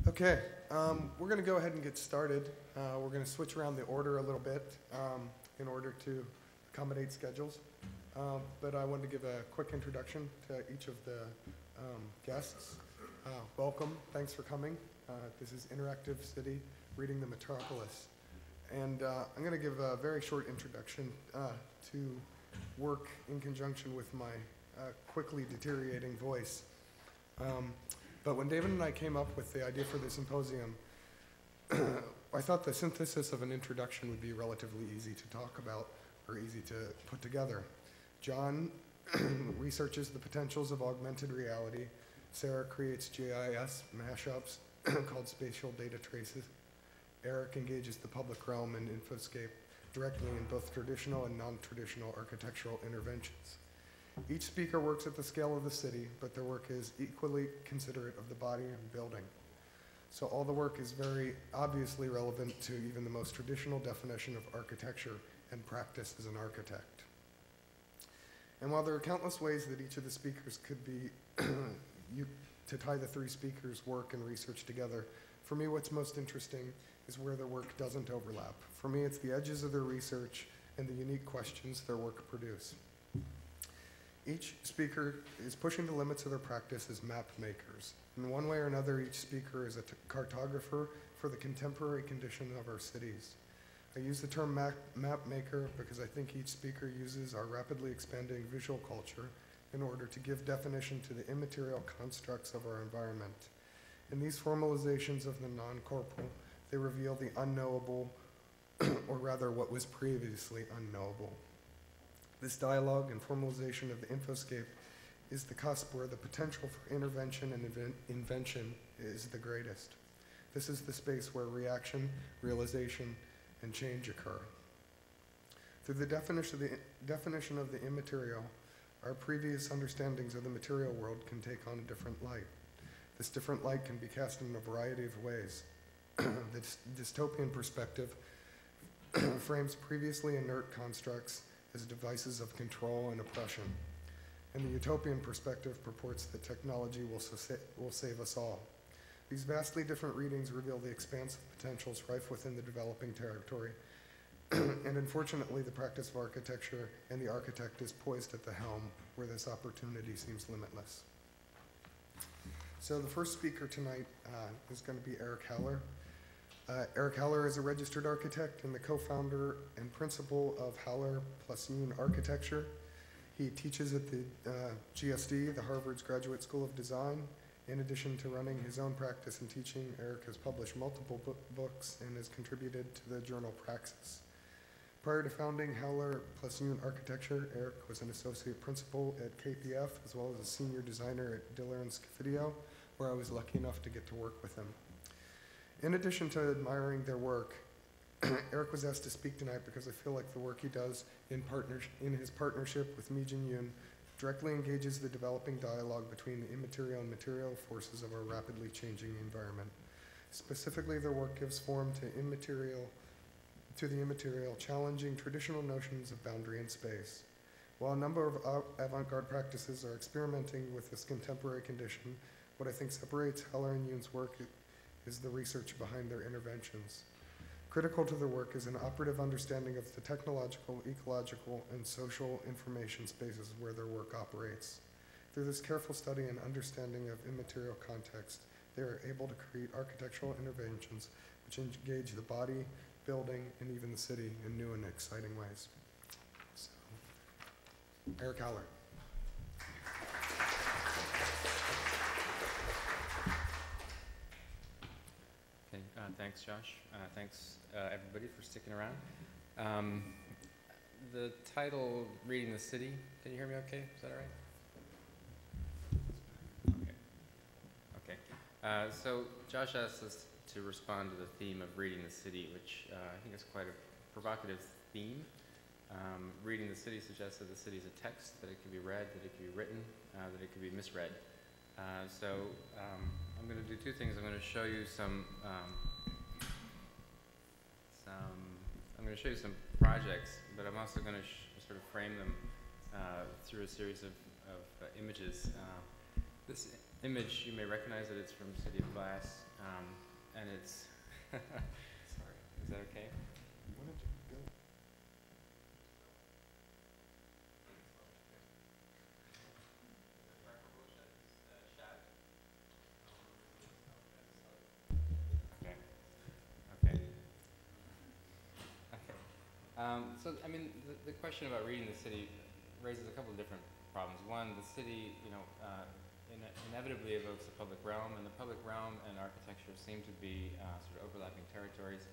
Okay, we're going to go ahead and get started. We're going to switch around the order a little bit in order to accommodate schedules. But I wanted to give a quick introduction to each of the guests. Welcome, thanks for coming. This is Interactive City reading the Metropolis. And I'm going to give a very short introduction to work in conjunction with my quickly deteriorating voice. But when David and I came up with the idea for the symposium, I thought the synthesis of an introduction would be relatively easy to talk about or easy to put together. John researches the potentials of augmented reality. Sarah creates GIS mashups called Spatial Data Traces. Eric engages the public realm and infoscape directly in both traditional and non-traditional architectural interventions. Each speaker works at the scale of the city, but their work is equally considerate of the body and building. So all the work is very obviously relevant to even the most traditional definition of architecture and practice as an architect. And while there are countless ways that each of the speakers could be to tie the three speakers' work and research together, for me what's most interesting is where their work doesn't overlap. For me, it's the edges of their research and the unique questions their work produce. Each speaker is pushing the limits of their practice as map makers. In one way or another, each speaker is a cartographer for the contemporary condition of our cities. I use the term map maker because I think each speaker uses our rapidly expanding visual culture in order to give definition to the immaterial constructs of our environment. In these formalizations of the non-corporal, they reveal the unknowable, or rather what was previously unknowable. This dialogue and formalization of the infoscape is the cusp where the potential for intervention and invention is the greatest. This is the space where reaction, realization, and change occur. Through the definition of the immaterial, our previous understandings of the material world can take on a different light. This different light can be cast in a variety of ways. The dystopian perspective frames previously inert constructs as devices of control and oppression. And the utopian perspective purports that technology will save us all. These vastly different readings reveal the expansive potentials rife within the developing territory. And unfortunately, the practice of architecture and the architect is poised at the helm where this opportunity seems limitless. So the first speaker tonight is going to be Eric Haller. Eric Haller is a registered architect and the co-founder and principal of Haller plus Yoon Architecture. He teaches at the GSD, the Harvard's Graduate School of Design. In addition to running his own practice and teaching, Eric has published multiple books and has contributed to the journal Praxis. Prior to founding Haller plus Yoon Architecture, Eric was an associate principal at KPF as well as a senior designer at Diller and Scavenger, where I was lucky enough to get to work with him. In addition to admiring their work, Eric was asked to speak tonight because I feel like the work he does in his partnership with Mi-Jin Yoon directly engages the developing dialogue between the immaterial and material forces of our rapidly changing environment. Specifically, their work gives form to the immaterial, challenging traditional notions of boundary and space. While a number of avant-garde practices are experimenting with this contemporary condition, what I think separates Haller and Yoon's work is the research behind their interventions. Critical to their work is an operative understanding of the technological, ecological, and social information spaces where their work operates. Through this careful study and understanding of immaterial context, they are able to create architectural interventions which engage the body, building, and even the city in new and exciting ways. So, Eric Haller. Thanks, Josh. Thanks, everybody, for sticking around. The title, Reading the City, can you hear me okay? Is that all right? Okay. So Josh asked us to respond to the theme of reading the city, which I think is quite a provocative theme. Reading the city suggests that the city is a text, that it can be read, that it can be written, that it can be misread. I'm going to do two things. I'm going to show you some projects, but I'm also going to sort of frame them through a series of images. This image, you may recognize it. It's from City of Glass. And it's, sorry, is that okay? Why don't you go? Okay. Okay. Okay. So, I mean, the question about reading the city raises a couple of different problems. One, the city, inevitably evokes the public realm, and the public realm and architecture seem to be sort of overlapping territories.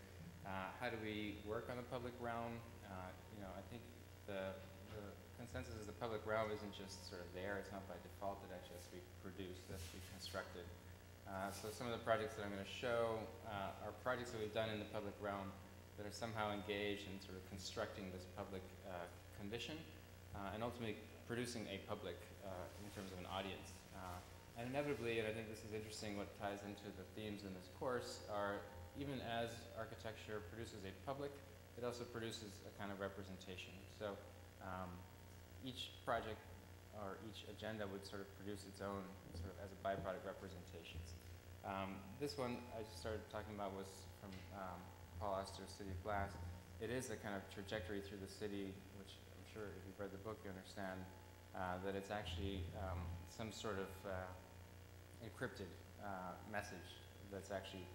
How do we work on the public realm? I think the consensus is the public realm isn't just sort of there, it's not by default that it has to be produced, it has to be constructed. So some of the projects that I'm going to show are projects that we've done in the public realm that are somehow engaged in sort of constructing this public condition and ultimately producing a public in terms of an audience. And inevitably, and I think this is interesting, what ties into the themes in this course are, even as architecture produces a public, it also produces a kind of representation. So each project or each agenda would sort of produce its own sort of as a byproduct representations. This one I just started talking about was from Paul Auster's City of Glass. It is a kind of trajectory through the city, which I'm sure if you've read the book you understand that it's actually some sort of encrypted message that's actually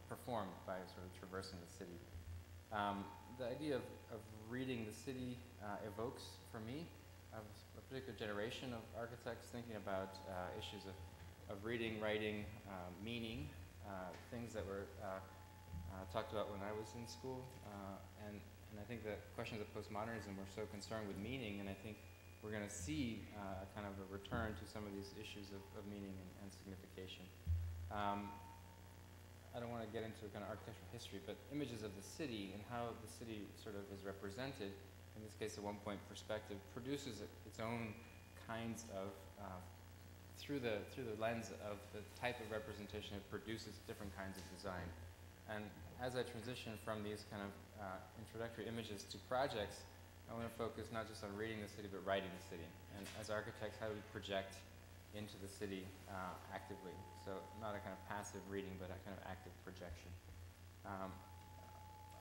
performed by sort of traversing the city. The idea of reading the city evokes, for me, a particular generation of architects thinking about issues of reading, writing, meaning, things that were talked about when I was in school. And I think the questions of postmodernism were so concerned with meaning, and I think we're going to see kind of a return to some of these issues of meaning and signification. I don't want to get into kind of architectural history, but images of the city and how the city sort of is represented, in this case a one-point perspective, produces its own kinds of, through the lens of the type of representation, it produces different kinds of design. And as I transition from these kind of introductory images to projects, I want to focus not just on reading the city, but writing the city. And as architects, how do we project into the city actively? So not a kind of passive reading, but a kind of active projection.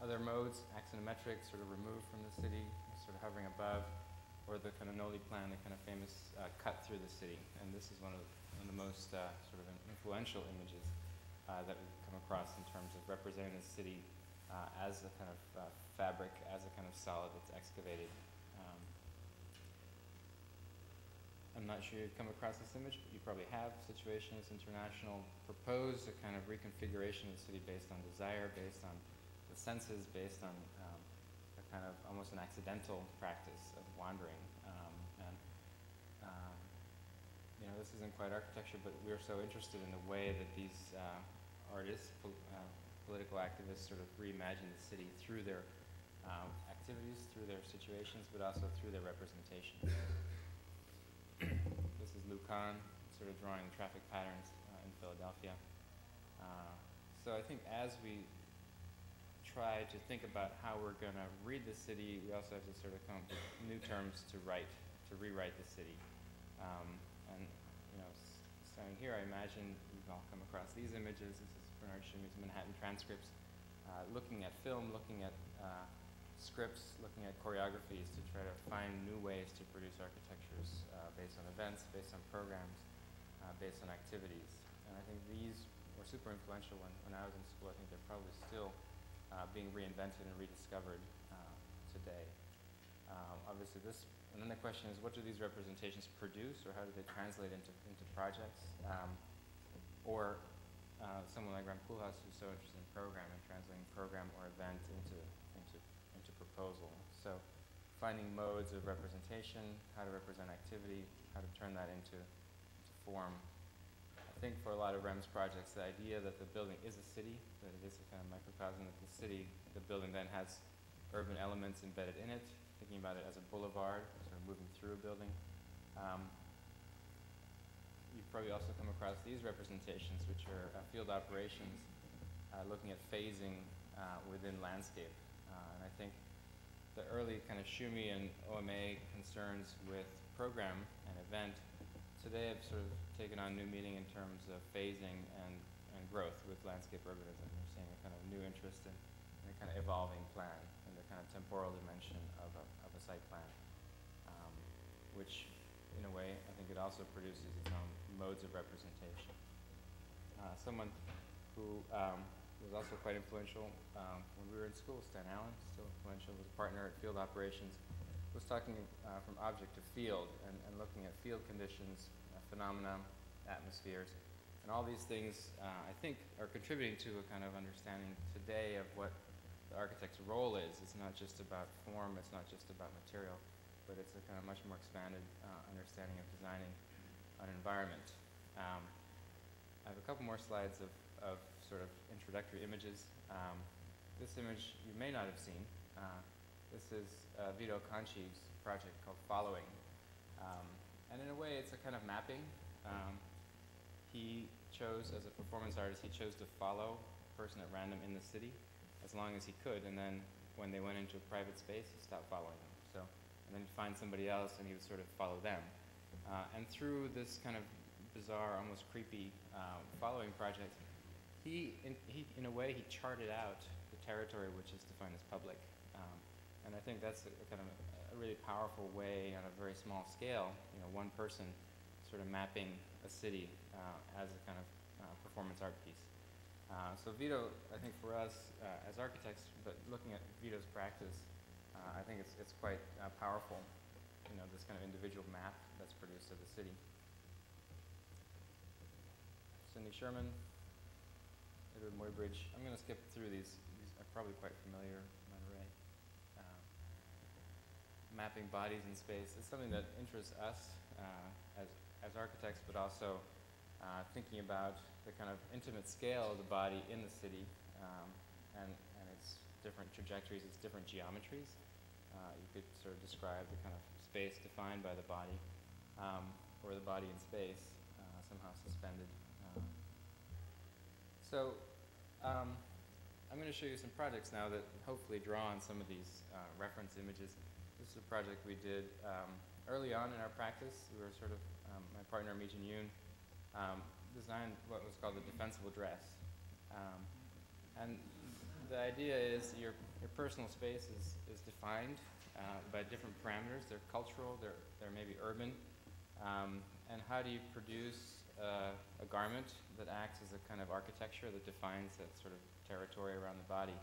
Other modes, axonometric, sort of removed from the city, sort of hovering above, or the kind of Noli plan, the kind of famous cut through the city. And this is one of the most sort of influential images that we've come across in terms of representing the city as a kind of fabric, as a kind of solid that's excavated. I'm not sure you've come across this image, but you probably have. Situationist International proposed a kind of reconfiguration of the city based on desire, based on the senses, based on a kind of almost an accidental practice of wandering. This isn't quite architecture, but we're so interested in the way that these artists, political activists sort of reimagine the city through their activities, through their situations, but also through their representation. This is Lucan, sort of drawing traffic patterns in Philadelphia. So I think as we try to think about how we're going to read the city, we also have to sort of come up with new terms to rewrite the city. Standing here, I imagine you've all come across these images. This is Bernard Shumi's Manhattan transcripts, looking at film, looking at scripts, looking at choreographies to try to find new ways to produce architectures based on events, based on programs, based on activities. And I think these were super influential when I was in school. I think they're probably still being reinvented and rediscovered today. Obviously and then the question is, what do these representations produce, or how do they translate into projects? Or someone like Ram Koolhaas, who's so interested in programming, translating program or event into proposal. So finding modes of representation, how to represent activity, how to turn that into form. I think for a lot of REM's projects, the idea that the building is a city, that it is a kind of microcosm of the city, the building then has urban elements embedded in it, thinking about it as a boulevard, sort of moving through a building. You've probably also come across these representations, which are field operations, looking at phasing within landscape. And I think the early kind of Schumi and OMA concerns with program and event today have sort of taken on new meaning in terms of phasing and growth with landscape urbanism. We're seeing a kind of new interest in a kind of evolving plan in the kind of temporal dimension of a site plan, which in a way I think it also produces its own modes of representation. Someone who was also quite influential when we were in school, Stan Allen, still influential, was a partner at Field Operations, was talking from object to field and looking at field conditions, phenomena, atmospheres, and all these things I think are contributing to a kind of understanding today of what the architect's role is. It's not just about form, it's not just about material, but it's a kind of much more expanded understanding of designing an environment. I have a couple more slides of sort of introductory images. This image you may not have seen. This is Vito Conchi's project called Following. And in a way, it's a kind of mapping. He chose, as a performance artist, he chose to follow a person at random in the city as long as he could. And then when they went into a private space, he stopped following them. So, and then he'd find somebody else and he would sort of follow them. And through this kind of bizarre, almost creepy following project, he, in a way, he charted out the territory which is defined as public. And I think that's a kind of a really powerful way on a very small scale, you know, one person sort of mapping a city as a kind of performance art piece. So Vito, I think for us as architects, but looking at Vito's practice, I think it's quite powerful, you know, this kind of individual map that's produced of the city. Cindy Sherman, Edward Muybridge. I'm going to skip through these. These are probably quite familiar. Mapping bodies in space is something that interests us as architects, but also thinking about the kind of intimate scale of the body in the city and its different trajectories, its different geometries. You could sort of describe the kind of space defined by the body, or the body in space, somehow suspended. So I'm going to show you some projects now that hopefully draw on some of these reference images. This is a project we did early on in our practice. We were sort of, my partner, Mi Jin Yoon, designed what was called the Defensible Dress. And the idea is your personal space is defined by different parameters. They're cultural, they're maybe urban. And how do you produce a garment that acts as a kind of architecture that defines that sort of territory around the body?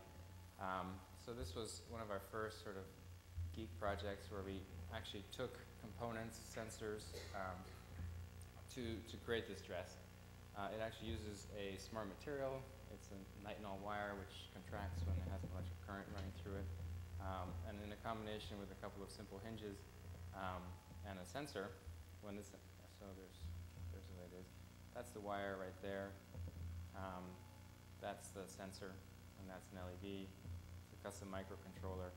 So this was one of our first sort of geek projects where we actually took components, sensors, to create this dress. It actually uses a smart material. It's a nitinol wire which contracts when it has an electric current running through it. And in a combination with a couple of simple hinges and a sensor, when this, so there's the way it is. That's the wire right there. That's the sensor, and that's an LED. It's a custom microcontroller.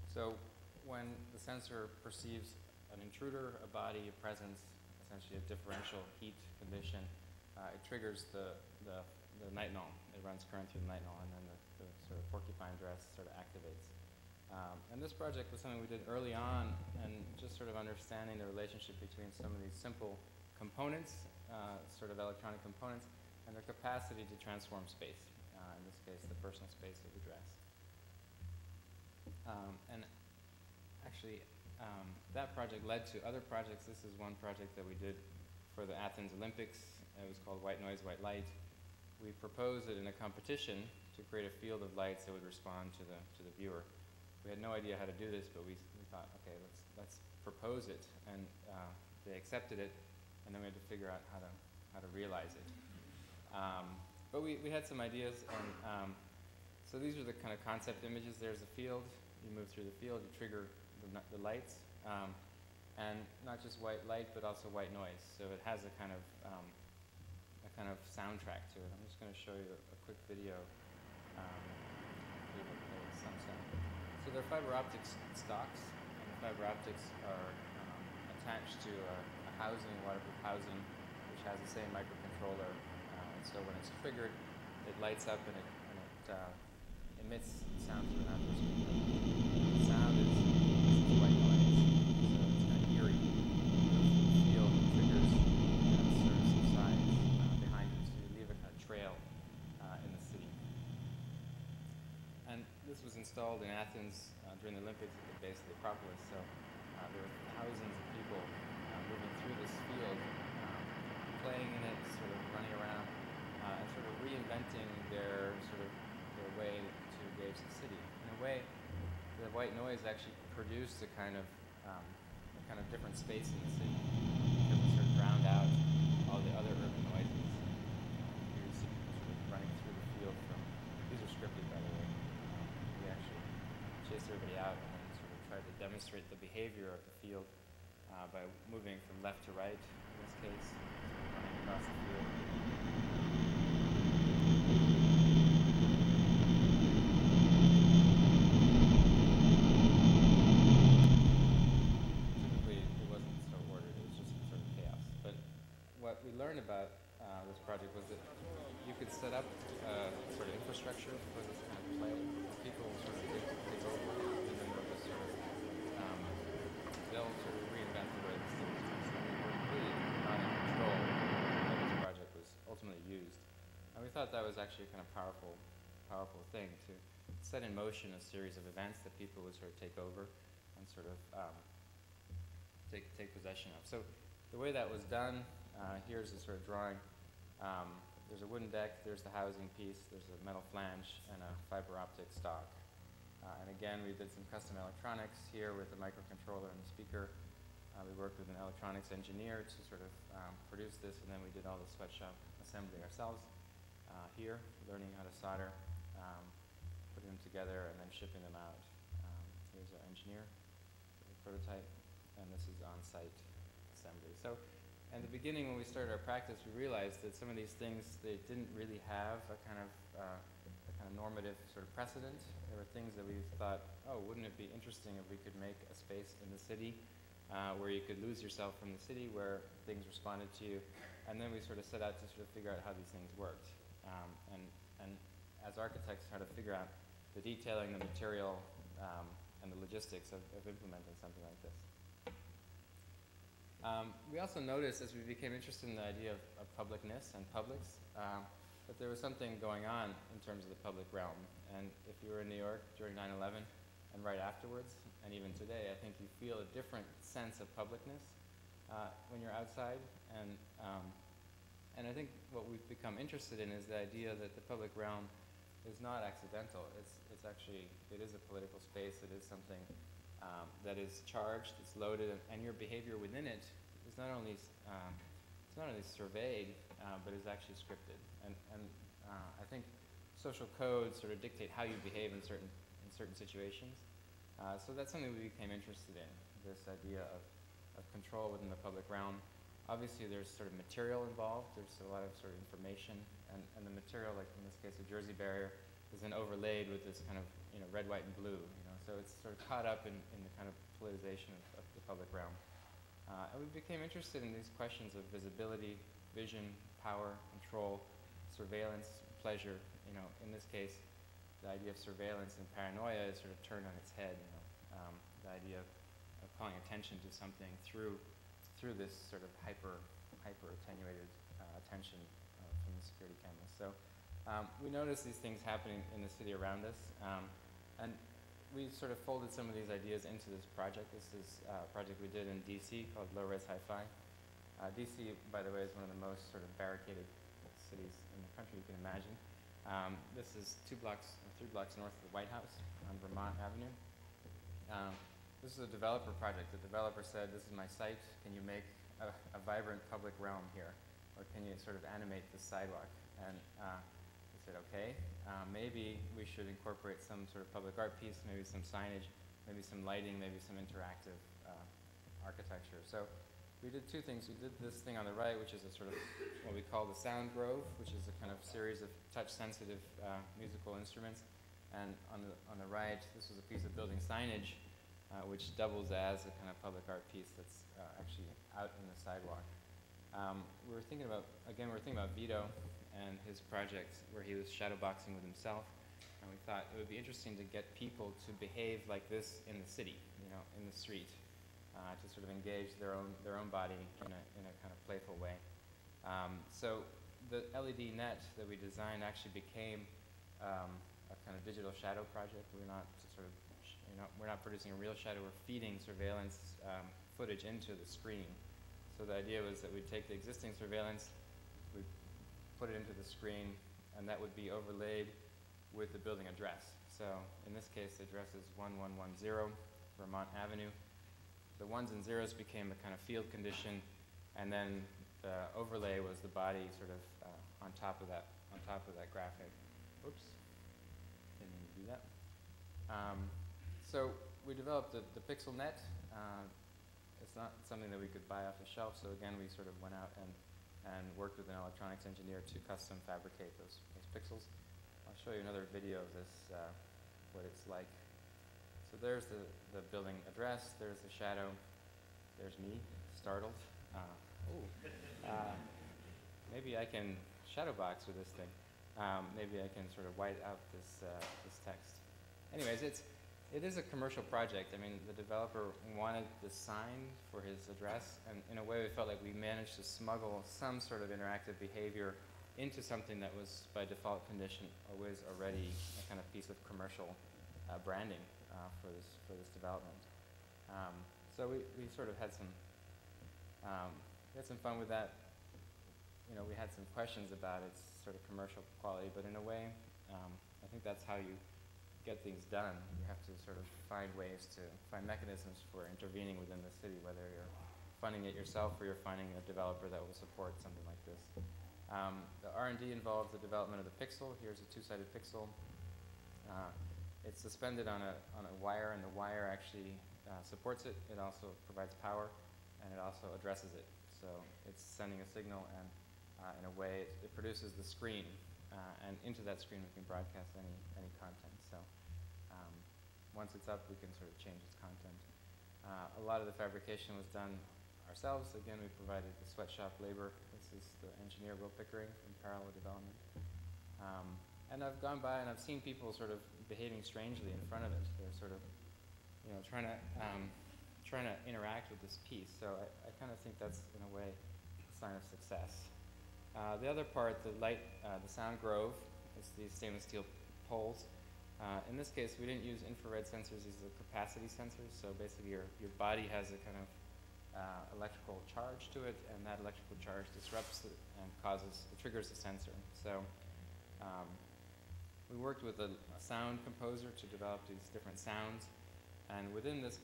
So when the sensor perceives an intruder, a body, a presence, essentially a differential heat condition, it triggers the nitinol. It runs current through the nitinol, and then the sort of porcupine dress sort of activates. And this project was something we did early on, and just sort of understanding the relationship between some of these simple components, sort of electronic components, and their capacity to transform space, in this case, the personal space of the dress. And actually, that project led to other projects. This is one project that we did for the Athens Olympics. It was called White Noise, White Light. We proposed it in a competition to create a field of lights that would respond to the viewer. We had no idea how to do this, but we thought, okay, let's propose it, and they accepted it, and then we had to figure out how to realize it. But we had some ideas, and so these are the kind of concept images. There's a field. You move through the field, you trigger the lights, and not just white light, but also white noise. So it has a kind of soundtrack to it. I'm just going to show you a quick video. Some sound. So they're fiber optics stocks, and the fiber optics are attached to a housing, waterproof housing, which has the same microcontroller. And so when it's triggered, it lights up and it emits sound through an outdoor speaker. The sound is white noise, so it's kind of eerie. The field triggers and sort of subsides behind you, so you leave a kind of trail in the city. this was installed in Athens during the Olympics at the base of the Acropolis. So there were thousands of people moving through this field, playing in it, sort of running around, and sort of reinventing their way to engage the city. In a way, the white noise actually produced a kind of different space in the city, because it sort of drowned out all the other urban noises. Here's sort of running through the field from, these are scripted by the way. We actually chased everybody out and then sort of tried to demonstrate the behavior of the field by moving from left to right, in this case, running across the field. Learned about this project was that you could set up sort of infrastructure for this kind of play. People sort of take over, and then they'll sort of reinvent the way this thing was used. So we were really not in control of how this project was ultimately used, and we thought that was actually a kind of powerful thing to set in motion a series of events that people would sort of take over and sort of take possession of. So the way that was done. Here's a sort of drawing. There's a wooden deck, there's the housing piece, there's a metal flange, and a fiber optic stock. And again, we did some custom electronics here with a microcontroller and a speaker. We worked with an electronics engineer to sort of produce this, and then we did all the sweatshop assembly ourselves here, learning how to solder, putting them together, and then shipping them out. Here's our engineer, the prototype, and this is on-site assembly. So. In the beginning, when we started our practice, we realized that some of these things, they didn't really have a kind of normative sort of precedent. There were things that we thought, oh, wouldn't it be interesting if we could make a space in the city where you could lose yourself from the city, where things responded to you. And then we sort of set out to sort of figure out how these things worked. And as architects, how to figure out the detailing, the material, and the logistics of implementing something like this. We also noticed, as we became interested in the idea of publicness and publics, that there was something going on in terms of the public realm. And if you were in New York during 9/11 and right afterwards, and even today, I think you feel a different sense of publicness when you're outside. And I think what we've become interested in is the idea that the public realm is not accidental. It's actually, it is a political space. It is something that is charged, it's loaded, and your behavior within it is not only surveyed, but is actually scripted. And I think social codes sort of dictate how you behave in certain situations. So that's something we became interested in, this idea of control within the public realm. Obviously, there's sort of material involved. There's a lot of sort of information, and the material, like in this case, the Jersey barrier, is then overlaid with this kind of red, white, and blue. So it's sort of caught up in the kind of politicization of the public realm. And we became interested in these questions of visibility, vision, power, control, surveillance, pleasure. In this case, the idea of surveillance and paranoia is sort of turned on its head. The idea of calling attention to something through this sort of hyper attenuated attention from the security cameras. So we noticed these things happening in the city around us, and we sort of folded some of these ideas into this project. This is a project we did in DC called Low Res Hi-Fi. DC, by the way, is one of the most sort of barricaded cities in the country you can imagine. This is 3 blocks north of the White House on Vermont Avenue. This is a developer project. The developer said, this is my site. Can you make a vibrant public realm here? Or can you sort of animate the sidewalk? And we said, okay, maybe we should incorporate some sort of public art piece, maybe some signage, maybe some lighting, maybe some interactive architecture. So we did 2 things. We did this thing on the right, which is a sort of what we call the Sound Grove, which is a kind of series of touch-sensitive musical instruments. And on the right, this was a piece of building signage, which doubles as a kind of public art piece that's actually out in the sidewalk. We're thinking about Vito and his project where he was shadowboxing with himself, and we thought it would be interesting to get people to behave like this in the city, in the street, to sort of engage their own body in a kind of playful way. So the LED net that we designed actually became a kind of digital shadow project. We're not sort of, we're not producing a real shadow. We're feeding surveillance footage into the screen. So the idea was that we'd take the existing surveillance, we'd put it into the screen, and that would be overlaid with the building address. So in this case, the address is 1110 Vermont Avenue. The ones and zeros became a kind of field condition, and then the overlay was the body sort of on top of that graphic. Oops, didn't mean to do that. So we developed the pixel net. It's not something that we could buy off the shelf, so again, we sort of went out and worked with an electronics engineer to custom fabricate those pixels. I'll show you another video of this, what it's like. So there's the building address, there's the shadow, there's me, startled. Maybe I can shadow box with this thing. Maybe I can sort of white out this text. Anyways, it is a commercial project. I mean, the developer wanted the sign for his address, and in a way we felt like we managed to smuggle some sort of interactive behavior into something that was, by default condition, always already a kind of piece of commercial branding for this development. So we sort of had some fun with that. We had some questions about its sort of commercial quality, but in a way, I think that's how you get things done. You have to sort of find mechanisms for intervening within the city, whether you're funding it yourself or you're finding a developer that will support something like this. The R&D involves the development of the pixel. Here's a two-sided pixel. It's suspended on a wire, and the wire actually supports it. It also provides power, and it also addresses it. So it's sending a signal, and in a way, it produces the screen, and into that screen we can broadcast any content. So once it's up, we can sort of change its content. A lot of the fabrication was done ourselves. Again, we provided the sweatshop labor. This is the engineer, Will Pickering, from Parallel Development. And I've gone by and I've seen people sort of behaving strangely in front of it. They're sort of, trying to interact with this piece. So I kind of think that's, in a way, a sign of success. The other part, the sound grove, is these stainless steel poles. In this case, we didn't use infrared sensors. These are capacity sensors. So basically, your body has a kind of electrical charge to it, and that electrical charge disrupts it and triggers the sensor. So we worked with a sound composer to develop these different sounds, and within this,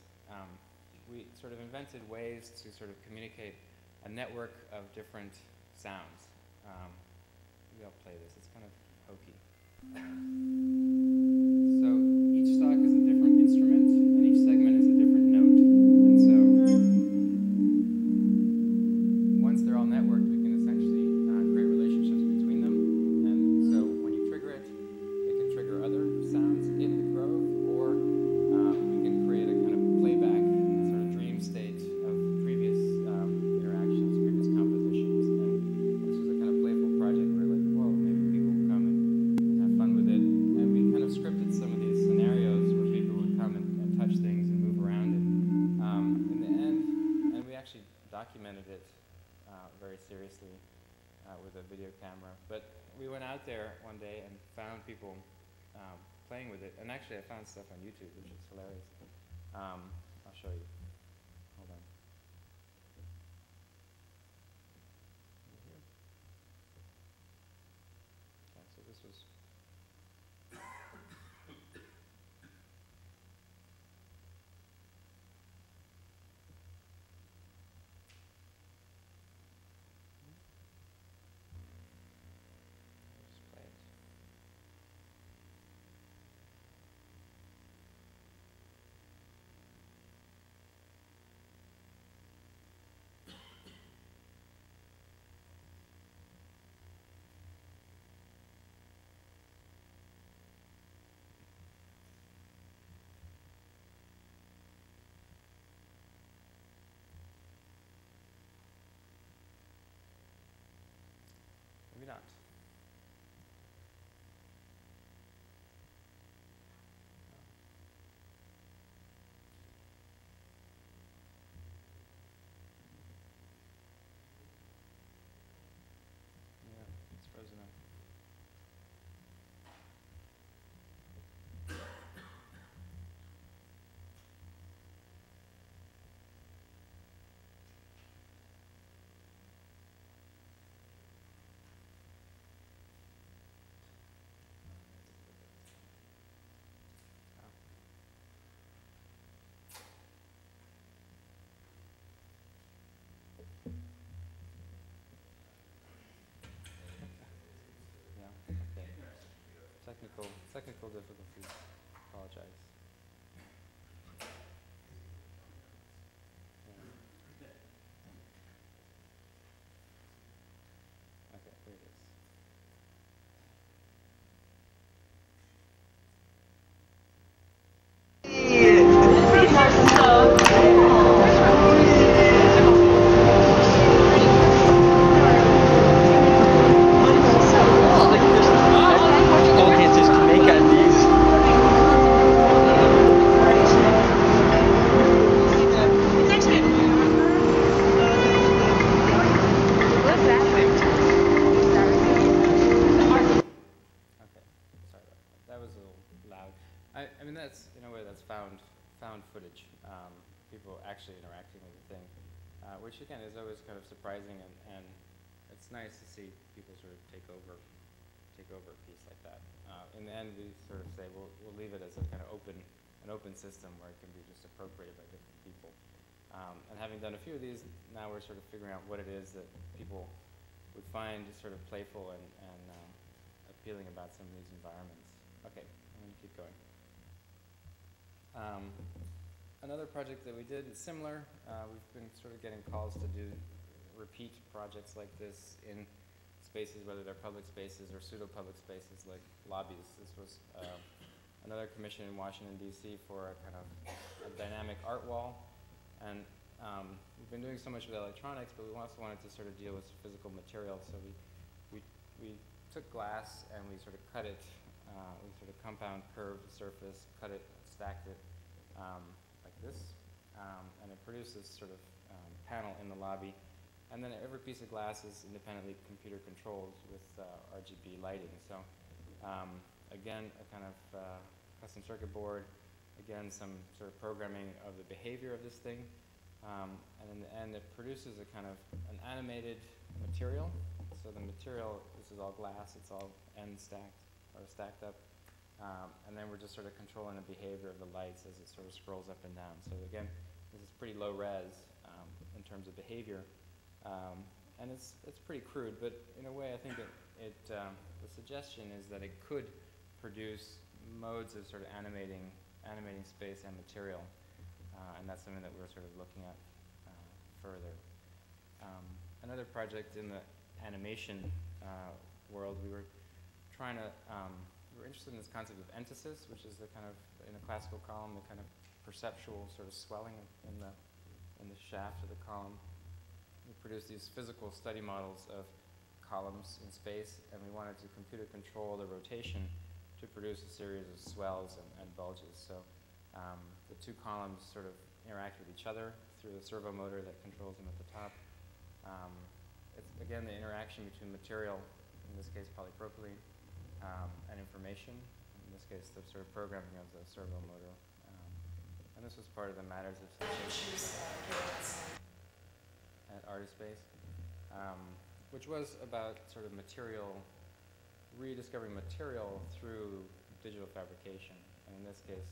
we sort of invented ways to sort of communicate a network of different sounds. Maybe I'll play this. It's kind of hokey. So each stock is a different instrument, and each segment is a different note. And so once they're all networked, we can essentially create relationships between them. And so when you trigger it, it can trigger other sounds in the grove, or we can create a kind of playback, sort of dream state of previous interactions, previous compositions. And this was a kind of playful project where like, whoa, maybe people will come and have fun with it. And we kind of scripted some of these scenarios where people would come and touch things and move around it. In the end, and we actually documented it very seriously with a video camera. But we went out there one day and found people playing with it. And actually, I found stuff on YouTube, which is hilarious. I'll show you. Hold on. Okay, so this was. Just play it. Maybe not. Yeah, it's frozen up. Technical difficulties. Apologize. Okay, here it is. I mean, that's, in a way, that's found footage, people actually interacting with the thing, which, again, is always kind of surprising, and it's nice to see people sort of take over a piece like that. In the end, we sort of say, we'll leave it as a kind of an open system where it can be just appropriated by different people. And having done a few of these, now we're sort of figuring out what it is that people would find sort of playful and appealing about some of these environments. Okay, I'm going to keep going. Another project that we did is similar. We've been sort of getting calls to do repeat projects like this in spaces, whether they're public spaces or pseudo-public spaces like lobbies. This was another commission in Washington, D.C. for a kind of a dynamic art wall. And we've been doing so much with electronics, but we also wanted to sort of deal with physical material. So we took glass and we sort of cut it, we sort of compound curved the surface, cut it, stacked it like this, and it produces sort of panel in the lobby. And then every piece of glass is independently computer controlled with RGB lighting. So again, a kind of custom circuit board, again, some sort of programming of the behavior of this thing. And in the end, it produces a kind of an animated material. So the material, this is all glass, it's all end stacked or stacked up. And then we're just sort of controlling the behavior of the lights as it sort of scrolls up and down. So again, this is pretty low res in terms of behavior. And it's pretty crude, but in a way I think the suggestion is that it could produce modes of sort of animating space and material. And that's something that we're sort of looking at further. Another project in the animation world, we were trying to, we were interested in this concept of entasis, which is the kind of, in the classical column, the kind of perceptual sort of swelling in the shaft of the column. We produced these physical study models of columns in space, and we wanted to computer control the rotation to produce a series of swells and bulges. So the two columns sort of interact with each other through the servo motor that controls them at the top. It's, again, the interaction between material, in this case polypropylene, and information, in this case the sort of programming of the servo motor. And this was part of the Matters of Sensation at Artispace, which was about sort of material, rediscovering material through digital fabrication. And in this case,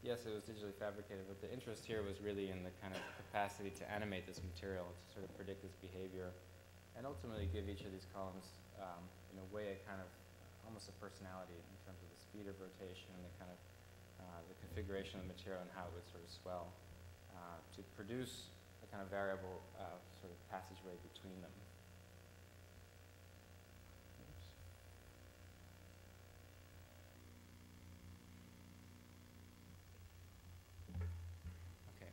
yes, it was digitally fabricated, but the interest here was really in the kind of capacity to animate this material, to sort of predict its behavior, and ultimately give each of these columns, in a way, a kind of almost a personality in terms of the speed of rotation and the kind of the configuration of the material and how it would sort of swell to produce a kind of variable sort of passageway between them. Okay.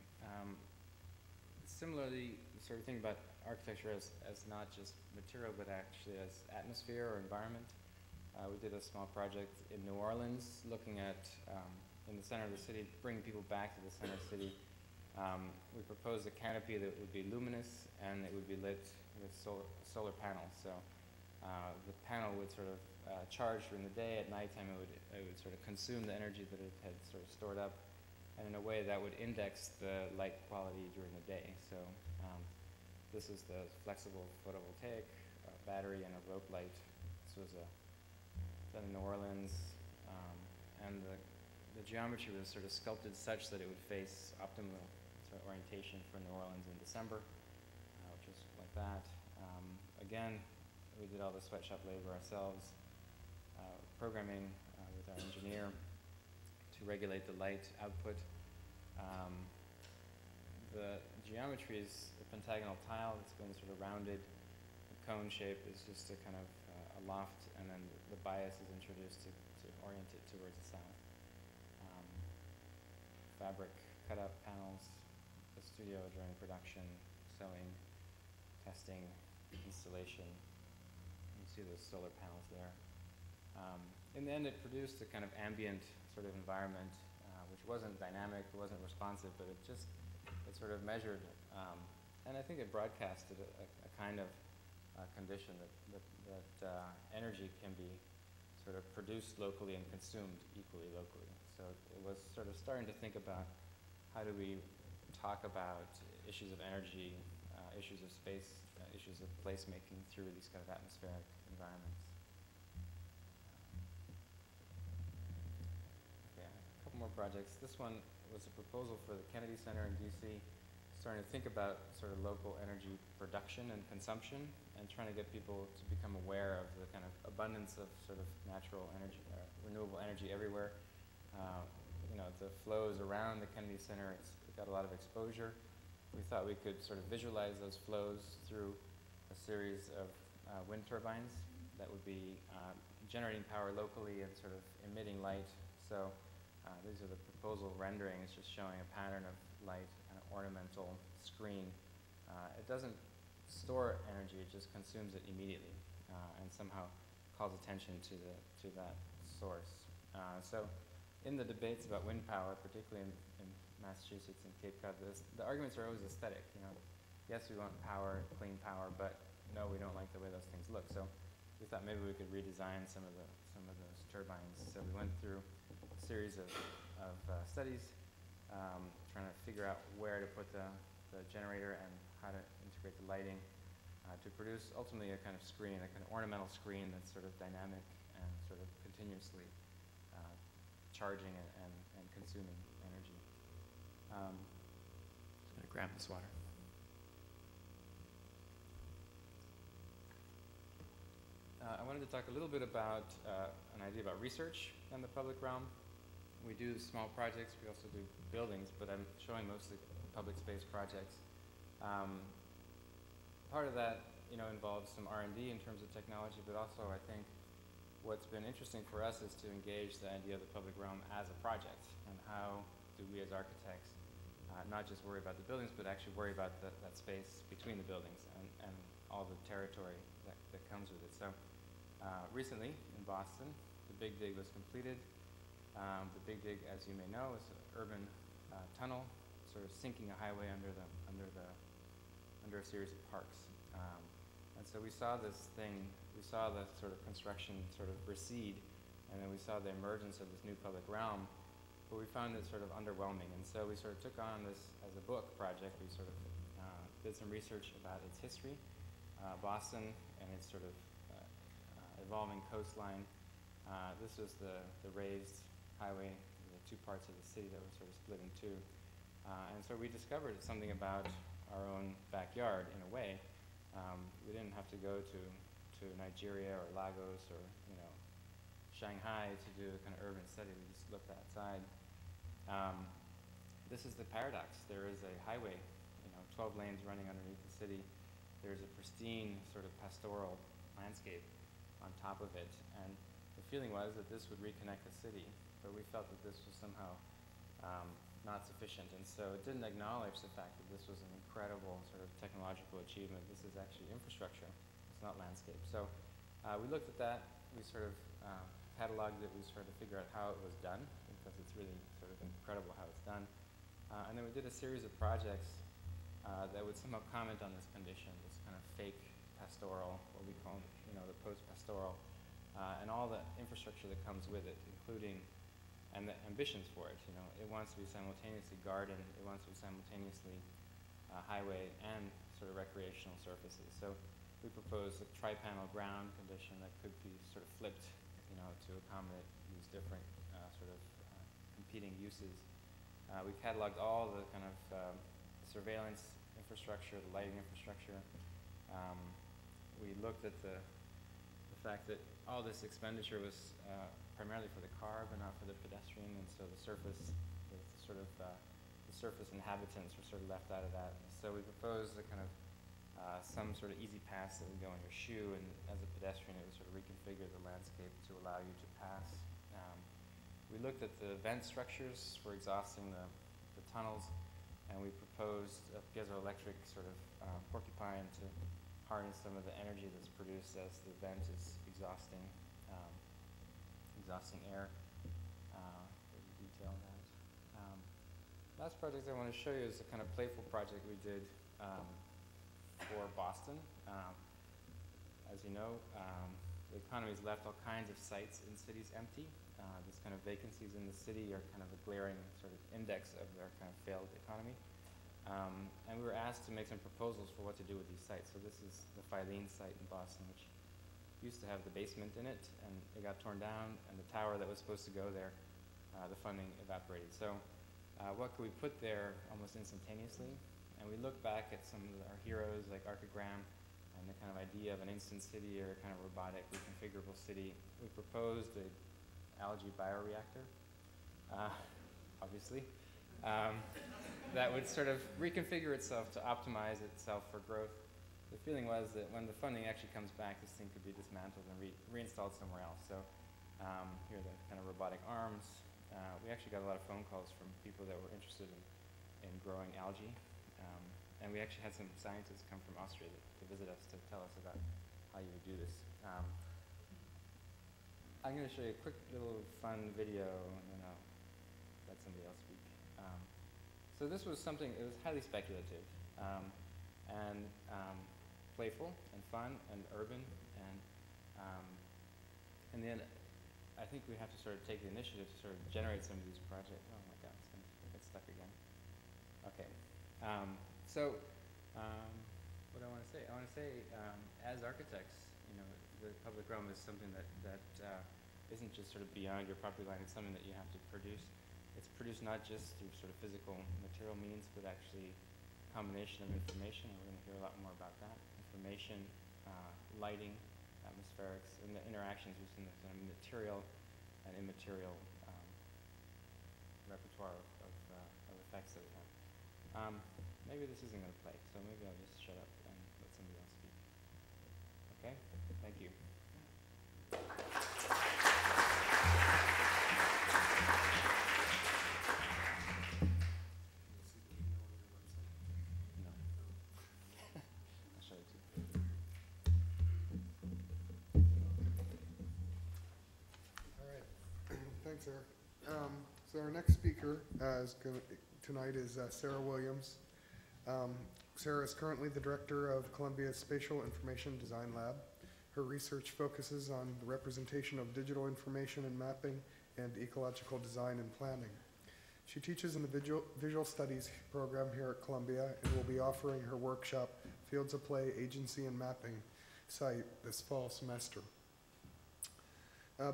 Similarly, sort of think about architecture as not just material, but actually as atmosphere or environment. We did a small project in New Orleans looking at, in the center of the city, bringing people back to the center of the city. We proposed a canopy that would be luminous and it would be lit with solar panels. So the panel would sort of charge during the day. At nighttime, it would sort of consume the energy that it had sort of stored up. And in a way, that would index the light quality during the day. So this is the flexible photovoltaic battery and a rope light. This was done in New Orleans. And the geometry was sort of sculpted such that it would face optimal sort of orientation for New Orleans in December, which was like that. Again, we did all the sweatshop labor ourselves. programming with our engineer to regulate the light output. The geometry is a pentagonal tile that's been sort of rounded. The cone shape is just a kind of a loft, and then the bias is introduced to orient it towards the south. Fabric cutout panels, the studio during production, sewing, testing, installation. You see those solar panels there. In the end, it produced a kind of ambient sort of environment, which wasn't dynamic, it wasn't responsive, but it sort of measured, and I think it broadcasted a kind of condition that energy can be sort of produced locally and consumed equally locally. So it was sort of starting to think about how do we talk about issues of energy, issues of space, issues of placemaking through these kind of atmospheric environments. Okay, a couple more projects. This one was a proposal for the Kennedy Center in DC, starting to think about sort of local energy production and consumption, and trying to get people to become aware of the kind of abundance of sort of natural energy, renewable energy everywhere. You know, the flows around the Kennedy Center, it got a lot of exposure. We thought we could sort of visualize those flows through a series of wind turbines that would be generating power locally and sort of emitting light. So these are the proposal renderings, just showing a pattern of light and an ornamental screen. It doesn't store energy, it just consumes it immediately and somehow calls attention to that source. So in the debates about wind power, particularly in Massachusetts and Cape Cod, the arguments are always aesthetic. You know, yes, we want power, clean power, but no, we don't like the way those things look. So we thought maybe we could redesign some of those turbines. So we went through a series of studies, trying to figure out where to put the generator and how to integrate the lighting to produce ultimately a kind of screen, like an ornamental screen that's sort of dynamic and sort of continuously charging and consuming energy. I'm going to grab this water. I wanted to talk a little bit about an idea about research in the public realm. We do small projects, we also do buildings, but I'm showing mostly public space projects. Part of that, you know, involves some R&D in terms of technology, but also I think what's been interesting for us is to engage the idea of the public realm as a project, and how do we as architects not just worry about the buildings, but actually worry about that space between the buildings and all the territory that comes with it. So recently in Boston, the Big Dig was completed. The Big Dig, as you may know, is an urban tunnel, sort of sinking a highway under a series of parks. And so we saw this thing, we saw the sort of construction sort of recede, and then we saw the emergence of this new public realm, but we found it sort of underwhelming. And so we sort of took on this as a book project. We sort of did some research about its history, Boston, and its sort of evolving coastline. This was the raised highway, the two parts of the city that were sort of split in two. And so we discovered something about our own backyard in a way. We didn't have to go to Nigeria or Lagos or, you know, Shanghai to do a kind of urban study. We just looked outside. This is the paradox. There is a highway, you know, 12 lanes running underneath the city. There's a pristine sort of pastoral landscape on top of it. And the feeling was that this would reconnect the city, but we felt that this was somehow not sufficient. And so it didn't acknowledge the fact that this was an incredible sort of technological achievement. This is actually infrastructure. It's not landscape. So we looked at that. We sort of cataloged it. We started to figure out how it was done, because it's really sort of incredible how it's done. And then we did a series of projects that would somehow comment on this condition, this kind of fake pastoral, what we call, you know, the post-pastoral, and all the infrastructure that comes with it, including, and the ambitions for it. You know, it wants to be simultaneously garden, it wants to be simultaneously highway and sort of recreational surfaces. So we proposed a tri-panel ground condition that could be sort of flipped, you know, to accommodate these different sort of competing uses. We cataloged all the kind of surveillance infrastructure, the lighting infrastructure. We looked at the fact that all this expenditure was primarily for the car, but not for the pedestrian, and so the surface, the surface inhabitants were sort of left out of that. So we proposed a kind of some sort of easy pass that would go on your shoe, and as a pedestrian, it would sort of reconfigure the landscape to allow you to pass. We looked at the vent structures for exhausting the tunnels, and we proposed a piezoelectric sort of porcupine to harness some of the energy that's produced as the vent is exhausting air. There's detail on that. Last project I want to show you is a kind of playful project we did for Boston. As you know, the economy's left all kinds of sites in cities empty. These kind of vacancies in the city are kind of a glaring sort of index of their kind of failed economy. And we were asked to make some proposals for what to do with these sites. So this is the Filene site in Boston, which used to have the basement in it, and it got torn down, and the tower that was supposed to go there, the funding evaporated. So what could we put there almost instantaneously? And we look back at some of our heroes like Archigram and the kind of idea of an instant city or a kind of robotic, reconfigurable city. We proposed a Algae Bioreactor, obviously, that would sort of reconfigure itself to optimize itself for growth. The feeling was that when the funding actually comes back, this thing could be dismantled and reinstalled somewhere else. So here are the kind of robotic arms. We actually got a lot of phone calls from people that were interested in growing algae. And we actually had some scientists come from Austria to visit us to tell us about how you would do this. I'm going to show you a quick little fun video, and then I'll let somebody else speak. So this was something, it was highly speculative, and playful, and fun, and urban, and then I think we have to sort of take the initiative to sort of generate some of these projects. Oh my God, it's going to get stuck again. Okay. What do I want to say? I want to say, as architects, you know, the public realm is something that isn't just sort of beyond your property line. It's something that you have to produce. It's produced not just through sort of physical material means, but actually a combination of information, and we're going to hear a lot more about that. Information, lighting, atmospherics, and the interactions between the kind of material and immaterial repertoire of effects that we have. Maybe this isn't going to play, so maybe I'll just shut up and let somebody else speak. Okay? Thank you. No. I'll show it to you. All right. Thanks, Eric. So our next speaker tonight is Sarah Williams. Sarah is currently the director of Columbia's Spatial Information Design Lab. Her research focuses on the representation of digital information and mapping and ecological design and planning. She teaches in the visual studies program here at Columbia and will be offering her workshop, Fields of Play, Agency and Mapping site this fall semester.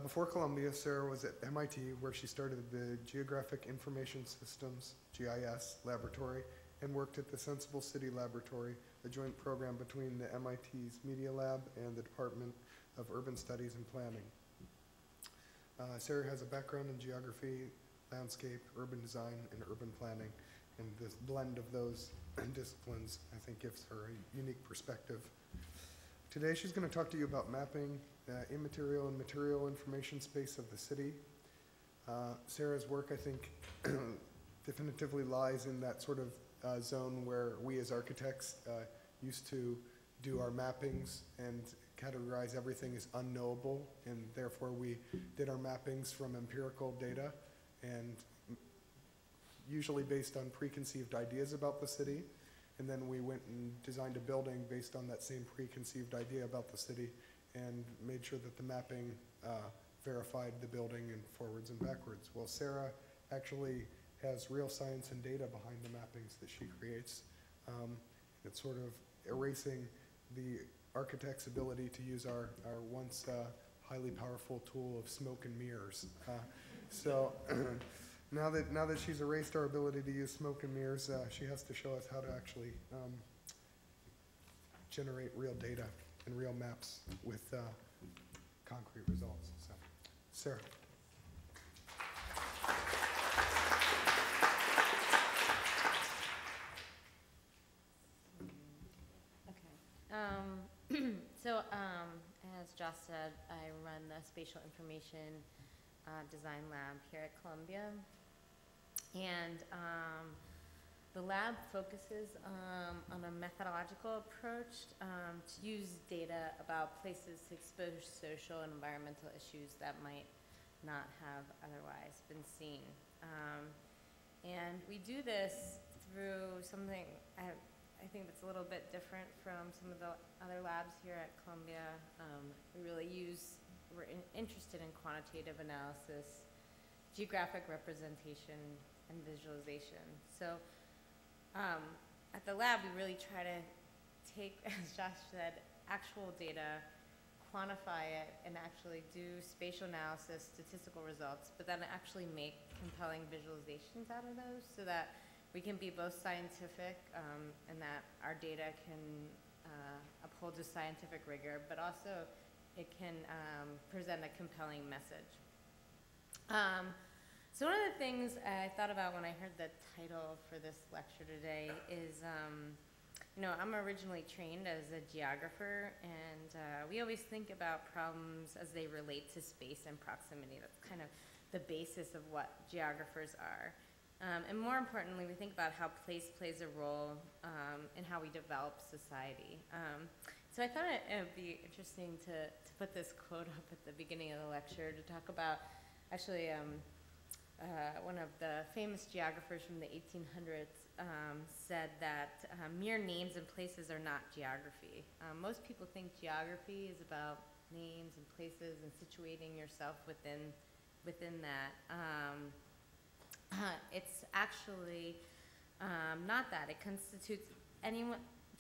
Before Columbia, Sarah was at MIT, where she started the Geographic Information Systems, GIS, laboratory, and worked at the Sensible City Laboratory, a joint program between the MIT's Media Lab and the Department of Urban Studies and Planning. Sarah has a background in geography, landscape, urban design, and urban planning, and this blend of those disciplines, I think, gives her a unique perspective. Today, she's going to talk to you about mapping immaterial and material information space of the city. Sarah's work, I think, definitively lies in that sort of zone where we as architects used to do our mappings and categorize everything as unknowable, and therefore we did our mappings from empirical data and usually based on preconceived ideas about the city. And then we went and designed a building based on that same preconceived idea about the city and made sure that the mapping verified the building and forwards and backwards. Well, Sarah actually has real science and data behind the mappings that she creates. It's sort of erasing the architect's ability to use our once highly powerful tool of smoke and mirrors. So now that she's erased our ability to use smoke and mirrors, she has to show us how to actually generate real data and real maps with concrete results. So, Sarah. As Josh said, I run the Spatial Information Design Lab here at Columbia. And the lab focuses on a methodological approach to use data about places to expose social and environmental issues that might not have otherwise been seen. And we do this through something I think that's a little bit different from some of the other labs here at Columbia. We're interested in quantitative analysis, geographic representation, and visualization. So at the lab, we really try to take, as Josh said, actual data, quantify it, and actually do spatial analysis, statistical results, but then actually make compelling visualizations out of those so that we can be both scientific and that our data can uphold the scientific rigor, but also it can present a compelling message. So one of the things I thought about when I heard the title for this lecture today is, I'm originally trained as a geographer, and we always think about problems as they relate to space and proximity. That's kind of the basis of what geographers are. And more importantly, we think about how place plays a role in how we develop society. So I thought it would be interesting to put this quote up at the beginning of the lecture to talk about actually one of the famous geographers from the 1800s said that mere names and places are not geography. Most people think geography is about names and places and situating yourself within that. It's actually not that. It constitutes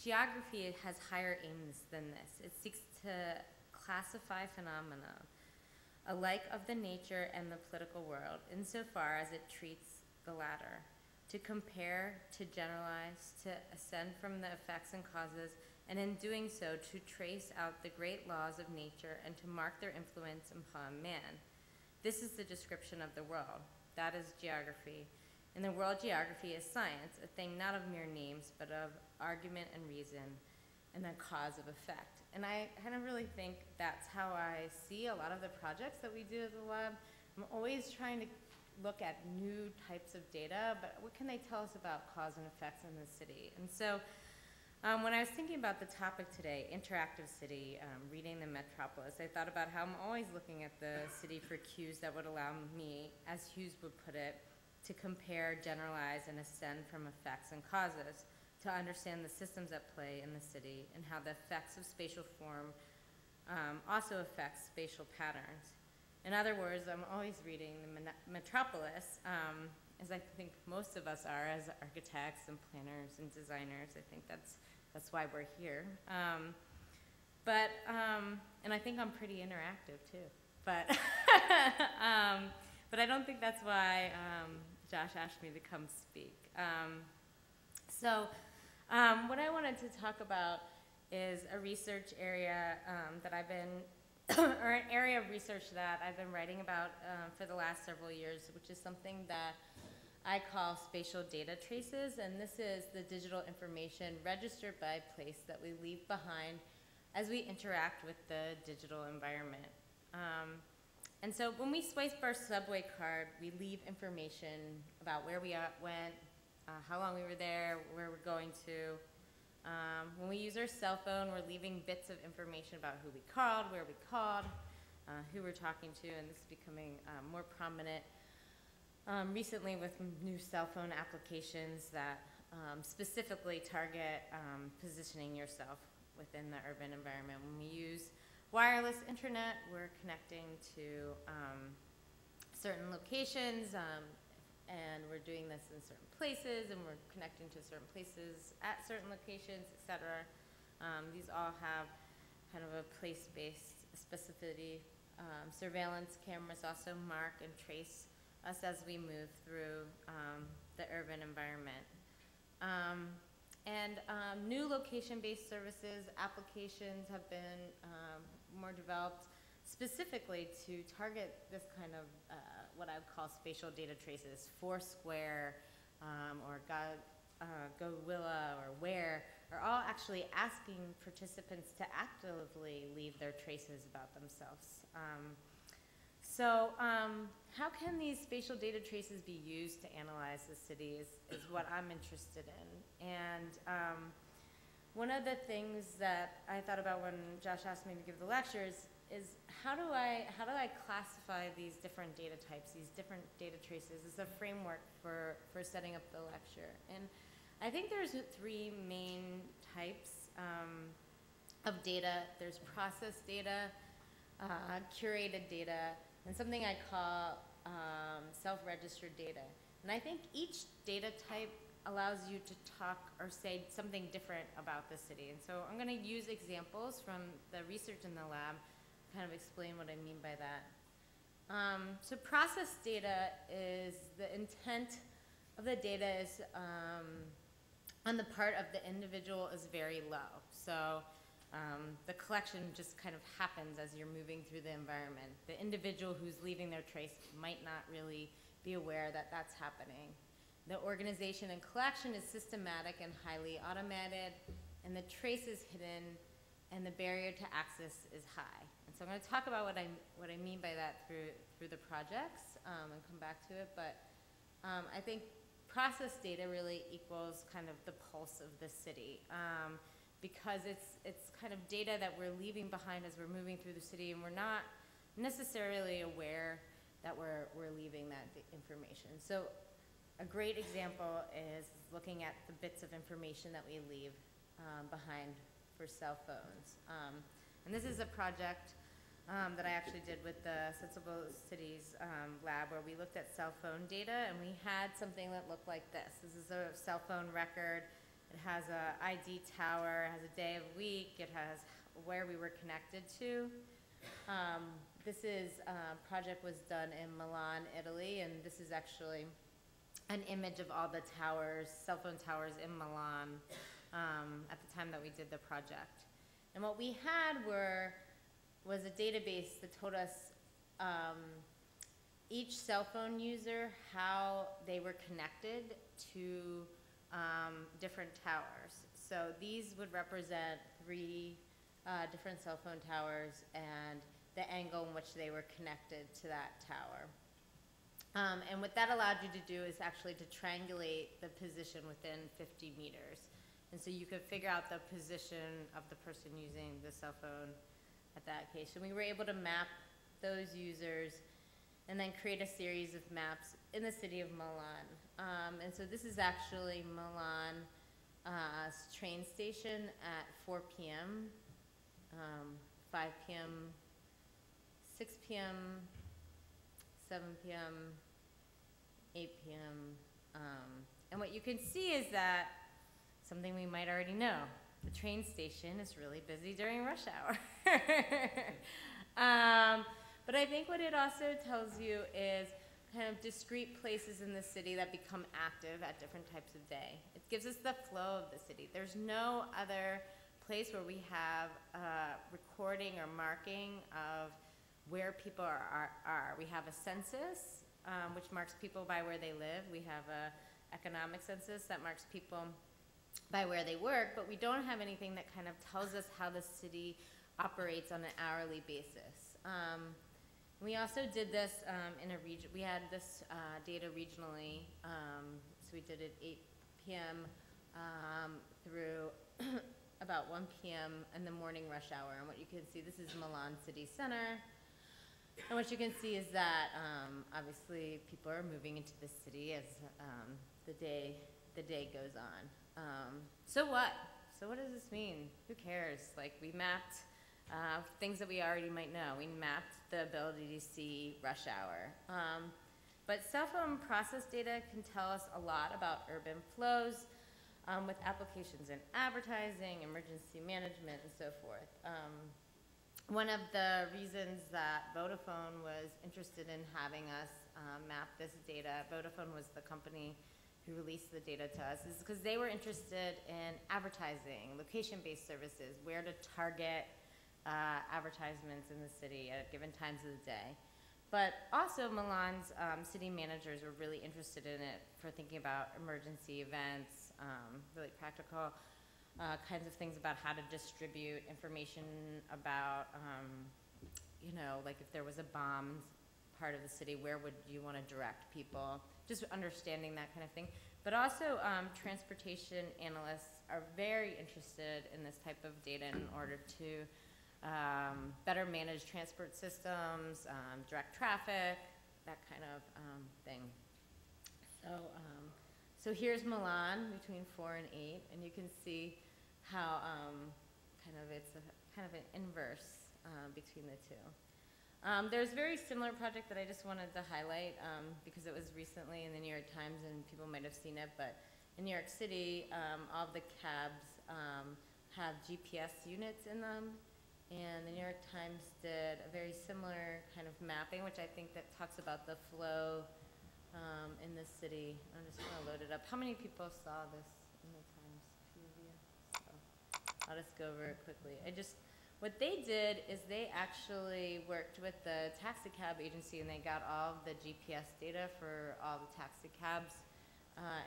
geography has higher aims than this. It seeks to classify phenomena alike of the nature and the political world insofar as it treats the latter, to compare, to generalize, to ascend from the effects and causes, and in doing so to trace out the great laws of nature and to mark their influence upon man. This is the description of the world. That is geography. In the world, geography is science, a thing not of mere names, but of argument and reason, and then cause of effect. And I kind of really think that's how I see a lot of the projects that we do at the lab. I'm always trying to look at new types of data, but what can they tell us about cause and effects in the city? And so when I was thinking about the topic today, interactive city, reading the Metropolis, I thought about how I'm always looking at the city for cues that would allow me, as Hughes would put it, to compare, generalize, and ascend from effects and causes, to understand the systems at play in the city and how the effects of spatial form also affect spatial patterns. In other words, I'm always reading the Metropolis, as I think most of us are as architects and planners and designers. I think that's why we're here. And I think I'm pretty interactive too. But I don't think that's why Josh asked me to come speak. What I wanted to talk about is a research area that I've been, or an area of research that I've been writing about for the last several years, which is something that I call spatial data traces, and this is the digital information registered by place that we leave behind as we interact with the digital environment. And so when we swipe our subway card, we leave information about where we went, how long we were there, where we're going to. When we use our cell phone, we're leaving bits of information about who we called, where we called, who we're talking to, and this is becoming more prominent recently with new cell phone applications that specifically target positioning yourself within the urban environment. When we use wireless internet, we're connecting to certain locations, and we're doing this in certain places, and we're connecting to certain places at certain locations, et cetera. These all have kind of a place-based specificity. Surveillance cameras also mark and trace us as we move through the urban environment. New location-based services, applications have been more developed, specifically to target this kind of what I would call spatial data traces. Foursquare or Goilla or Where are all actually asking participants to actively leave their traces about themselves. So how can these spatial data traces be used to analyze the city is what I'm interested in. And one of the things that I thought about when Josh asked me to give the lectures is how do I classify these different data types, these different data traces as a framework for setting up the lecture. And I think there's three main types of data. There's process data, curated data, and something I call self-registered data. And I think each data type allows you to talk or say something different about the city. And so I'm going to use examples from the research in the lab to kind of explain what I mean by that. So process data is the intent of the data is on the part of the individual is very low. So the collection just kind of happens as you're moving through the environment. The individual who's leaving their trace might not really be aware that that's happening. The organization and collection is systematic and highly automated, and the trace is hidden, and the barrier to access is high. And so I'm going to talk about what I mean by that through the projects and come back to it. But I think process data really equals kind of the pulse of the city. Because it's kind of data that we're leaving behind as we're moving through the city, and we're not necessarily aware that we're leaving that information. So a great example is looking at the bits of information that we leave behind for cell phones. And this is a project that I actually did with the Sensible Cities lab, where we looked at cell phone data, and we had something that looked like this. This is a cell phone record. It has a ID tower, it has a day of week, it has where we were connected to. This project was done in Milan, Italy, and this is actually an image of all the towers, cell phone towers in Milan at the time that we did the project. And what we had was a database that told us each cell phone user, how they were connected to different towers. So these would represent 3 different cell phone towers and the angle in which they were connected to that tower. And what that allowed you to do is actually to triangulate the position within 50 meters. And so you could figure out the position of the person using the cell phone at that case. And we were able to map those users and then create a series of maps in the city of Milan. And so this is actually Milan train station at 4 p.m., 5 p.m., 6 p.m., 7 p.m., 8 p.m. And what you can see is that something we might already know. The train station is really busy during rush hour. But I think what it also tells you is kind of discrete places in the city that become active at different types of day. It gives us the flow of the city. There's no other place where we have recording or marking of where people are. We have a census, which marks people by where they live. We have an economic census that marks people by where they work, but we don't have anything that kind of tells us how the city operates on an hourly basis. We also did this in a region. We had this data regionally, so we did it 8 p.m. Through about 1 p.m. in the morning rush hour. And what you can see, this is Milan City Center. And what you can see is that obviously people are moving into the city as the day goes on. So what? So what does this mean? Who cares? Like, we mapped things that we already might know. We mapped the ability to see rush hour. But cell phone process data can tell us a lot about urban flows with applications in advertising, emergency management, and so forth. One of the reasons that Vodafone was interested in having us map this data, Vodafone was the company who released the data to us, is because they were interested in advertising, location-based services, where to target advertisements in the city at given times of the day. But also Milan's city managers were really interested in it for thinking about emergency events, really practical kinds of things about how to distribute information about, you know, like if there was a bomb part of the city, where would you want to direct people? Just understanding that kind of thing. But also transportation analysts are very interested in this type of data in order to better manage transport systems, direct traffic, that kind of thing. So here's Milan between 4 and 8, and you can see how it's kind of an inverse between the two. There's a very similar project that I just wanted to highlight because it was recently in the New York Times and people might have seen it, but in New York City, all of the cabs have GPS units in them. And the New York Times did a very similar kind of mapping, which I think that talks about the flow in the city. I'm just going to load it up. How many people saw this in the Times? A few of you. So I'll just go over it quickly. What they did is they actually worked with the taxi cab agency, and they got all of the GPS data for all the taxi cabs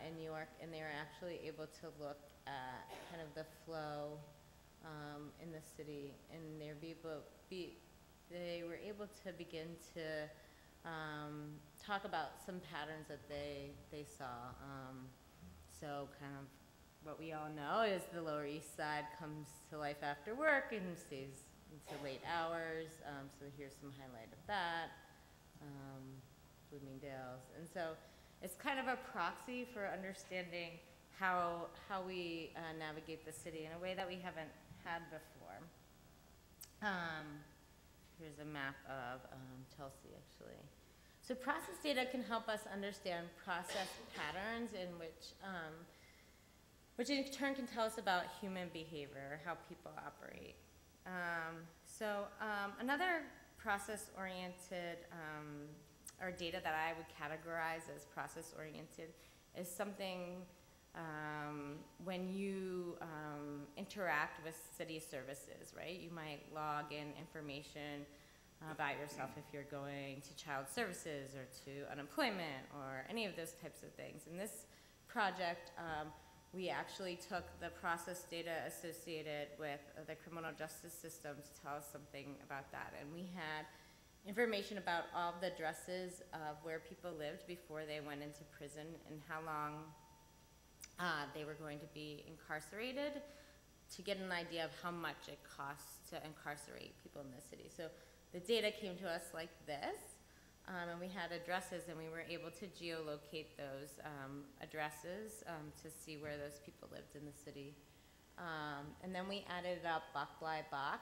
in New York, and they were actually able to look at kind of the flow in the city, and they were able to begin to talk about some patterns that they saw. So kind of what we all know is the Lower East Side comes to life after work and stays into late hours. So here's some highlight of that. Bloomingdale's, and so it's kind of a proxy for understanding how we navigate the city in a way that we haven't had before. Here's a map of Chelsea, actually. So process data can help us understand process patterns in which in turn can tell us about human behavior, how people operate. Another process-oriented or data that I would categorize as process-oriented is something when you interact with city services, right? You might log in information about yourself if you're going to child services or to unemployment or any of those types of things. In this project, we actually took the process data associated with the criminal justice system to tell us something about that. And we had information about all of the addresses of where people lived before they went into prison and how long they were going to be incarcerated, to get an idea of how much it costs to incarcerate people in the city. So the data came to us like this, and we had addresses, and we were able to geolocate those addresses to see where those people lived in the city. And then we added up block by block,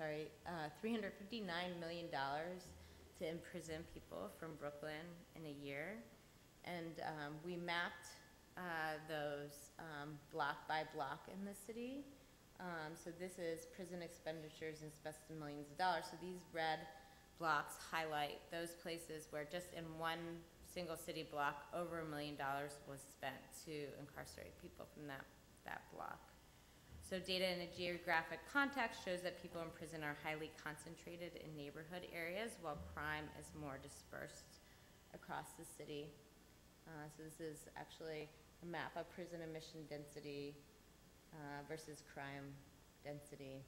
$359 million to imprison people from Brooklyn in a year. And we mapped those block by block in the city. So this is prison expenditures and spent millions of dollars. So these red blocks highlight those places where just in one single city block, over $1 million was spent to incarcerate people from that block. So data in a geographic context shows that people in prison are highly concentrated in neighborhood areas, while crime is more dispersed across the city. So this is actually a map of prison admission density versus crime density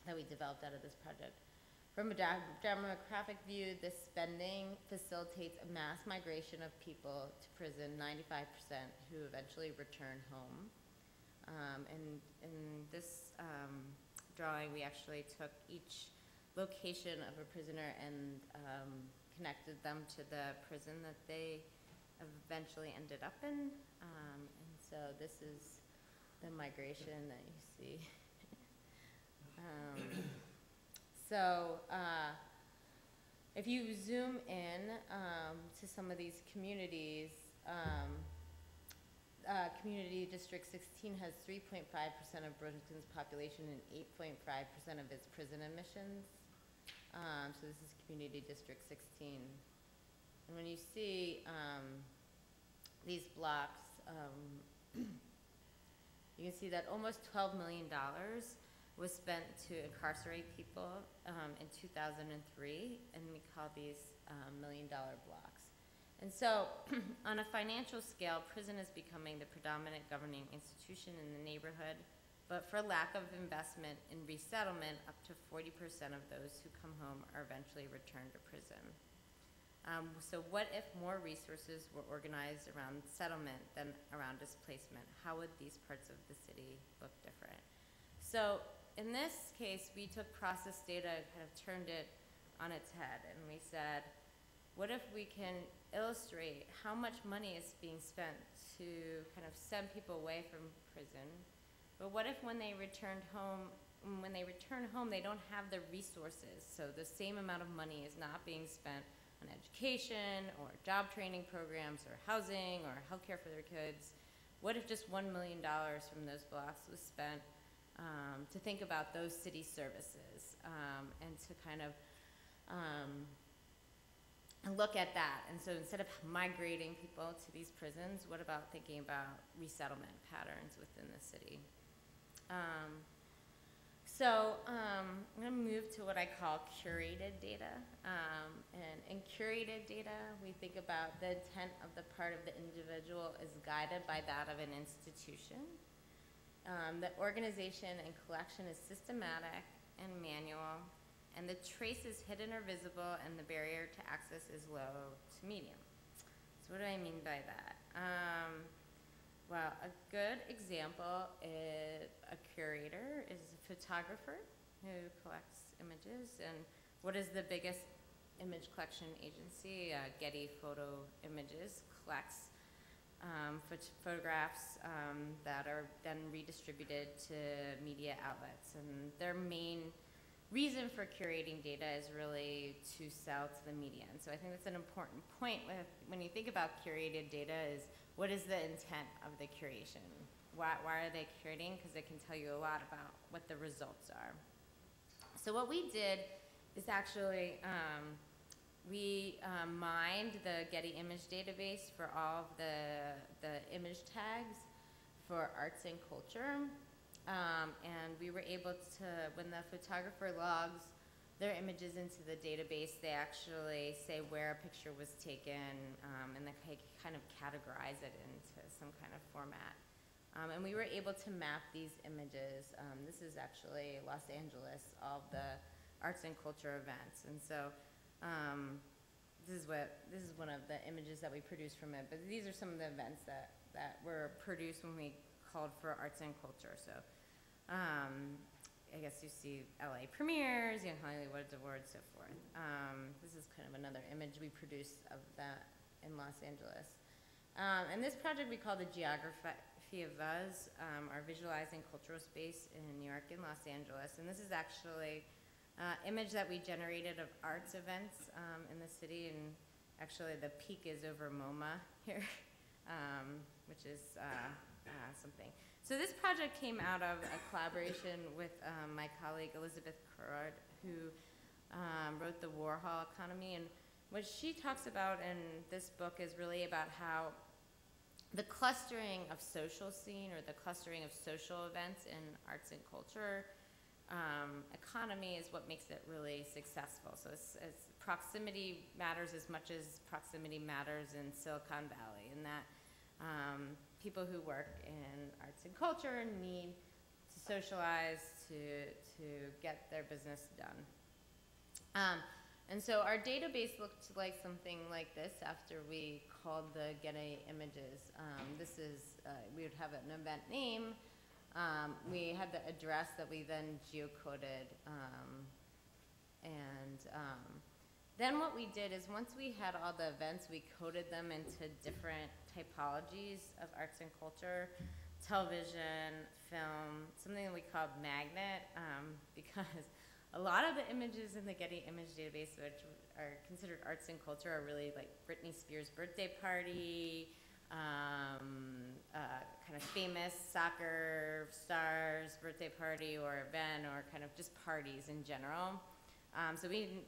that we developed out of this project. From a demographic view, this spending facilitates a mass migration of people to prison, 95%, who eventually return home. In this drawing, we actually took each location of a prisoner and connected them to the prison that they eventually ended up in. And so this is the migration that you see. If you zoom in to some of these communities, Community District 16 has 3.5% of Brooklyn's population and 8.5% of its prison admissions. So this is Community District 16. And when you see these blocks, you can see that almost $12 million was spent to incarcerate people in 2003, and we call these $1 million blocks. And so, on a financial scale, prison is becoming the predominant governing institution in the neighborhood, but for lack of investment in resettlement, up to 40% of those who come home are eventually returned to prison. So what if more resources were organized around settlement than around displacement? How would these parts of the city look different? So in this case, we took process data and kind of turned it on its head, and we said, what if we can illustrate how much money is being spent to kind of send people away from prison? But what if when they return home, they don't have the resources? So the same amount of money is not being spent on education or job training programs or housing or healthcare for their kids. What if just $1 million from those blocks was spent to think about those city services and to kind of look at that? And so instead of migrating people to these prisons, what about thinking about resettlement patterns within the city? I'm going to move to what I call curated data. And in curated data, we think about the intent of the part of the individual is guided by that of an institution. The organization and collection is systematic and manual, and the trace is hidden or visible, and the barrier to access is low to medium. So what do I mean by that? Well, a good example is a curator is a photographer who collects images. And what is the biggest image collection agency? Getty Photo Images collects photographs that are then redistributed to media outlets. And their main reason for curating data is really to sell to the media. And so I think that's an important point when you think about curated data is, what is the intent of the curation? Why are they curating? Because it can tell you a lot about what the results are. So what we did is actually, we mined the Getty image database for all of the image tags for arts and culture. And we were able to, when the photographer logs their images into the database, they actually say where a picture was taken, and they kind of categorize it into some kind of format. And we were able to map these images. This is actually Los Angeles, all of the arts and culture events. And so this is one of the images that we produced from it. But these are some of the events that were produced when we called for arts and culture. So I guess you see LA premieres, Young Hollywood Awards, so forth. This is kind of another image we produced of that in Los Angeles. And this project we call the Geography of Us, our visualizing cultural space in New York and Los Angeles. And this is actually image that we generated of arts events in the city. And actually the peak is over MoMA here, which is something. So this project came out of a collaboration with my colleague Elizabeth Currard, who wrote the Warhol Economy. And what she talks about in this book is really about how the clustering of social scene or the clustering of social events in arts and culture economy is what makes it really successful. So it's proximity matters as much as proximity matters in Silicon Valley, and that people who work in arts and culture need to socialize to get their business done. And so our database looked like something like this after we called the Getty images. This is, we would have an event name. We had the address that we then geocoded. Then what we did is once we had all the events, we coded them into different typologies of arts and culture, television, film, something that we called magnet, because a lot of the images in the Getty image database, which are considered arts and culture, are really like Britney Spears' birthday party, kind of famous soccer stars' birthday party or event, or kind of just parties in general. So we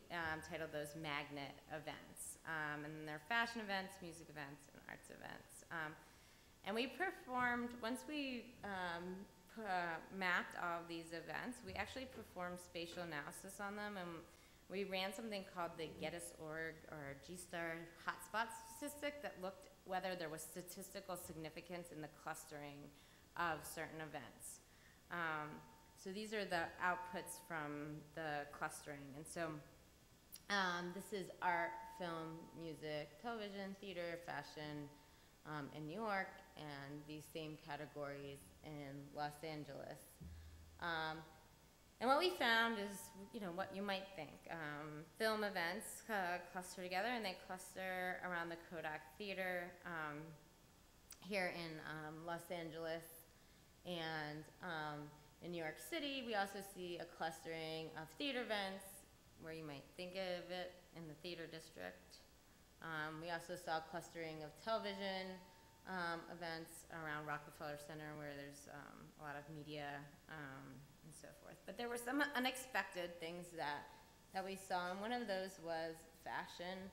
titled those magnet events. And then there are fashion events, music events, and arts events. And we performed, once we mapped all of these events, we actually performed spatial analysis on them, and we ran something called the GETIS.org or G-star hotspot statistic that looked whether there was statistical significance in the clustering of certain events. So these are the outputs from the clustering. And so this is art, film, music, television, theater, fashion in New York, and these same categories in Los Angeles. And what we found is, what you might think. Film events cluster together, and they cluster around the Kodak Theater here in Los Angeles. And in New York City, we also see a clustering of theater events, where you might think of it in the theater district. We also saw clustering of television events around Rockefeller Center, where there's a lot of media and so forth. But there were some unexpected things that we saw, and one of those was fashion.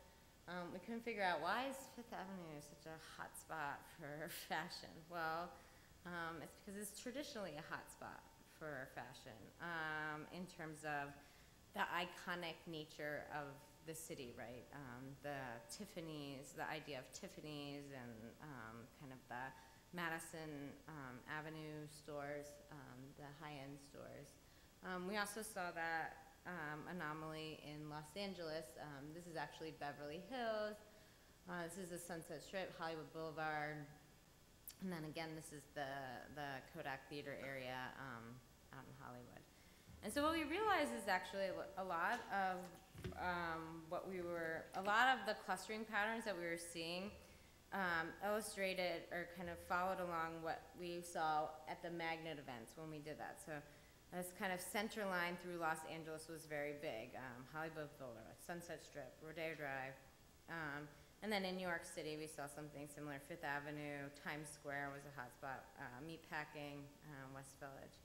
We couldn't figure out, why is Fifth Avenue such a hot spot for fashion? Well, it's because it's traditionally a hot spot for fashion in terms of the iconic nature of the city, right? The Tiffany's, the idea of Tiffany's, and kind of the Madison Avenue stores, the high-end stores. We also saw that anomaly in Los Angeles. This is actually Beverly Hills. This is the Sunset Strip, Hollywood Boulevard. And then again, this is the Kodak Theater area out in Hollywood. And so what we realized is actually a lot of the clustering patterns that we were seeing illustrated or kind of followed along what we saw at the magnet events when we did that. So this kind of center line through Los Angeles was very big. Hollywood Boulevard, Sunset Strip, Rodeo Drive. And then in New York City, we saw something similar. Fifth Avenue, Times Square was a hotspot, Meatpacking, West Village.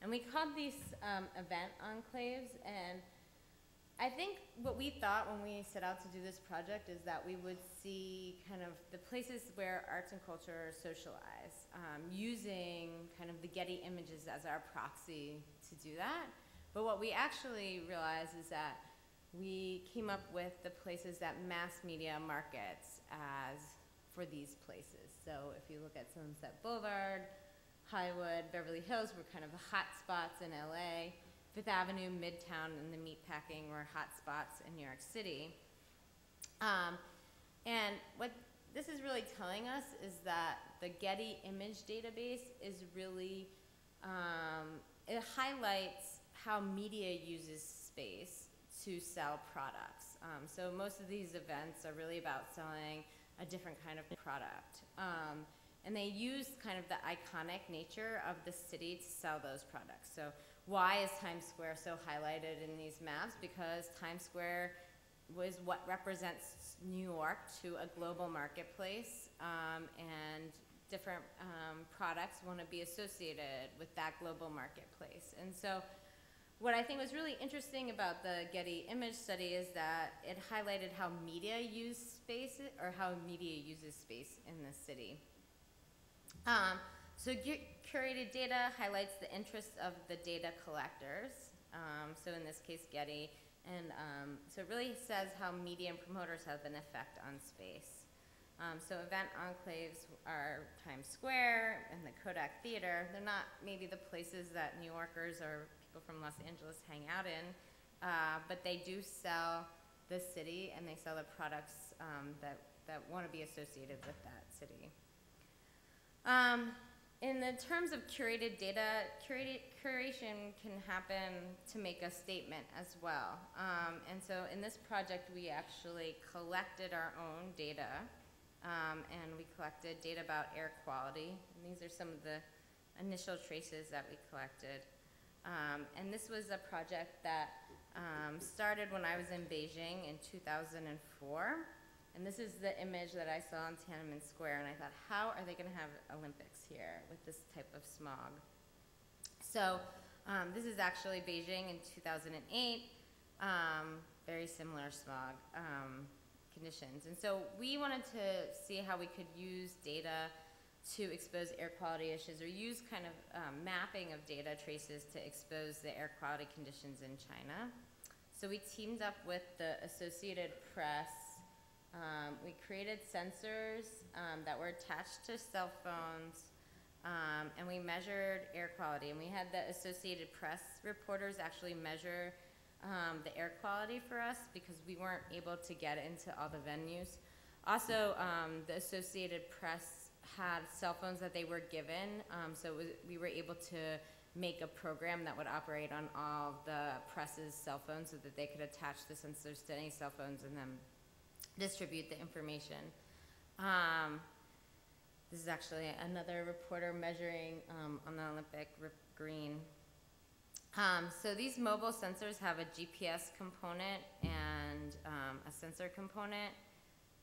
And we called these event enclaves, and I think what we thought when we set out to do this project is that we would see kind of the places where arts and culture are socialized, using kind of the Getty images as our proxy to do that. But what we actually realized is that we came up with the places that mass media markets as for these places. So if you look at Sunset Boulevard, Hollywood, Beverly Hills were kind of the hot spots in LA. Fifth Avenue, Midtown, and the Meatpacking were hot spots in New York City. And what this is really telling us is that the Getty image database is really, it highlights how media uses space to sell products. So most of these events are really about selling a different kind of product. And they use kind of the iconic nature of the city to sell those products. So why is Times Square so highlighted in these maps? Because Times Square was what represents New York to a global marketplace, and different products want to be associated with that global marketplace. And so what I think was really interesting about the Getty image study is that it highlighted how media use space, or how media uses space in the city. So curated data highlights the interests of the data collectors, so in this case Getty, and so it really says how media and promoters have an effect on space. So event enclaves are Times Square and the Kodak Theater. They're not maybe the places that New Yorkers or people from Los Angeles hang out in, but they do sell the city, and they sell the products that want to be associated with that city. In the terms of curated data, curation can happen to make a statement as well. And so in this project, we actually collected our own data, and we collected data about air quality. And these are some of the initial traces that we collected. And this was a project that started when I was in Beijing in 2004. And this is the image that I saw in Tiananmen Square, and I thought, how are they going to have Olympics here with this type of smog? So this is actually Beijing in 2008, very similar smog conditions. And so we wanted to see how we could use data to expose air quality issues, or use kind of mapping of data traces to expose the air quality conditions in China. So we teamed up with the Associated Press. We created sensors that were attached to cell phones, and we measured air quality. And we had the Associated Press reporters actually measure the air quality for us because we weren't able to get into all the venues. Also, the Associated Press had cell phones that they were given, so we were able to make a program that would operate on all the press's cell phones so that they could attach the sensors to any cell phones and then distribute the information. This is actually another reporter measuring on the Olympic green. So these mobile sensors have a GPS component and a sensor component.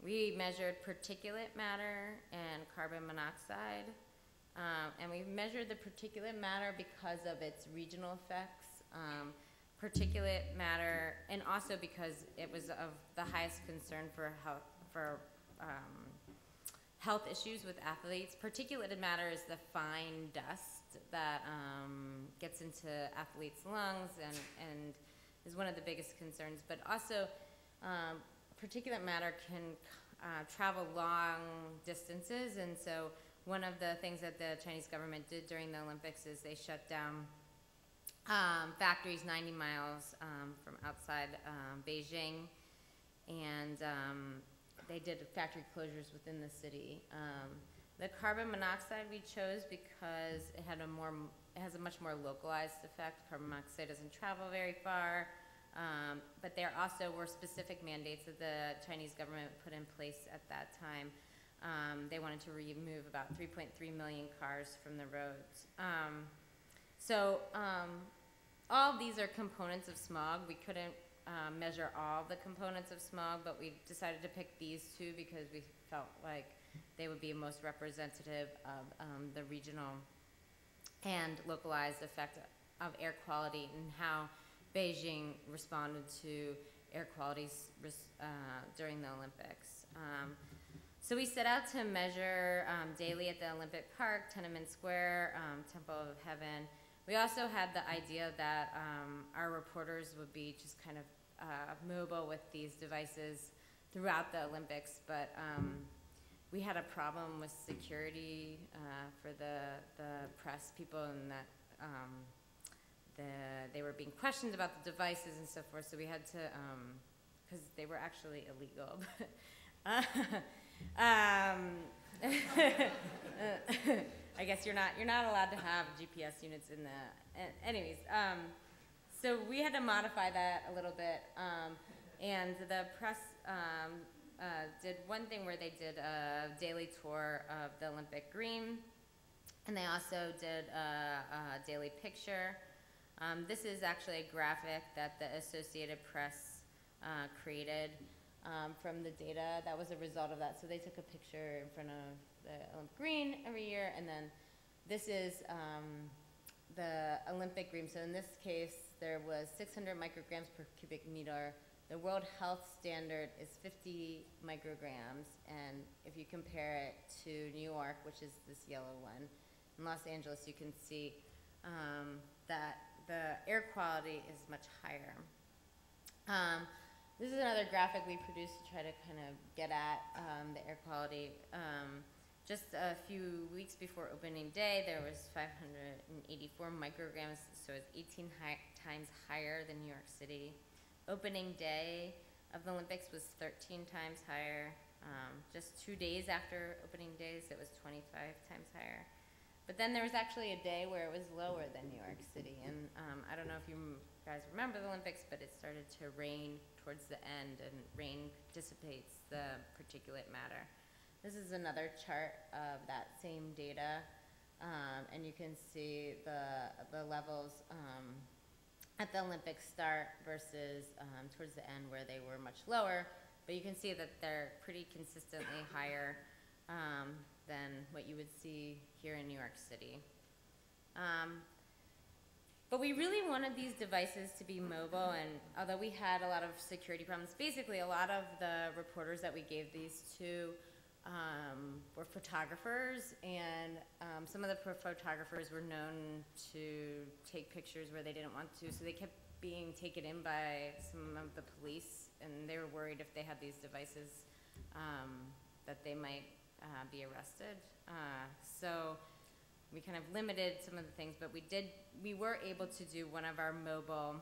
We measured particulate matter and carbon monoxide. And we measured the particulate matter because of its regional effects. Particulate matter, and also because it was of the highest concern for health issues with athletes. Particulate matter is the fine dust that gets into athletes' lungs and is one of the biggest concerns. But also, particulate matter can travel long distances, and so one of the things that the Chinese government did during the Olympics is they shut down factories 90 miles from outside Beijing, and they did factory closures within the city. The carbon monoxide we chose because it has a much more localized effect. Carbon monoxide doesn't travel very far, but there also were specific mandates that the Chinese government put in place at that time. They wanted to remove about 3.3 million cars from the roads. All of these are components of smog. We couldn't measure all the components of smog, but we decided to pick these two because we felt like they would be most representative of the regional and localized effect of air quality and how Beijing responded to air quality during the Olympics. So we set out to measure daily at the Olympic Park, Tiananmen Square, Temple of Heaven. We also had the idea that our reporters would be just kind of mobile with these devices throughout the Olympics, but we had a problem with security for the press people, and that they were being questioned about the devices and so forth, so we had to, because they were actually illegal. I guess you're not allowed to have GPS units in the. Anyways, so we had to modify that a little bit, and the press did one thing where they did a daily tour of the Olympic Green, and they also did a daily picture. This is actually a graphic that the Associated Press created. From the data that was a result of that. So they took a picture in front of the Olympic Green every year, and then this is the Olympic Green. So in this case, there was 600 micrograms per cubic meter. The World Health Standard is 50 micrograms, and if you compare it to New York, which is this yellow one, in Los Angeles, you can see that the air quality is much higher. This is another graphic we produced to try to kind of get at the air quality. Just a few weeks before opening day, there was 584 micrograms, so it's 18 times higher than New York City. Opening day of the Olympics was 13 times higher. Just 2 days after opening days, it was 25 times higher. But then there was actually a day where it was lower than New York City, and I don't know if you guys remember the Olympics, but it started to rain towards the end, and rain dissipates the particulate matter. This is another chart of that same data, and you can see the levels at the Olympic start versus towards the end where they were much lower, but you can see that they're pretty consistently higher than what you would see here in New York City. But we really wanted these devices to be mobile, and although we had a lot of security problems, basically a lot of the reporters that we gave these to were photographers, and some of the photographers were known to take pictures where they didn't want to, so they kept being taken in by some of the police, and they were worried if they had these devices that they might be arrested. So we kind of limited some of the things, but we were able to do one of our mobile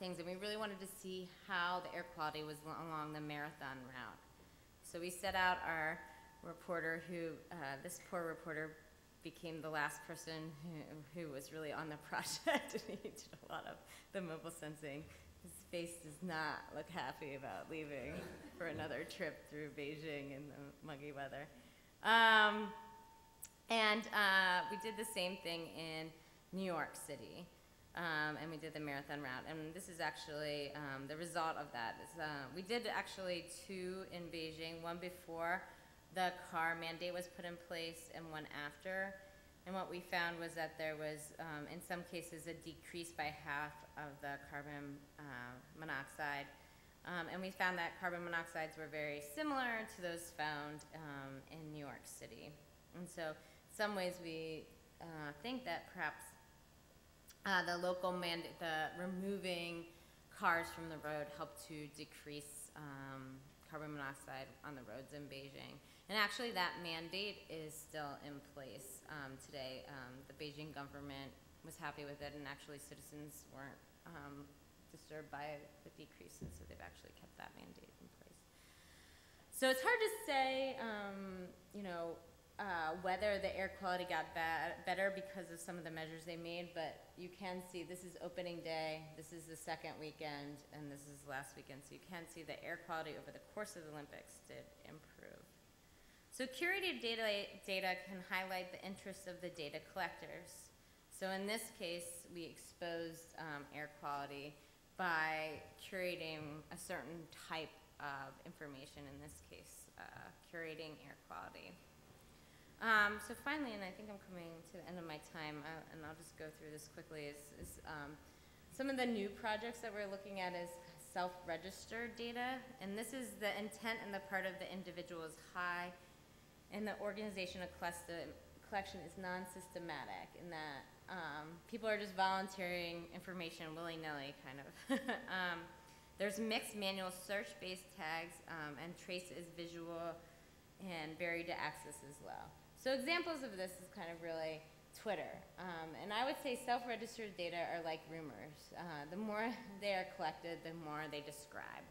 things, and we really wanted to see how the air quality was along the marathon route. So we set out our reporter who, this poor reporter became the last person who was really on the project, and he did a lot of the mobile sensing. His face does not look happy about leaving for another trip through Beijing in the muggy weather. We did the same thing in New York City. And we did the marathon route, and this is actually the result of that. We did actually 2 in Beijing, one before the car mandate was put in place and one after. And what we found was that there was, in some cases, a decrease by half of the carbon monoxide. And we found that carbon monoxides were very similar to those found in New York City. And so in some ways we think that perhaps the local mandate, the removing cars from the road helped to decrease carbon monoxide on the roads in Beijing. And actually that mandate is still in place today. The Beijing government was happy with it, and actually citizens weren't disturbed by the decreases, so they've actually kept that mandate in place. So it's hard to say, whether the air quality got better because of some of the measures they made, but you can see this is opening day, this is the second weekend, and this is last weekend, so you can see the air quality over the course of the Olympics did improve. So curated data can highlight the interests of the data collectors. So in this case, we exposed air quality by curating a certain type of information, in this case, curating air quality. So finally, and I think I'm coming to the end of my time, and I'll just go through this quickly, is some of the new projects that we're looking at is self-registered data, and this is the intent and the part of the individual is high, and the organizational collection is non-systematic, in that people are just volunteering information willy-nilly, kind of. There's mixed manual search-based tags, and trace is visual and varied to access as well. So examples of this is kind of really Twitter. And I would say self-registered data are like rumors. The more they are collected, the more they describe.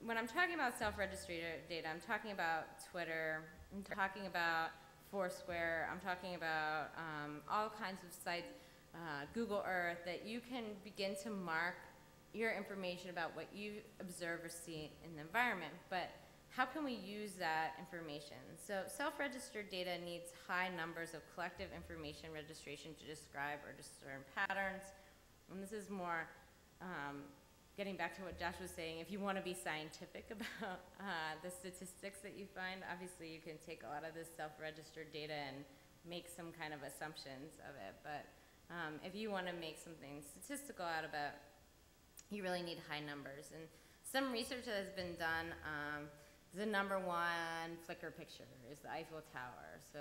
When I'm talking about self-registered data, I'm talking about Twitter, I'm talking about Foursquare, I'm talking about all kinds of sites, Google Earth, that you can begin to mark your information about what you observe or see in the environment. But how can we use that information? So self-registered data needs high numbers of collective information registration to describe or discern patterns. And this is more getting back to what Josh was saying. If you want to be scientific about the statistics that you find, obviously you can take a lot of this self-registered data and make some kind of assumptions of it. But if you want to make something statistical out of it, you really need high numbers. And some research that has been done, the #1 Flickr picture is the Eiffel Tower. So,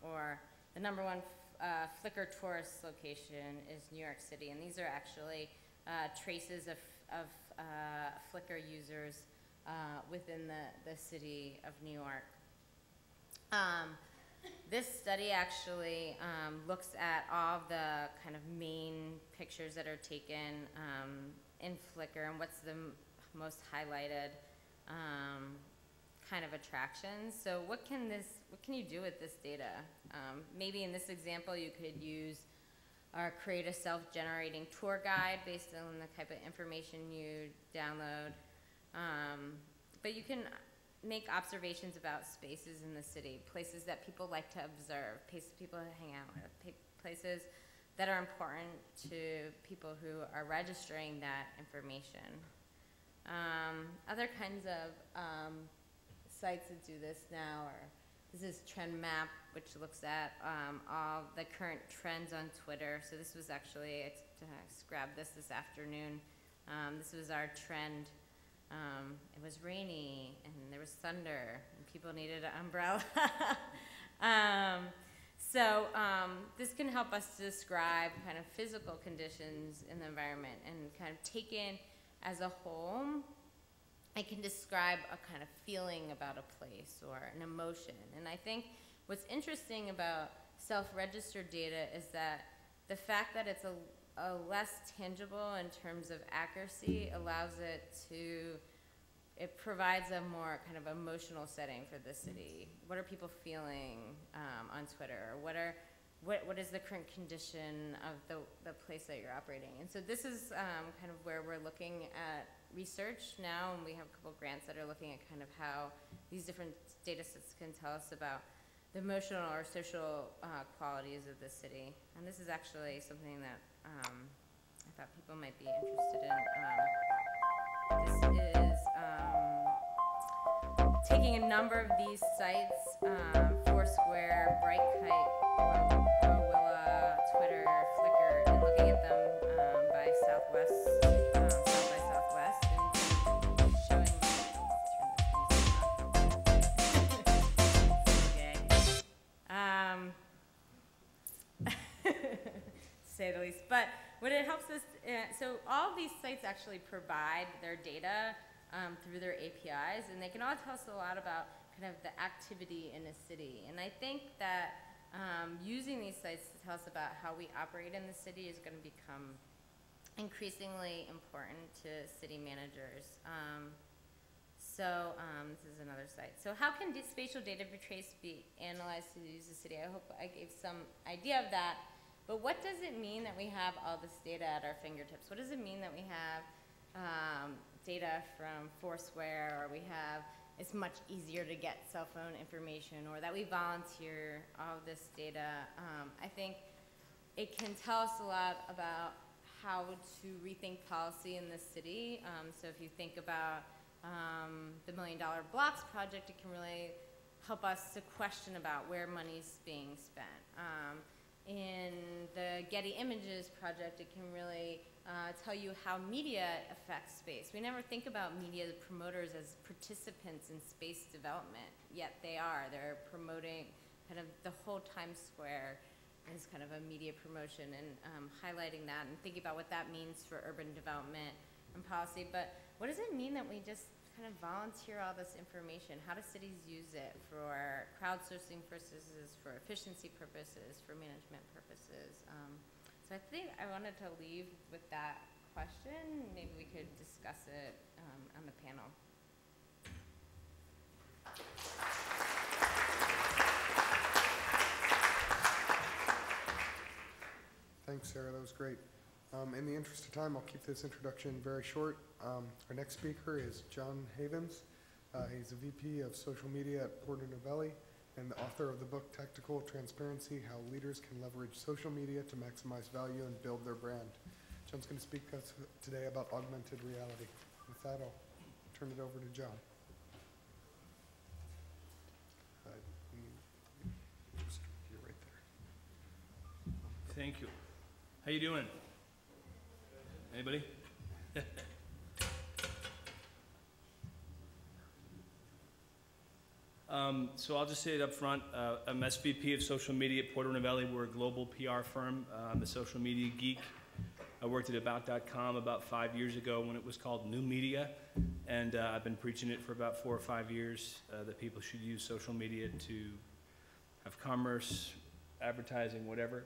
or the #1 Flickr tourist location is New York City. And these are actually traces of Flickr users within the city of New York. This study actually looks at all the kind of main pictures that are taken in Flickr and what's the most highlighted kind of attractions. So what can you do with this data? Maybe in this example you could use or create a self-generating tour guide based on the type of information you download. But you can make observations about spaces in the city, places that people like to observe, places people hang out with, places that are important to people who are registering that information. Other kinds of sites that do this now are, this is Trend Map, which looks at all the current trends on Twitter. So this was actually, I grabbed this afternoon. This was our trend it was rainy, and there was thunder, and people needed an umbrella. This can help us to describe kind of physical conditions in the environment, and kind of taken as a whole, it can describe a kind of feeling about a place or an emotion. And I think what's interesting about self-registered data is that the fact that it's a less tangible in terms of accuracy allows it provides a more kind of emotional setting for the city. What are people feeling on Twitter? What is the current condition of the place that you're operating? And so this is kind of where we're looking at research now, and we have a couple grants that are looking at kind of how these different data sets can tell us about the emotional or social qualities of the city. And this is actually something that I thought people might be interested in. This is taking a number of these sites, Foursquare, Brightkite, Gowilla, Twitter, Flickr, and looking at them by South by Southwest, and showing say the least. But what it helps us, so all of these sites actually provide their data through their APIs, and they can all tell us a lot about kind of the activity in a city. And I think that using these sites to tell us about how we operate in the city is going to become increasingly important to city managers. This is another site. So how can spatial data for trace be analyzed to use the city? I hope I gave some idea of that. But what does it mean that we have all this data at our fingertips? What does it mean that we have data from Foursquare, or it's much easier to get cell phone information, or that we volunteer all of this data? I think it can tell us a lot about how to rethink policy in the city. So if you think about the $1 Million Blocks project, it can really help us to question about where money's being spent. In the Getty Images project, it can really tell you how media affects space. We never think about media promoters as participants in space development, yet they are. They're promoting kind of the whole Times Square as kind of a media promotion, and highlighting that and thinking about what that means for urban development and policy. But what does it mean that we just kind of volunteer all this information? How do cities use it for crowdsourcing purposes, for efficiency purposes, for management purposes? So I think I wanted to leave with that question. Maybe we could discuss it on the panel. Thanks, Sarah. That was great. In the interest of time, I'll keep this introduction very short. Our next speaker is John Havens. He's a VP of social media at Porter Novelli and the author of the book Tactical Transparency: How Leaders Can Leverage Social Media to Maximize Value and Build Their Brand. John's going to speak to us today about augmented reality. With that, I'll turn it over to John. You're right there. Thank you. How you doing? Anybody? So I'll just say it up front. I'm SVP of social media at Porter Novelli. We're a global PR firm. I'm a social media geek. I worked at About.com about 5 years ago when it was called New Media, and I've been preaching it for about 4 or 5 years, that people should use social media to have commerce, advertising, whatever.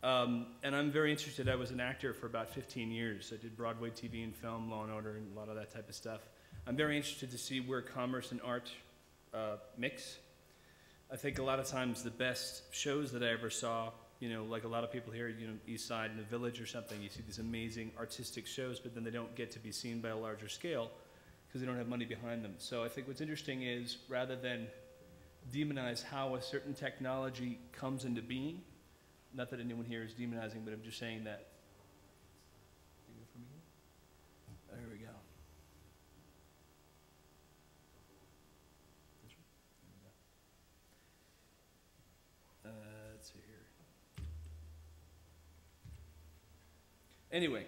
And I'm very interested. I was an actor for about 15 years. I did Broadway TV and film, Law and Order, and a lot of that type of stuff. I'm very interested to see where commerce and art mix. I think a lot of times the best shows that I ever saw, you know, like a lot of people here, you know, East Side in the Village or something, you see these amazing artistic shows, but then they don't get to be seen by a larger scale because they don't have money behind them. So I think what's interesting is, rather than demonize how a certain technology comes into being, not that anyone here is demonizing, but I'm just saying that. There we go. Let's see here. Anyway,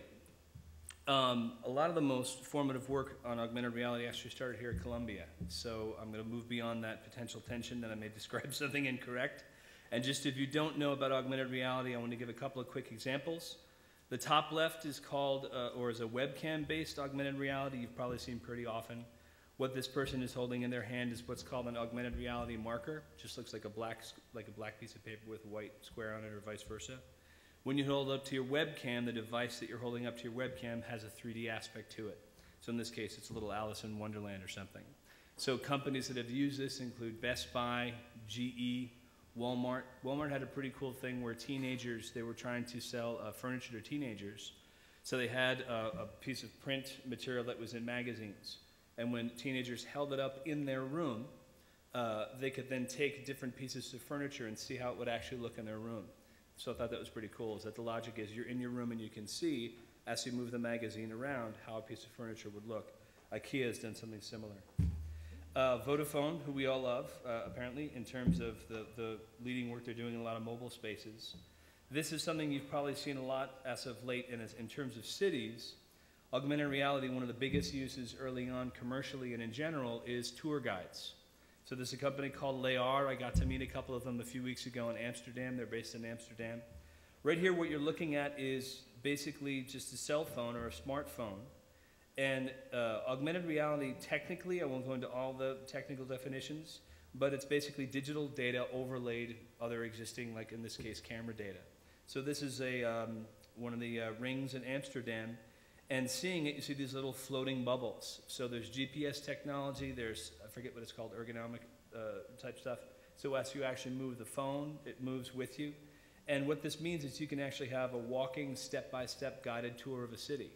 A lot of the most formative work on augmented reality actually started here at Columbia. So I'm going to move beyond that potential tension that I may describe something incorrect. And just if you don't know about augmented reality, I want to give a couple of quick examples. The top left is called, or is a webcam-based augmented reality you've probably seen pretty often. What this person is holding in their hand is what's called an augmented reality marker. Just looks like a black piece of paper with a white square on it, or vice versa. When you hold up to your webcam, the device that you're holding up to your webcam has a 3D aspect to it. So in this case, it's a little Alice in Wonderland or something. So companies that have used this include Best Buy, GE, Walmart. Walmart had a pretty cool thing where teenagers, they were trying to sell furniture to teenagers. So they had a piece of print material that was in magazines. And when teenagers held it up in their room, they could then take different pieces of furniture and see how it would actually look in their room. So I thought that was pretty cool, is that the logic is you're in your room and you can see, as you move the magazine around, how a piece of furniture would look. IKEA has done something similar. Vodafone, who we all love, apparently, in terms of the leading work they're doing in a lot of mobile spaces. This is something you've probably seen a lot as of late in terms of cities. Augmented reality, one of the biggest uses early on commercially and in general is tour guides. So there's a company called Layar. I got to meet a couple of them a few weeks ago in Amsterdam. They're based in Amsterdam. Right here, what you're looking at is basically just a cell phone or a smartphone. And augmented reality, technically, I won't go into all the technical definitions, but it's basically digital data overlaid other existing, like in this case, camera data. So this is one of the rings in Amsterdam. And seeing it, you see these little floating bubbles. So there's GPS technology, there's, I forget what it's called, ergonomic type stuff. So as you actually move the phone, it moves with you. And what this means is you can actually have a walking, step-by-step guided tour of a city.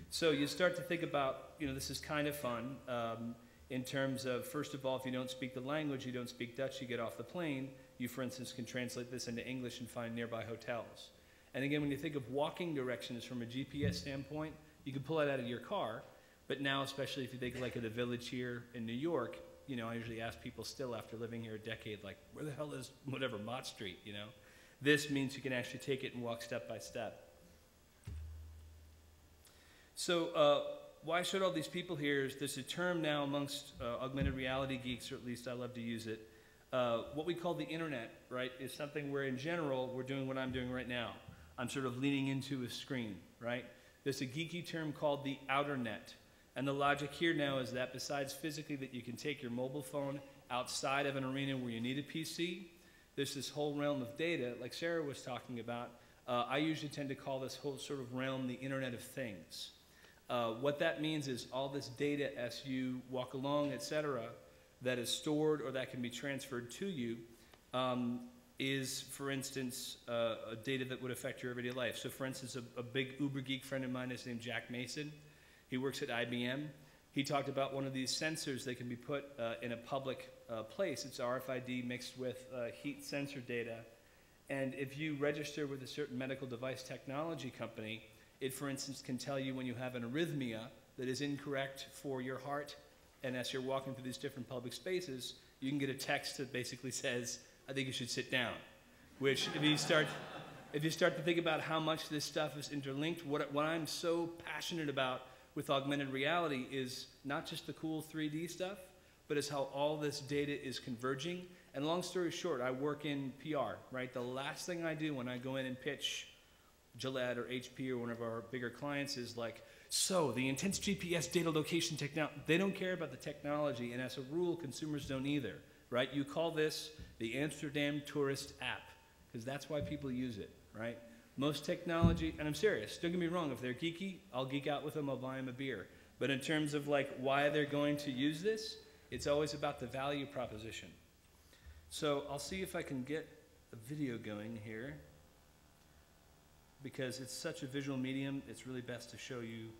So you start to think about, you know, this is kind of fun in terms of, first of all, if you don't speak the language, you don't speak Dutch, you get off the plane, you, for instance, can translate this into English and find nearby hotels. And again, when you think of walking directions from a GPS standpoint, you can pull it out of your car, but now, especially if you think like of the Village here in New York, you know, I usually ask people still after living here a decade, like, where the hell is whatever Mott Street, you know? This means you can actually take it and walk step by step. So why I showed all these people here is there's a term now amongst augmented reality geeks, or at least I love to use it. What we call the internet, right, is something where in general we're doing what I'm doing right now. I'm sort of leaning into a screen, right? There's a geeky term called the outer net. And the logic here now is that besides physically that you can take your mobile phone outside of an arena where you need a PC, there's this whole realm of data, like Sarah was talking about. I usually tend to call this whole sort of realm the Internet of Things. What that means is all this data as you walk along, etc., that is stored or that can be transferred to you is, for instance, data that would affect your everyday life. So, for instance, a big Uber geek friend of mine is named Jack Mason. He works at IBM. He talked about one of these sensors that can be put in a public place. It's RFID mixed with heat sensor data. And if you register with a certain medical device technology company, it, for instance, can tell you when you have an arrhythmia that is incorrect for your heart. And as you're walking through these different public spaces, you can get a text that basically says, I think you should sit down. Which, if you start to think about how much this stuff is interlinked, what I'm so passionate about with augmented reality is not just the cool 3D stuff, but it's how all this data is converging. And long story short, I work in PR, right? The last thing I do when I go in and pitch Gillette or HP or one of our bigger clients is like, so the intense GPS data location technology, they don't care about the technology, and as a rule, consumers don't either, right? You call this the Amsterdam Tourist App, because that's why people use it, right? Most technology, and I'm serious, don't get me wrong, if they're geeky, I'll geek out with them, I'll buy them a beer. But in terms of like why they're going to use this, it's always about the value proposition. So I'll see if I can get a video going here, because it's such a visual medium, it's really best to show you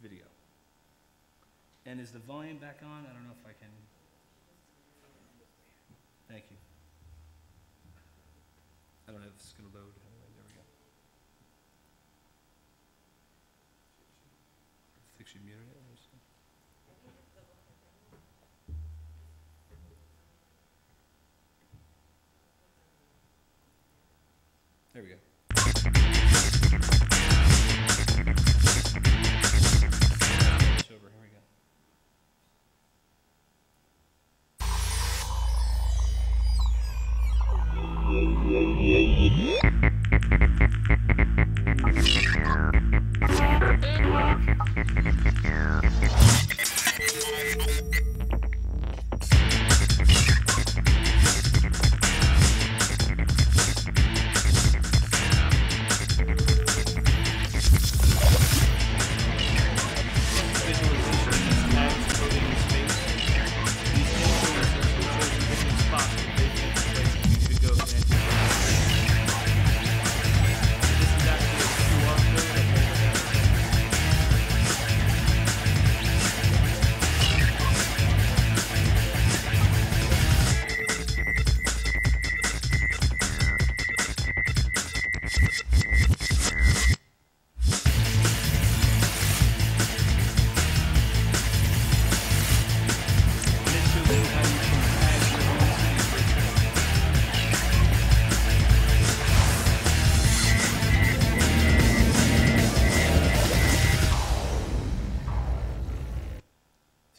video. And is the volume back on? I don't know if I can. Thank you. I don't know if this is going to load. There we go. I think she muted it. There we go.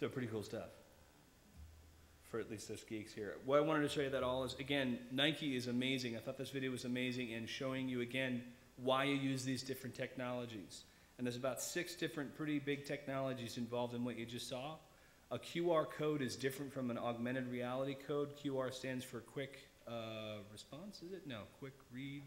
So pretty cool stuff for at least us geeks here. What I wanted to show you that all is, again, Nike is amazing. I thought this video was amazing in showing you, again, why you use these different technologies. And there's about 6 different pretty big technologies involved in what you just saw. A QR code is different from an augmented reality code. QR stands for quick response, is it? No, quick read.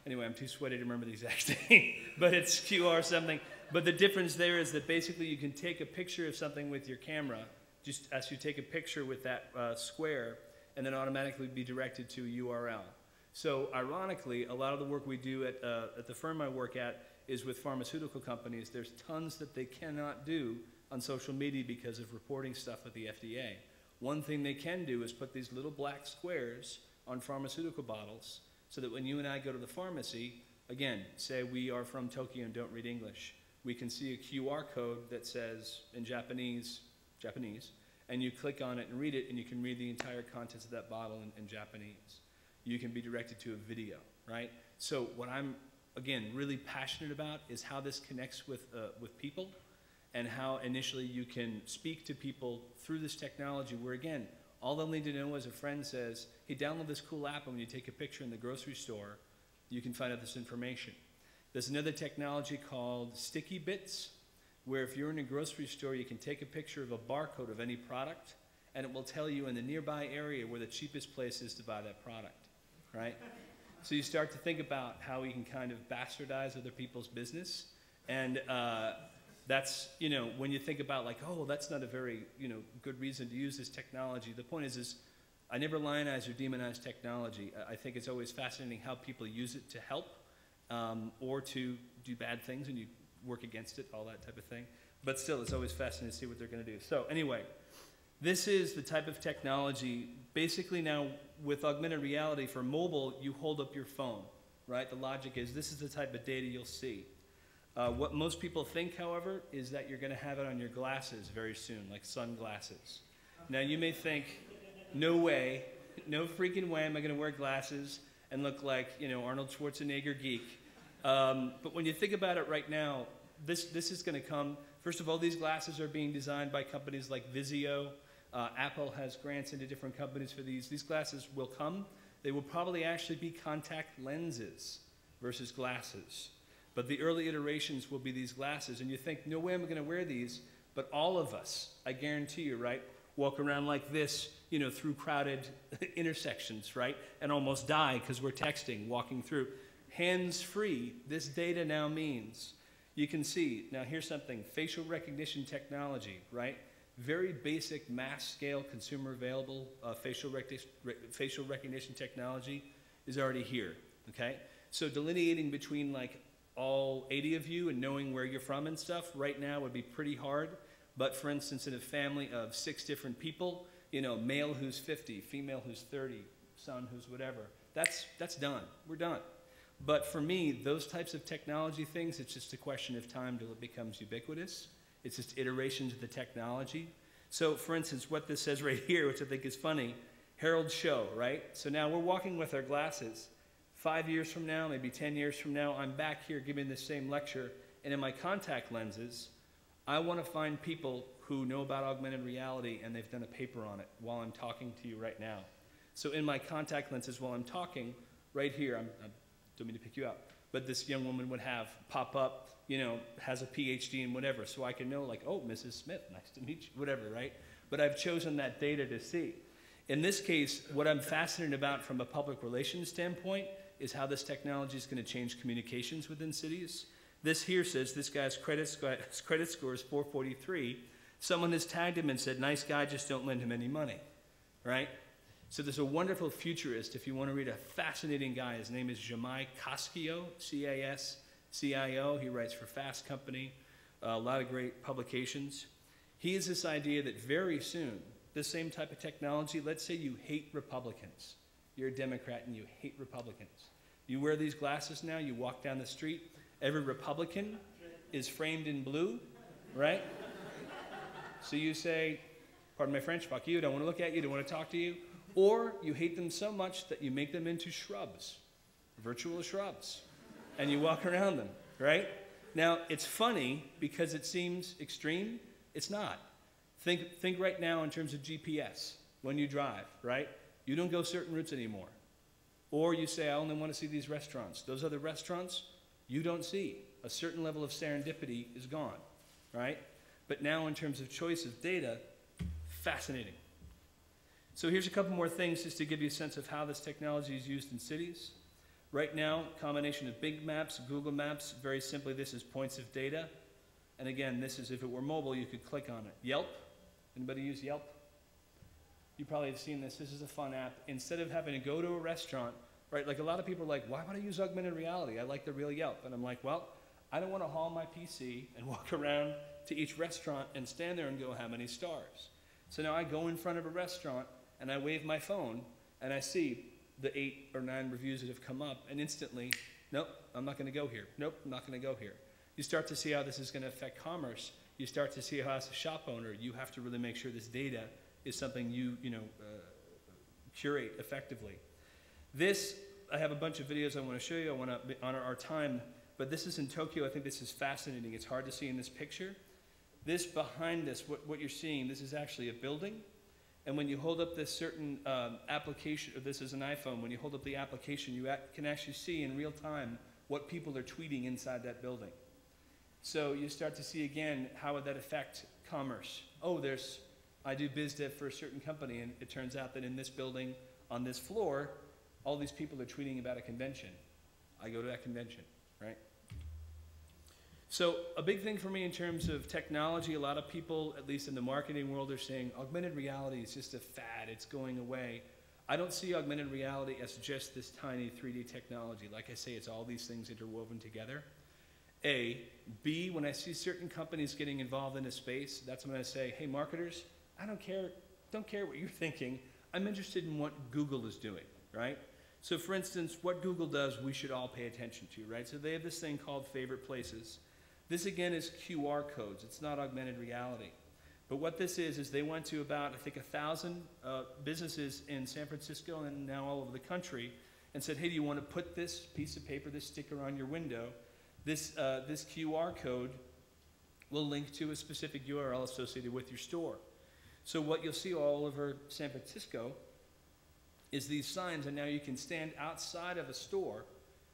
Anyway, I'm too sweaty to remember the exact thing, but it's QR something. But the difference there is that basically you can take a picture of something with your camera, just as you take a picture with that square, and then automatically be directed to a URL. So ironically, a lot of the work we do at the firm I work at is with pharmaceutical companies. There's tons that they cannot do on social media because of reporting stuff with the FDA. One thing they can do is put these little black squares on pharmaceutical bottles so that when you and I go to the pharmacy, again, say we are from Tokyo and don't read English, we can see a QR code that says in Japanese, and you click on it and read it, and you can read the entire contents of that bottle in Japanese. You can be directed to a video, right? So what I'm, again, really passionate about is how this connects with people, and how initially you can speak to people through this technology where, again, all they'll need to know is a friend says, hey, download this cool app, and when you take a picture in the grocery store, you can find out this information. There's another technology called Sticky Bits, where if you're in a grocery store, you can take a picture of a barcode of any product, and it will tell you in the nearby area where the cheapest place is to buy that product, right? So you start to think about how we can kind of bastardize other people's business, and that's, you know, when you think about like, oh, that's not a very, you know, good reason to use this technology. The point is I never lionize or demonize technology. I think it's always fascinating how people use it to help or to do bad things, and you work against it, all that type of thing. But still, it's always fascinating to see what they're going to do. So anyway, this is the type of technology. Basically now, with augmented reality for mobile, you hold up your phone, right? The logic is this is the type of data you'll see. What most people think, however, is that you're going to have it on your glasses very soon, like sunglasses. Now, you may think, no way, no freaking way am I going to wear glasses and look like, you know, Arnold Schwarzenegger geek. But when you think about it right now, this is going to come. First of all, these glasses are being designed by companies like Vizio. Apple has grants into different companies for these. These glasses will come. They will probably actually be contact lenses versus glasses. But the early iterations will be these glasses. And you think, no way am I going to wear these. But all of us, I guarantee you, right, walk around like this, you know, through crowded intersections, right, and almost die because we're texting, walking through. Hands-free, this data now means, you can see, now here's something, facial recognition technology, right? Very basic mass-scale consumer-available facial recognition technology is already here, okay? So delineating between like all 80 of you and knowing where you're from and stuff right now would be pretty hard. But for instance, in a family of 6 different people, you know, male who's 50, female who's 30, son who's whatever, that's done. We're done. But for me, those types of technology things, it's just a question of time till it becomes ubiquitous. It's just iterations of the technology. So for instance, what this says right here, which I think is funny, Herald Show, right? So now we're walking with our glasses. 5 years from now, maybe 10 years from now, I'm back here giving the same lecture, and in my contact lenses, I want to find people who know about augmented reality and they've done a paper on it while I'm talking to you right now. So in my contact lenses while I'm talking, right here, I don't mean to pick you up, but this young woman would have pop up, you know, has a PhD in whatever, so I can know like, oh, Mrs. Smith, nice to meet you, whatever, right? But I've chosen that data to see. In this case, what I'm fascinated about from a public relations standpoint is how this technology is going to change communications within cities. This here says this guy's credit score is 443. Someone has tagged him and said, nice guy, just don't lend him any money, right? So there's a wonderful futurist, if you want to read a fascinating guy. His name is Jamai Cascio, C-A-S-C-I-O. He writes for Fast Company, a lot of great publications. He has this idea that very soon, this same type of technology, let's say you hate Republicans. You're a Democrat and you hate Republicans. You wear these glasses now, you walk down the street, every Republican is framed in blue, right? So you say, pardon my French, fuck you, don't want to look at you, don't want to talk to you. Or you hate them so much that you make them into shrubs, virtual shrubs, and you walk around them, right? Now, it's funny because it seems extreme. It's not. Think right now in terms of GPS when you drive, right? You don't go certain routes anymore. Or you say, I only want to see these restaurants. Those other restaurants, you don't see. A certain level of serendipity is gone, right? But now in terms of choice of data, fascinating. So here's a couple more things just to give you a sense of how this technology is used in cities. Right now, combination of Bing Maps, Google Maps, very simply this is points of data. And again, this is if it were mobile, you could click on it. Yelp, anybody use Yelp? You probably have seen this. This is a fun app. Instead of having to go to a restaurant, right, like a lot of people are like, why would I use augmented reality? I like the real Yelp. And I'm like, well, I don't want to haul my PC and walk around to each restaurant and stand there and go, how many stars? So now I go in front of a restaurant and I wave my phone and I see the 8 or 9 reviews that have come up, and instantly, nope, I'm not going to go here. Nope, I'm not going to go here. You start to see how this is going to affect commerce. You start to see how, as a shop owner, you have to really make sure this data is something you curate effectively. This, I have a bunch of videos I want to show you. I want to honor our time, but this is in Tokyo. I think this is fascinating. It's hard to see in this picture. This behind us, what you're seeing, this is actually a building. And when you hold up this certain application, or this is an iPhone, when you hold up the application, you can actually see in real time what people are tweeting inside that building. So you start to see again, how would that affect commerce? Oh, I do biz dev for a certain company, and it turns out that in this building, on this floor, all these people are tweeting about a convention. I go to that convention, right? So a big thing for me in terms of technology, a lot of people, at least in the marketing world, are saying augmented reality is just a fad, it's going away. I don't see augmented reality as just this tiny 3D technology. Like I say, it's all these things interwoven together. A. B, when I see certain companies getting involved in a space, that's when I say, hey marketers, I don't care what you're thinking. I'm interested in what Google is doing, right? So for instance, what Google does, we should all pay attention to, right? So they have this thing called favorite places. This again is QR codes. It's not augmented reality. But what this is they went to about, I think, 1,000 businesses in San Francisco and now all over the country and said, hey, do you want to put this piece of paper, this sticker on your window? This QR code will link to a specific URL associated with your store. So what you'll see all over San Francisco is these signs, and now you can stand outside of a store,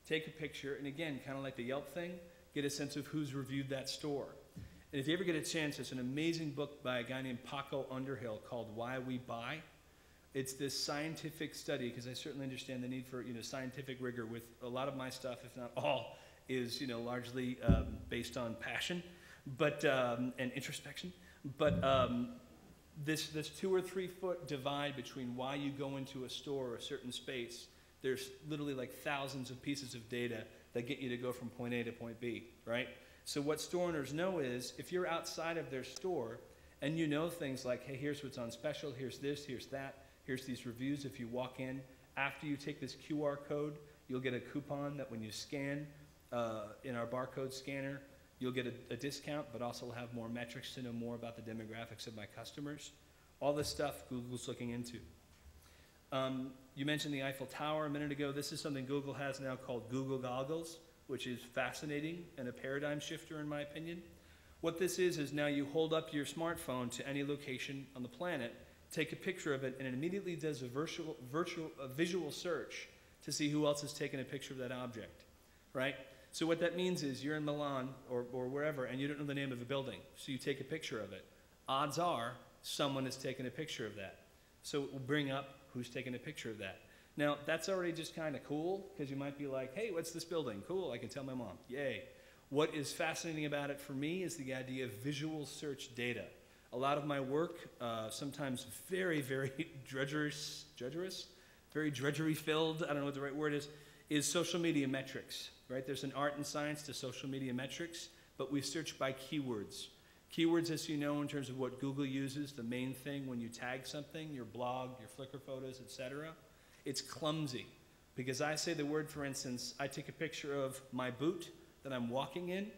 take a picture, and again, kind of like the Yelp thing, get a sense of who's reviewed that store. And if you ever get a chance, there's an amazing book by a guy named Paco Underhill called Why We Buy. It's this scientific study, because I certainly understand the need for scientific rigor with a lot of my stuff, if not all, is largely based on passion, but and introspection. But this 2 or 3 foot divide between why you go into a store or a certain space, there's literally like thousands of pieces of data that get you to go from point A to point B, right? So what store owners know is if you're outside of their store and you know things like, hey, here's what's on special, here's this, here's that, here's these reviews. If you walk in, after you take this QR code, you'll get a coupon that when you scan in our barcode scanner, you'll get a discount, but also have more metrics to know more about the demographics of my customers. All this stuff Google's looking into. You mentioned the Eiffel Tower a minute ago. This is something Google has now called Google Goggles, which is fascinating and a paradigm shifter in my opinion. What this is now you hold up your smartphone to any location on the planet, take a picture of it, and it immediately does a visual search to see who else has taken a picture of that object, right? So what that means is you're in Milan or wherever and you don't know the name of a building, so you take a picture of it. Odds are someone has taken a picture of that. So it will bring up who's taken a picture of that. Now, that's already just kind of cool, because you might be like, hey, what's this building? Cool, I can tell my mom. Yay. What is fascinating about it for me is the idea of visual search data. A lot of my work, sometimes very, very drudgerous, very drudgery-filled, I don't know what the right word is social media metrics, right? There's an art and science to social media metrics, but we search by keywords. Keywords, as you know, in terms of what Google uses, the main thing when you tag something, your blog, your Flickr photos, etc., it's clumsy. Because I say the word, for instance, I take a picture of my boot that I'm walking in,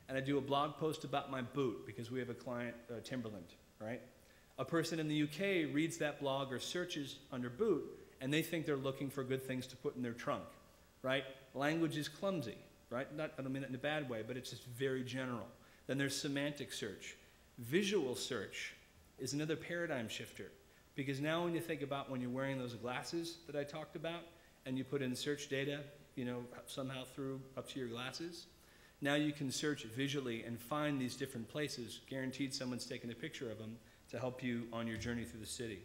and I do a blog post about my boot, because we have a client, Timberland, right? A person in the UK reads that blog or searches under boot, and they think they're looking for good things to put in their trunk, right? Language is clumsy, right? I don't mean that in a bad way, but it's just very general. Then there's semantic search. Visual search is another paradigm shifter. Because now when you think about when you're wearing those glasses that I talked about, and you put in search data, you know, somehow through up to your glasses, now you can search visually and find these different places, guaranteed someone's taken a picture of them to help you on your journey through the city.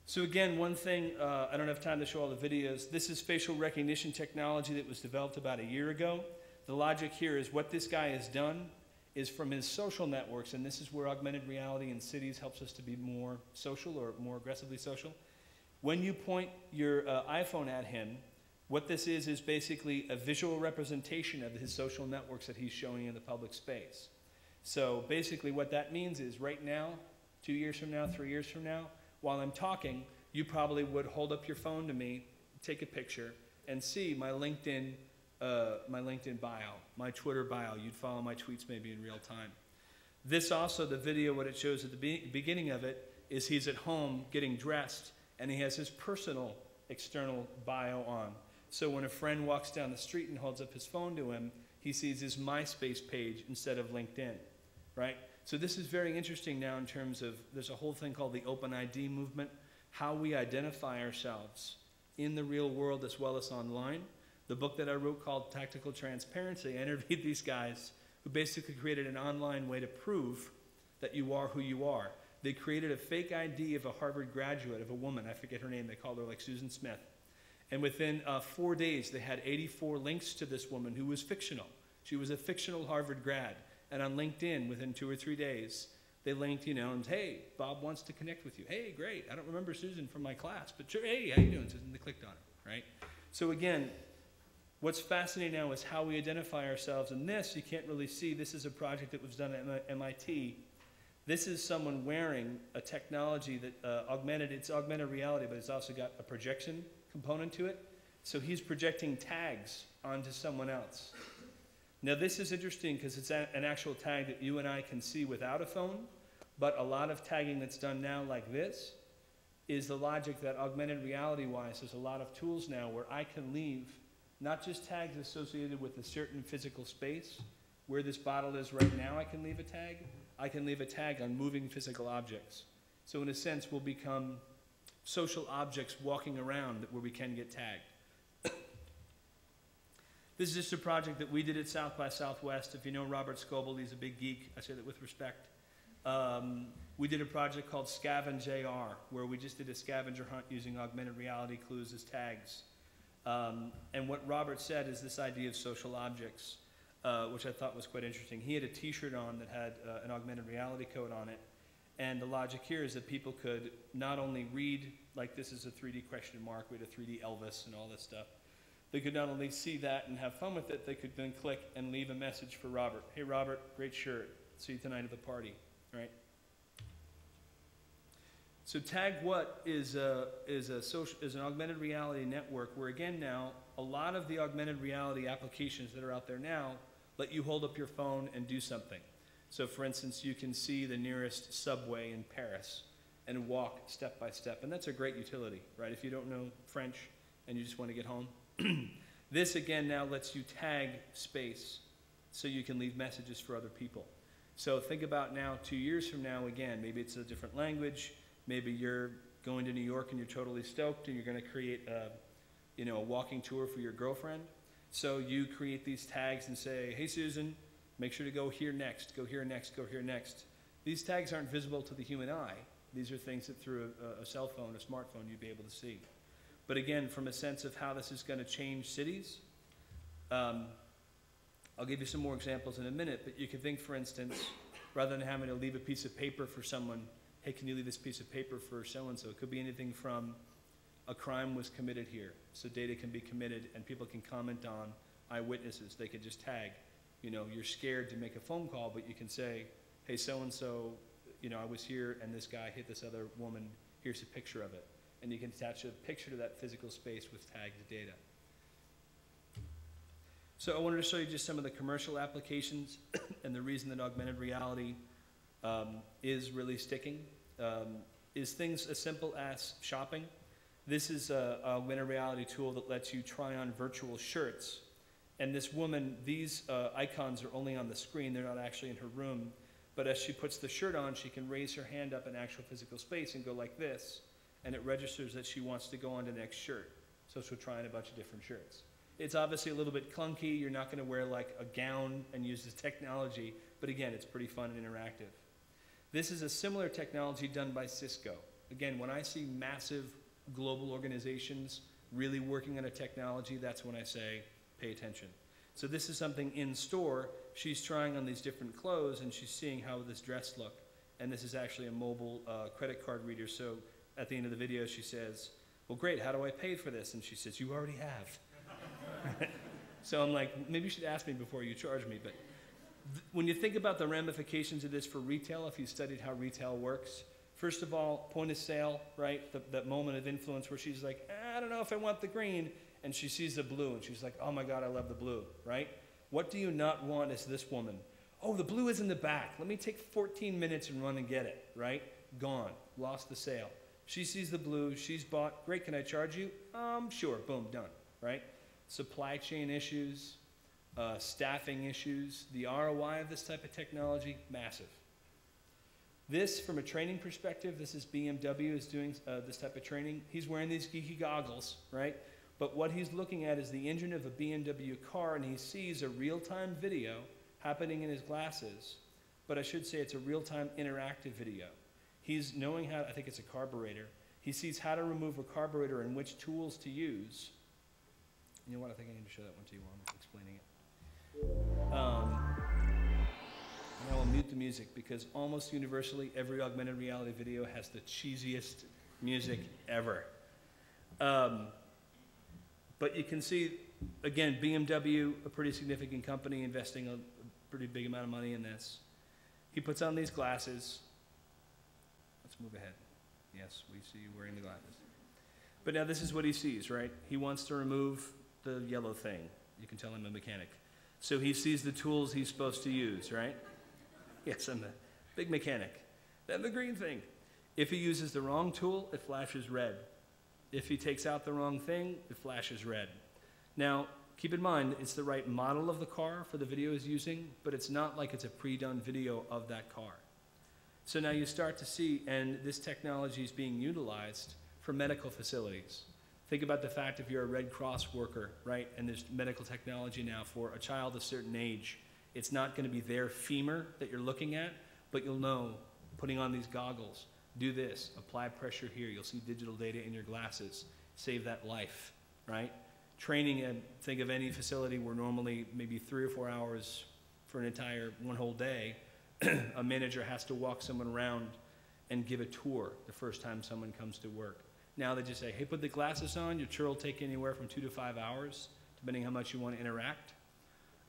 So again, one thing, I don't have time to show all the videos. This is facial recognition technology that was developed about a year ago. The logic here is what this guy has done is from his social networks, and this is where augmented reality in cities helps us to be more social or more aggressively social. When you point your iPhone at him, what this is basically a visual representation of his social networks that he's showing in the public space. So basically what that means is right now, 2 years from now, 3 years from now, while I'm talking, you probably would hold up your phone to me, take a picture, and see my LinkedIn bio, my Twitter bio. You'd follow my tweets maybe in real time. This also, the video, what it shows at the beginning of it, is he's at home getting dressed, and he has his personal external bio on. So when a friend walks down the street and holds up his phone to him, he sees his MySpace page instead of LinkedIn, right? So this is very interesting now in terms of, there's a whole thing called the Open ID movement, how we identify ourselves in the real world as well as online. The book that I wrote called Tactical Transparency, I interviewed these guys who basically created an online way to prove that you are who you are. They created a fake ID of a Harvard graduate, of a woman, I forget her name, they called her like Susan Smith. And within 4 days, they had 84 links to this woman who was fictional. She was a fictional Harvard grad. And on LinkedIn, within 2 or 3 days, they linked, you know, and hey, Bob wants to connect with you. Hey, great, I don't remember Susan from my class, but sure, hey, how you doing, Susan? They clicked on it, right? So again, what's fascinating now is how we identify ourselves. And this, you can't really see, this is a project that was done at MIT. This is someone wearing a technology that it's augmented reality, but it's also got a projection component to it. So he's projecting tags onto someone else. Now this is interesting because it's an actual tag that you and I can see without a phone, but a lot of tagging that's done now like this is the logic that augmented reality-wise, there's a lot of tools now where I can leave not just tags associated with a certain physical space, where this bottle is right now I can leave a tag. I can leave a tag on moving physical objects. So in a sense, we'll become social objects walking around where we can get tagged. This is just a project that we did at South by Southwest. If you know Robert Scoble, he's a big geek. I say that with respect. We did a project called Scavenger Hunt, where we just did a scavenger hunt using augmented reality clues as tags. And what Robert said is this idea of social objects, which I thought was quite interesting. He had a t-shirt on that had an augmented reality code on it. And the logic here is that people could not only read, like this is a 3D question mark, we had a 3D Elvis and all this stuff. They could not only see that and have fun with it, they could then click and leave a message for Robert. Hey Robert, great shirt. See you tonight at the party, right? So Tag What is an augmented reality network where again now, a lot of the augmented reality applications that are out there now let you hold up your phone and do something. So for instance, you can see the nearest subway in Paris and walk step by step. And that's a great utility, right? If you don't know French and you just want to get home. This again now lets you tag space so you can leave messages for other people. So think about now, 2 years from now, again, maybe it's a different language. Maybe you're going to New York and you're totally stoked and you're going to create a walking tour for your girlfriend. So you create these tags and say, hey Susan, make sure to go here next, go here next, go here next. These tags aren't visible to the human eye. These are things that through a cell phone, a smartphone, you'd be able to see. But again, from a sense of how this is going to change cities, I'll give you some more examples in a minute, but you can think, for instance, rather than having to leave a piece of paper for someone, hey, can you leave this piece of paper for so-and-so? It could be anything from a crime was committed here, so data can be committed and people can comment on eyewitnesses. They could just tag, you're scared to make a phone call, but you can say, hey, so-and-so, I was here and this guy hit this other woman, here's a picture of it. And you can attach a picture to that physical space with tagged data. So I wanted to show you just some of the commercial applications and the reason that augmented reality is really sticking is things as simple as shopping. This is an augmented reality tool that lets you try on virtual shirts. And this woman, these icons are only on the screen, they're not actually in her room. But as she puts the shirt on, she can raise her hand up in actual physical space and go like this, and it registers that she wants to go on to the next shirt. So she'll try on a bunch of different shirts. It's obviously a little bit clunky. You're not going to wear like a gown and use this technology, but again, it's pretty fun and interactive. This is a similar technology done by Cisco. Again, when I see massive global organizations really working on a technology, that's when I say, pay attention. So this is something in store. She's trying on these different clothes and she's seeing how this dress look. And this is actually a mobile credit card reader. So at the end of the video, she says, well, great, how do I pay for this? And she says, you already have. So I'm like, maybe you should ask me before you charge me. But when you think about the ramifications of this for retail, if you studied how retail works, first of all, point of sale, right? That moment of influence where she's like, I don't know if I want the green. And she sees the blue and she's like, oh my God, I love the blue, right? What do you not want as this woman? Oh, the blue is in the back. Let me take 14 minutes and run and get it, right? Gone, lost the sale. She sees the blue, she's bought, great, can I charge you? Sure, boom, done, right? Supply chain issues, staffing issues, the ROI of this type of technology, massive. This, from a training perspective, this is BMW is doing this type of training. He's wearing these geeky goggles, right? But what he's looking at is the engine of a BMW car, and he sees a real-time video happening in his glasses. But I should say it's a real-time interactive video. He's knowing how, I think it's a carburetor. He sees how to remove a carburetor and which tools to use. You know what, I think I need to show that one to you while I'm explaining it. And I will mute the music because almost universally every augmented reality video has the cheesiest music ever. But you can see, again, BMW, a pretty significant company, investing a pretty big amount of money in this. He puts on these glasses. Let's move ahead. Yes, we see you wearing the glasses. But now this is what he sees, right? He wants to remove the yellow thing. You can tell I'm a mechanic. So he sees the tools he's supposed to use, right? Yes, I'm a big mechanic. Then the green thing. If he uses the wrong tool, it flashes red. If he takes out the wrong thing, it flashes red. Now, keep in mind, it's the right model of the car for the video he's using, but it's not like it's a pre-done video of that car. So now you start to see, and this technology is being utilized for medical facilities. Think about the fact if you're a Red Cross worker, right, and there's medical technology now for a child of a certain age, it's not going to be their femur that you're looking at, but you'll know, putting on these goggles, do this, apply pressure here, you'll see digital data in your glasses, save that life, right? Training, and think of any facility where normally maybe 3 or 4 hours for an entire one whole day, a manager has to walk someone around and give a tour the first time someone comes to work. Now they just say, hey, put the glasses on, your tour will take anywhere from 2 to 5 hours, depending how much you want to interact.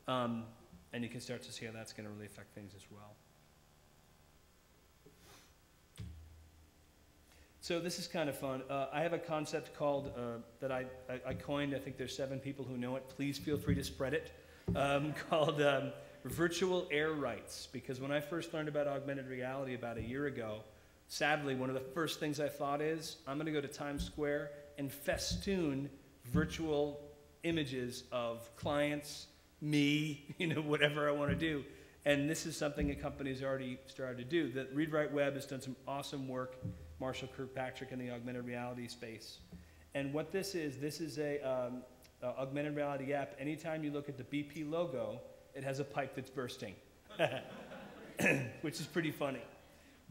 And you can start to see how that's going to really affect things as well. So this is kind of fun. I have a concept called, that I coined, I think there's 7 people who know it. Please feel free to spread it, called virtual air rights. Because when I first learned about augmented reality about a year ago, sadly, one of the first things I thought is, I'm going to go to Times Square and festoon virtual images of clients, me, you know, whatever I want to do. And this is something a company's already started to do. The Read Write Web has done some awesome work, Marshall Kirkpatrick in the augmented reality space. And what this is a augmented reality app. Anytime you look at the BP logo, it has a pipe that's bursting, which is pretty funny.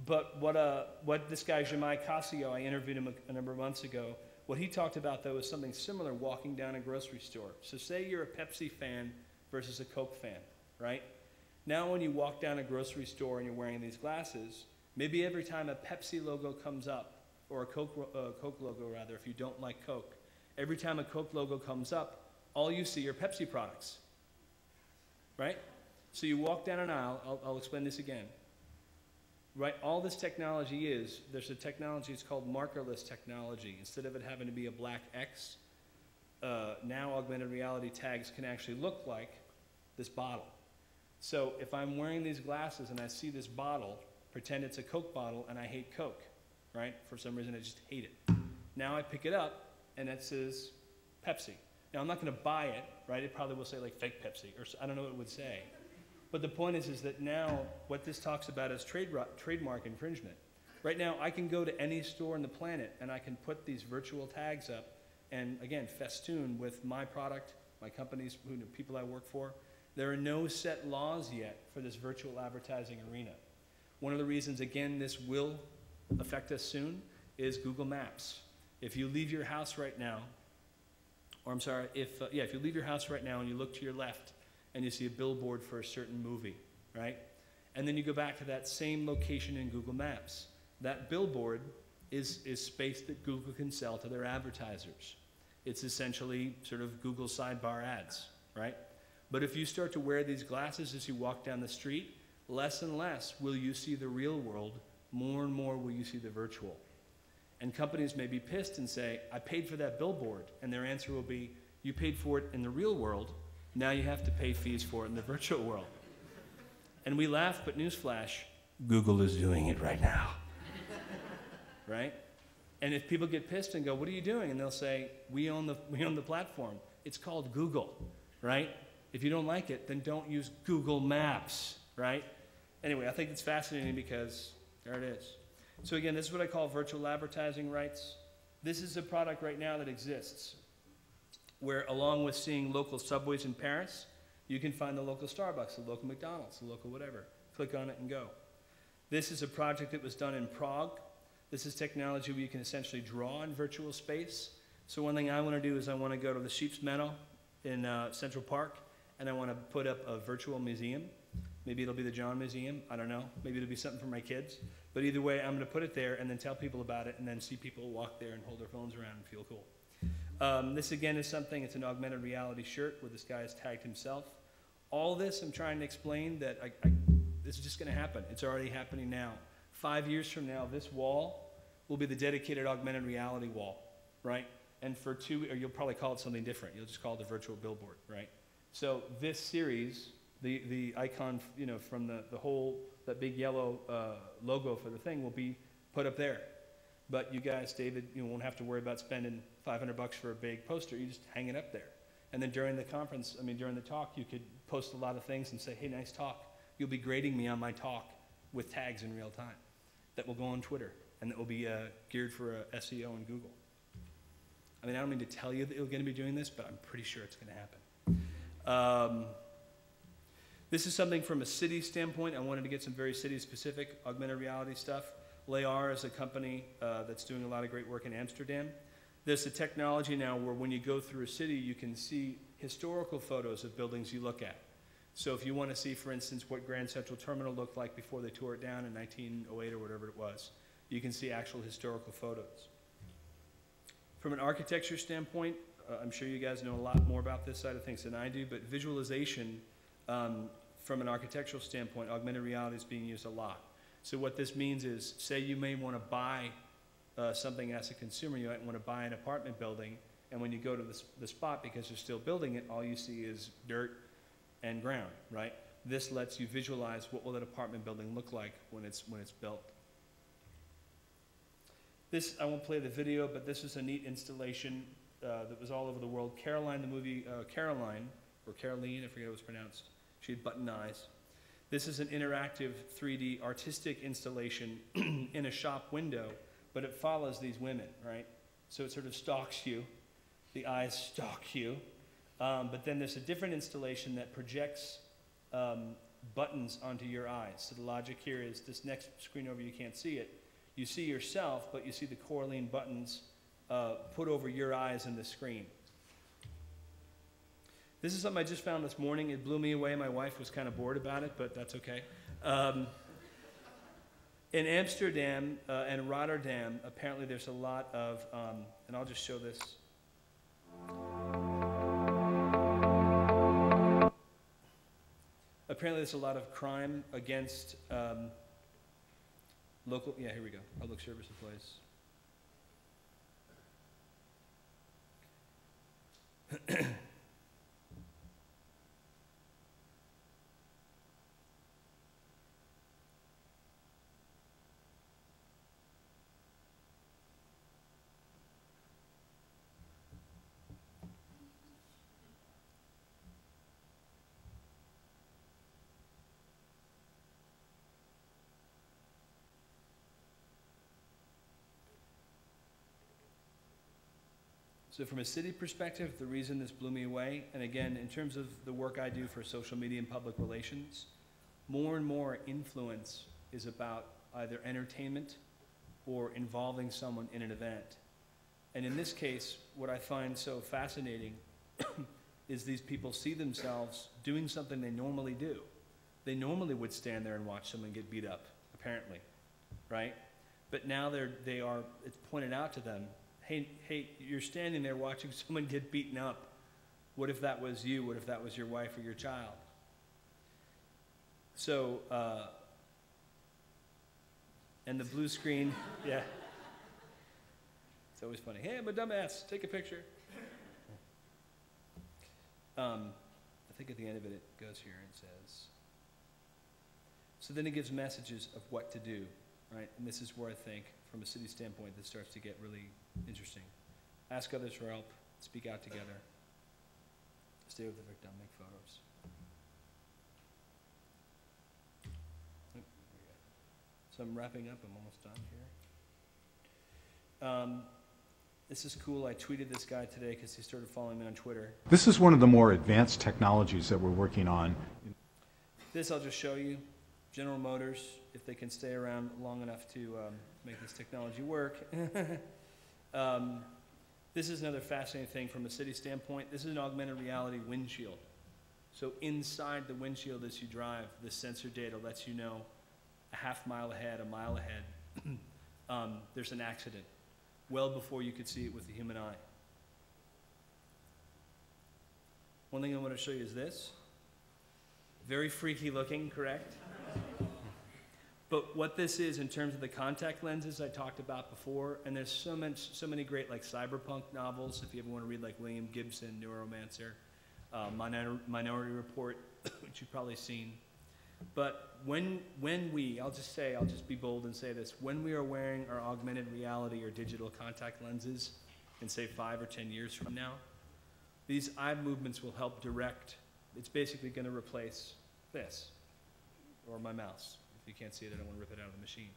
But what this guy, Jemai Casio, I interviewed him a number of months ago, what he talked about, though, is something similar walking down a grocery store. So say you're a Pepsi fan versus a Coke fan, right? Now when you walk down a grocery store and you're wearing these glasses, maybe every time a Pepsi logo comes up, or a Coke logo rather, if you don't like Coke, every time a Coke logo comes up, all you see are Pepsi products, right? So you walk down an aisle, I'll explain this again. Right, all this technology is, there's a technology, it's called markerless technology. Instead of it having to be a black X, now augmented reality tags can actually look like this bottle. So if I'm wearing these glasses and I see this bottle, pretend it's a Coke bottle and I hate Coke, right? For some reason I just hate it. Now I pick it up and it says Pepsi. Now I'm not going to buy it, right? It probably will say like fake Pepsi, or I don't know what it would say. But the point is that now what this talks about is trademark infringement. Right now, I can go to any store on the planet and I can put these virtual tags up and, again, festoon with my product, my companies, people I work for. There are no set laws yet for this virtual advertising arena. One of the reasons, again, this will affect us soon is Google Maps. If you leave your house right now, or I'm sorry, if you leave your house right now and you look to your left and you see a billboard for a certain movie, right? And then you go back to that same location in Google Maps. That billboard is space that Google can sell to their advertisers. It's essentially sort of Google sidebar ads, right? But if you start to wear these glasses as you walk down the street, less and less will you see the real world, more and more will you see the virtual. And companies may be pissed and say, I paid for that billboard. And their answer will be, you paid for it in the real world, now you have to pay fees for it in the virtual world. And we laugh, but newsflash, Google is doing it right now. Right? And if people get pissed and go, what are you doing? And they'll say, we own the platform. It's called Google, right? If you don't like it, then don't use Google Maps, right? Anyway, I think it's fascinating because there it is. So again, this is what I call virtual advertising rights. This is a product right now that exists where, along with seeing local subways in Paris, you can find the local Starbucks, the local McDonald's, the local whatever. Click on it and go. This is a project that was done in Prague. This is technology where you can essentially draw in virtual space. So one thing I want to do is I want to go to the Sheep's Meadow in Central Park, and I want to put up a virtual museum. Maybe it'll be the John Museum. I don't know. Maybe it'll be something for my kids. But either way, I'm going to put it there and then tell people about it and then see people walk there and hold their phones around and feel cool. This, again, is something, it's an augmented reality shirt where this guy has tagged himself. All this, I'm trying to explain that this is just going to happen. It's already happening now. 5 years from now, this wall will be the dedicated augmented reality wall, right? And for or you'll probably call it something different. You'll just call it the virtual billboard, right? So this series, the icon, from that big yellow logo for the thing will be put up there. But you guys, David, you won't have to worry about spending $500 for a big poster. You just hang it up there. And then during the conference, during the talk, you could post a lot of things and say, hey, nice talk. You'll be grading me on my talk with tags in real time that will go on Twitter and that will be geared for SEO and Google. I don't mean to tell you that you're going to be doing this, but I'm pretty sure it's going to happen. This is something from a city standpoint. I wanted to get some very city-specific augmented reality stuff. Layar is a company that's doing a lot of great work in Amsterdam. There's a technology now where when you go through a city, you can see historical photos of buildings you look at. So if you want to see, for instance, what Grand Central Terminal looked like before they tore it down in 1908 or whatever it was, you can see actual historical photos. From an architecture standpoint, I'm sure you guys know a lot more about this side of things than I do, but visualization from an architectural standpoint, augmented reality is being used a lot. So what this means is, say you may want to buy something as a consumer, you might want to buy an apartment building, and when you go to the spot, because you're still building it, all you see is dirt and ground, right? This lets you visualize what will that apartment building look like when it's built. This, I won't play the video, but this is a neat installation that was all over the world. Caroline, the movie Caroline, or Caroline, I forget how it was pronounced. She had button eyes. This is an interactive 3D artistic installation in a shop window, but it follows these women, right? So it sort of stalks you. The eyes stalk you. But then there's a different installation that projects buttons onto your eyes. So the logic here is this next screen over, you can't see it. You see yourself, but you see the Coraline buttons put over your eyes in the screen. This is something I just found this morning. It blew me away. My wife was kind of bored about it, but that's okay. In Amsterdam and Rotterdam, apparently there's a lot of, and I'll just show this. Apparently there's a lot of crime against local, yeah, here we go, public service employees. So from a city perspective, the reason this blew me away, and again, in terms of the work I do for social media and public relations, more and more influence is about either entertainment or involving someone in an event. And in this case, what I find so fascinating is these people see themselves doing something they normally do. They normally would stand there and watch someone get beat up, apparently, right? But now it's pointed out to them, hey, you're standing there watching someone get beaten up. What if that was you? What if that was your wife or your child? So, and the blue screen, yeah. It's always funny. Hey, I'm a dumbass. Take a picture. I think at the end of it, it goes here and says, so then it gives messages of what to do, right? And this is where I think, from a city standpoint, this starts to get really interesting. Ask others for help. Speak out together. Stay with the victim. Make photos. Oh, there we go. So I'm wrapping up. I'm almost done here. This is cool. I tweeted this guy today because he started following me on Twitter. This is one of the more advanced technologies that we're working on. This I'll just show you. General Motors, if they can stay around long enough to make this technology work. This is another fascinating thing from a city standpoint. This is an augmented reality windshield. So inside the windshield as you drive, the sensor data lets you know a half mile ahead, a mile ahead, there's an accident, well before you could see it with the human eye. One thing I want to show you is this. Very freaky looking, correct? But what this is in terms of the contact lenses I talked about before, and there's so many great like cyberpunk novels, if you ever want to read like William Gibson, Neuromancer, Minority Report, which you've probably seen. But when I'll just be bold and say this, when we are wearing our augmented reality or digital contact lenses in say 5 or 10 years from now, these eye movements will help direct. It's basically going to replace this, or my mouse. If you can't see it, I don't want to rip it out of the machine.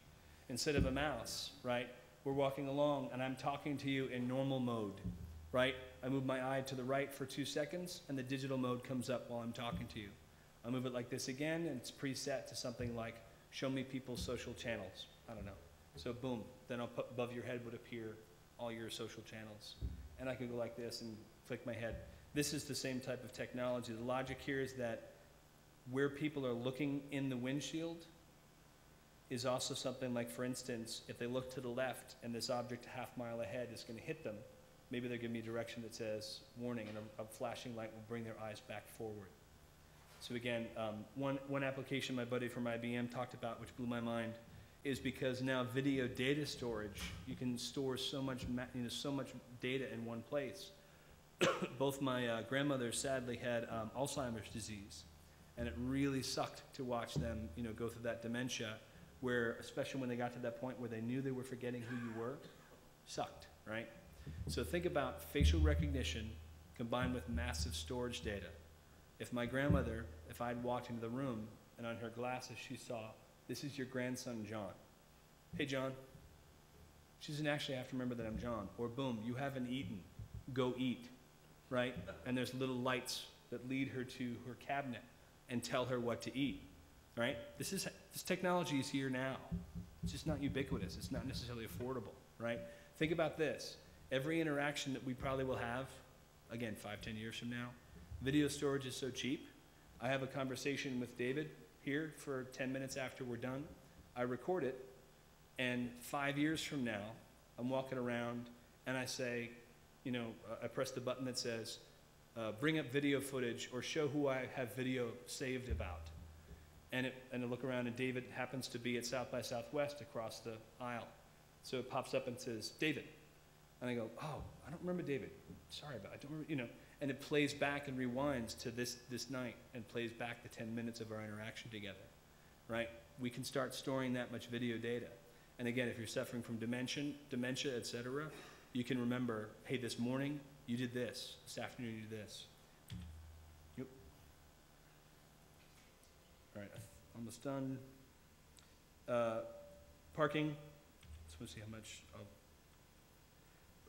Instead of a mouse, right, we're walking along and I'm talking to you in normal mode, right? I move my eye to the right for 2 seconds and the digital mode comes up while I'm talking to you. I move it like this again and it's preset to something like, show me people's social channels. I don't know. So boom, then above your head would appear all your social channels. And I could go like this and click my head. This is the same type of technology. The logic here is that where people are looking in the windshield is also something like, for instance, if they look to the left and this object a half mile ahead is going to hit them, maybe they'll give me a direction that says warning, and a flashing light will bring their eyes back forward. So again, one application my buddy from IBM talked about, which blew my mind, is because now video data storage, you can store so much data in one place. Both my grandmothers sadly had Alzheimer's disease, and it really sucked to watch them, go through that dementia, where, especially when they got to that point where they knew they were forgetting who you were, sucked, right? So think about facial recognition combined with massive storage data. If my grandmother, if I'd walked into the room and on her glasses she saw, this is your grandson, John. Hey, John. She doesn't actually have to remember that I'm John. Or boom, you haven't eaten. Go eat, right? And there's little lights that lead her to her cabinet and tell her what to eat, right? This technology is here now. It's just not ubiquitous. It's not necessarily affordable, right? Think about this. Every interaction that we probably will have, again, 5, 10 years from now, video storage is so cheap. I have a conversation with David here for 10 minutes after we're done. I record it, and 5 years from now, I'm walking around and I say, I press the button that says, bring up video footage or show who I have video saved about. And I look around and David happens to be at South by Southwest across the aisle. So it pops up and says, David. And I go, oh, I don't remember David. Sorry about it. I don't remember, And it plays back and rewinds to this night and plays back the 10 minutes of our interaction together, right? We can start storing that much video data. And again, if you're suffering from dementia, et cetera, you can remember, hey, this morning you did this. This afternoon you did this. Yep. All right, almost done. Parking. Just want to see how much.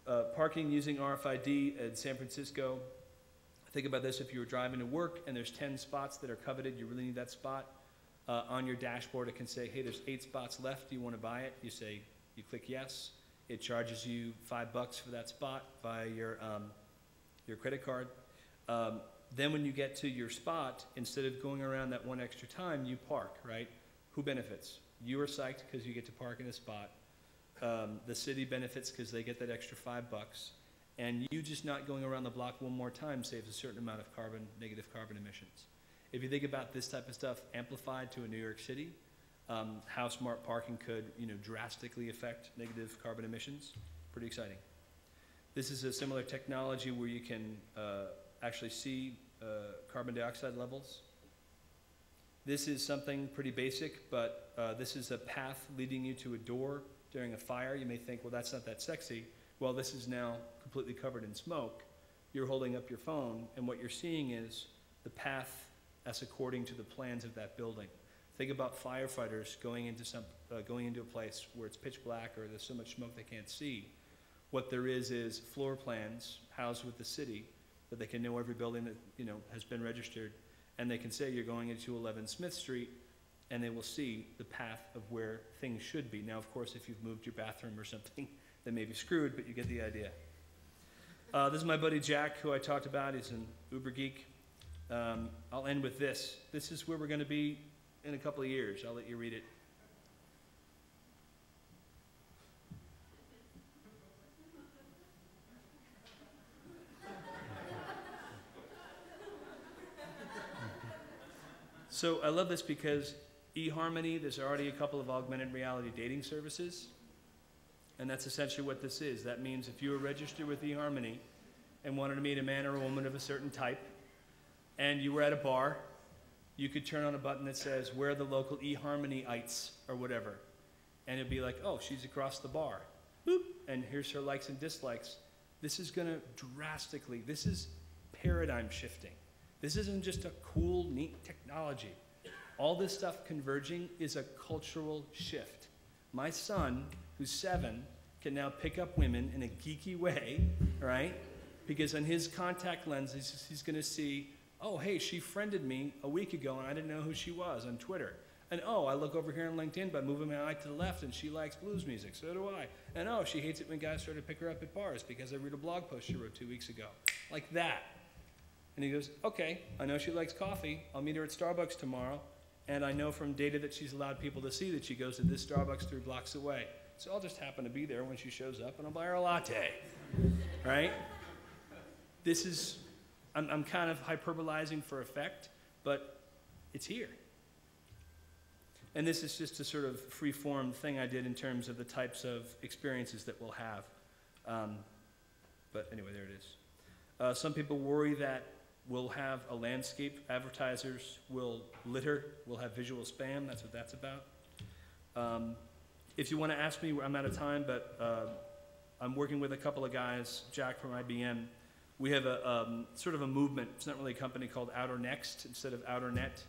Parking using RFID in San Francisco. Think about this: if you were driving to work and there's 10 spots that are coveted, you really need that spot. On your dashboard, it can say, hey, there's 8 spots left. Do you want to buy it? You click yes. It charges you $5 for that spot via your credit card. Then when you get to your spot, instead of going around that one extra time, you park, right? Who benefits? You are psyched because you get to park in a spot. The city benefits because they get that extra $5. And you just not going around the block one more time saves a certain amount of negative carbon emissions. If you think about this type of stuff amplified to a New York City, how smart parking could, drastically affect negative carbon emissions, pretty exciting. This is a similar technology where you can actually see carbon dioxide levels. This is something pretty basic, but this is a path leading you to a door during a fire. You may think, well, that's not that sexy. Well, this is now completely covered in smoke. You're holding up your phone, and what you're seeing is the path as according to the plans of that building. Think about firefighters going into a place where it's pitch black or there's so much smoke they can't see. What there is floor plans housed with the city that they can know every building that has been registered, and they can say you're going into 11 Smith Street, and they will see the path of where things should be. Now, of course, if you've moved your bathroom or something, they may be screwed, but you get the idea. This is my buddy Jack, who I talked about. He's an Uber geek. I'll end with this. This is where we're going to be in a couple of years. I'll let you read it. So I love this because eHarmony, there's already a couple of augmented reality dating services. And that's essentially what this is. That means if you were registered with eHarmony and wanted to meet a man or a woman of a certain type, and you were at a bar, you could turn on a button that says, where are the local eHarmony-ites, or whatever. And it'd be like, oh, she's across the bar. Boop, and here's her likes and dislikes. This is gonna drastically, this is paradigm shifting. This isn't just a cool, neat technology. All this stuff converging is a cultural shift. My son, who's 7, can now pick up women in a geeky way, right? Because on his contact lenses, he's gonna see, oh, hey, she friended me a week ago and I didn't know who she was on Twitter. And oh, I look over here on LinkedIn by moving my eye to the left and she likes blues music, so do I. And oh, she hates it when guys try to pick her up at bars because I read a blog post she wrote 2 weeks ago. Like that. And he goes, okay, I know she likes coffee. I'll meet her at Starbucks tomorrow. And I know from data that she's allowed people to see that she goes to this Starbucks 3 blocks away. So I'll just happen to be there when she shows up and I'll buy her a latte, right? This is, I'm kind of hyperbolizing for effect, but it's here. And this is just a sort of free-form thing I did in terms of the types of experiences that we'll have. But anyway, there it is. Some people worry that we'll have a landscape. Advertisers will litter. We'll have visual spam. That's what that's about. If you want to ask me, I'm out of time, but I'm working with a couple of guys, Jack from IBM. We have a sort of a movement. It's not really a company called Outer Next instead of Outer Net,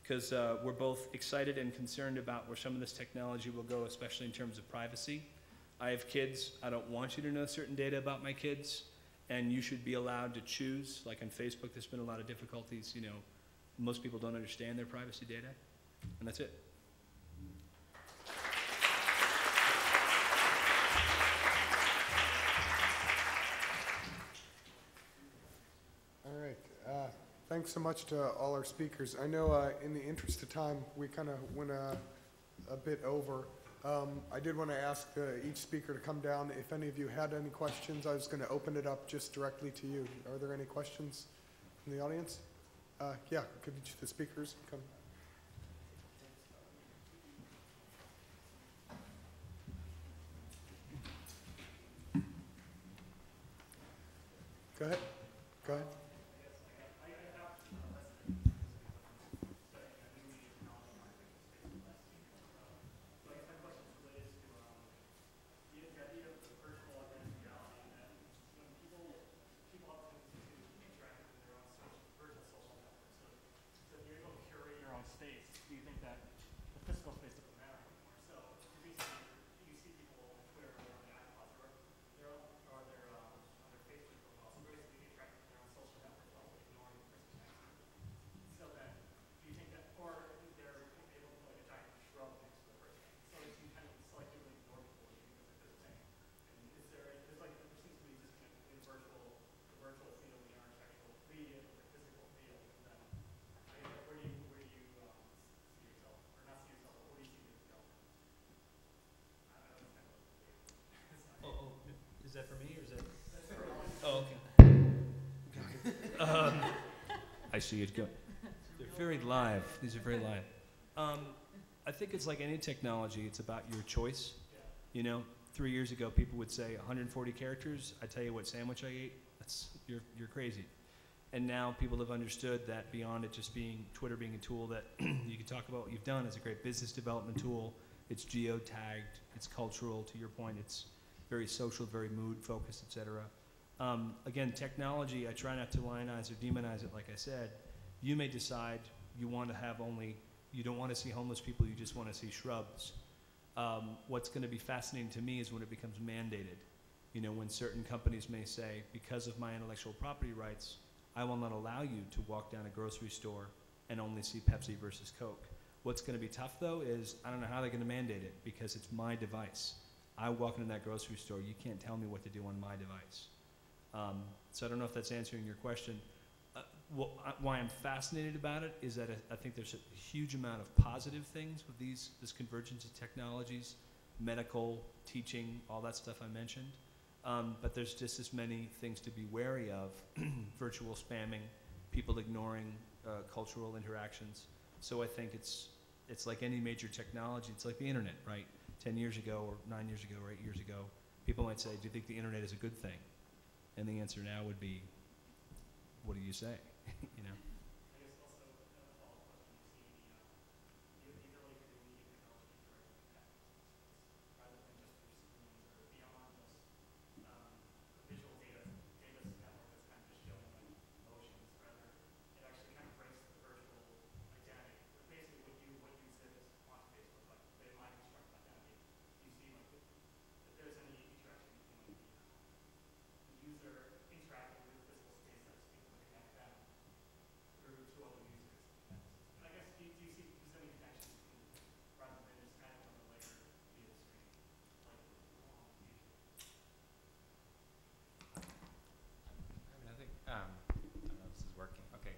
because we're both excited and concerned about where some of this technology will go, especially in terms of privacy. I have kids. I don't want you to know certain data about my kids, and you should be allowed to choose. Like on Facebook, there's been a lot of difficulties. Most people don't understand their privacy data, and that's it. All right. Thanks so much to all our speakers. I know in the interest of time, we kind of went a bit over. I did want to ask each speaker to come down. If any of you had any questions, I was going to open it up just directly to you. Are there any questions from the audience? Yeah, could each of the speakers come? Go ahead. Go ahead. Are there I see it go. They're very live. These are very live. I think it's like any technology. It's about your choice. You know, 3 years ago, people would say 140 characters. I tell you what sandwich I ate. You're crazy. And now people have understood that beyond it just being Twitter being a tool that you can talk about what you've done. It's a great business development tool. It's geo-tagged. It's cultural. To your point, it's very social, very mood-focused, et cetera. Again, technology, I try not to lionize or demonize it, like I said. You may decide you want to have you don't want to see homeless people, you just want to see shrubs. What's going to be fascinating to me is when it becomes mandated. You know, when certain companies may say, because of my intellectual property rights, I will not allow you to walk down a grocery store and only see Pepsi versus Coke. What's going to be tough, though, is I don't know how they're going to mandate it because it's my device. I walk into that grocery store, you can't tell me what to do on my device. So I don't know if that's answering your question. Why I'm fascinated about it is that I think there's a huge amount of positive things with this convergence of technologies, medical, teaching, all that stuff I mentioned. But there's just as many things to be wary of, virtual spamming, people ignoring cultural interactions. So I think it's like any major technology. It's like the internet, right? 10 years ago or 9 years ago or 8 years ago, people might say, do you think the internet is a good thing? And the answer now would be, what do you say? You know? I guess also a follow-up question, you see the ability to do media technology for rather than just through screens or beyond just visual data network that's kind of just showing like motions, rather it actually kind of breaks the virtual identity. But basically what you exhibit on Facebook, like my constructed identity, you see like if there's any interaction between like the user interacting with the physical space that is able to connect them through to other users. And I guess do you see any connections between rather than just adding another layer via the screen, like on the future? I mean, I think, I don't know if this is working. Okay,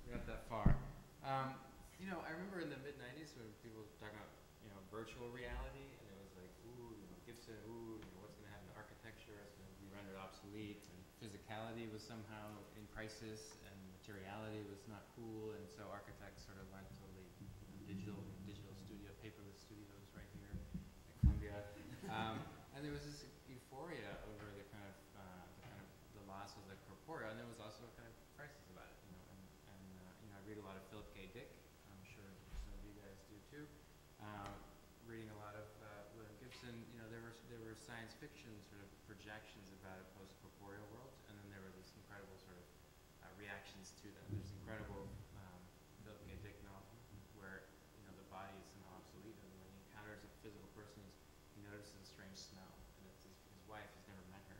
we got that far. You know, I remember in the mid-90s when people were talking about, you know, virtual reality, and it was like, ooh, you know, Gibson, ooh, you know, what's going to happen to architecture? It's going to be rendered obsolete, and physicality was somehow in crisis, and materiality was not cool, and so architects sort of went totally digital studio, paperless studios right here at Columbia. And there was this euphoria over the kind of the loss of the corporeal, and there was also a kind of crisis about it, you know. And you know, I read a lot of Philip K. Dick. I'm sure some of you guys do too. Reading a lot of William Gibson. You know, there were science fiction sort of projections about a post-corporeal world, and then there were these incredible sort of reactions to them. There's incredible Philip K. Dick novel where, you know, the body is somehow obsolete, and when he encounters a physical person, he notices a strange smell, and it's his wife. He's never met her,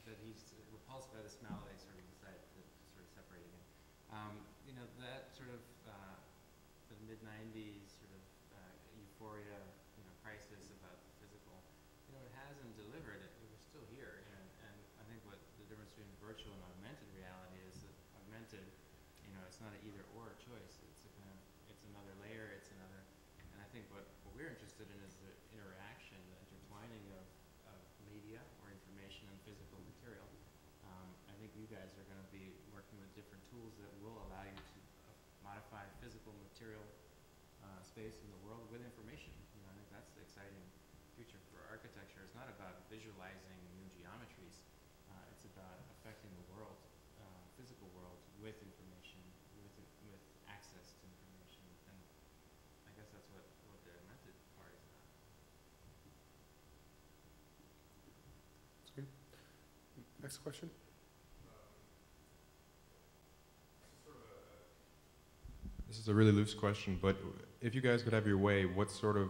but he's repulsed by the smell. They sort of decide to sort of separate again. You know, that sort of the mid-90s sort of euphoria, you know, crisis about the physical. You know, it hasn't delivered. We're still here, and I think what the difference between virtual and augmented reality is that augmented, you know, it's not an either-or choice. It's a kind of, it's another layer. It's another, and I think what we're interested in is the interaction, the intertwining of media or information and physical material. I think you guys are going to be working with different tools that will allow you to modify physical material space in the world with information. You know, I think that's the exciting future for architecture. It's not about visualizing new geometries. It's about affecting the world, physical world, with information, with access to information. And I guess that's what the augmented part is about. That's good. Next question. This is a really loose question, but if you guys could have your way, what sort of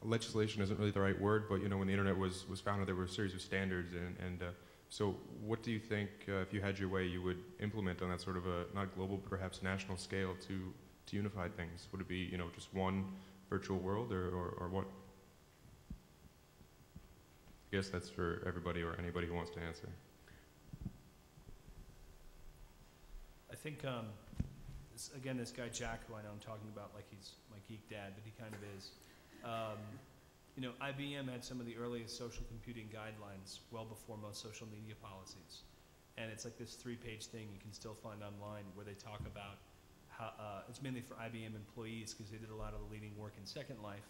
legislation isn't really the right word, but you know, when the internet was founded, there were a series of standards, and so what do you think, if you had your way, you would implement on that sort of a, not global, but perhaps national scale to unify things? Would it be, you know, just one virtual world, or what? I guess that's for everybody or anybody who wants to answer. I think, again, this guy Jack, who I know I'm talking about like he's my geek dad, but he kind of is. You know, IBM had some of the earliest social computing guidelines well before most social media policies. And it's like this 3-page thing you can still find online where they talk about how, it's mainly for IBM employees because they did a lot of the leading work in Second Life.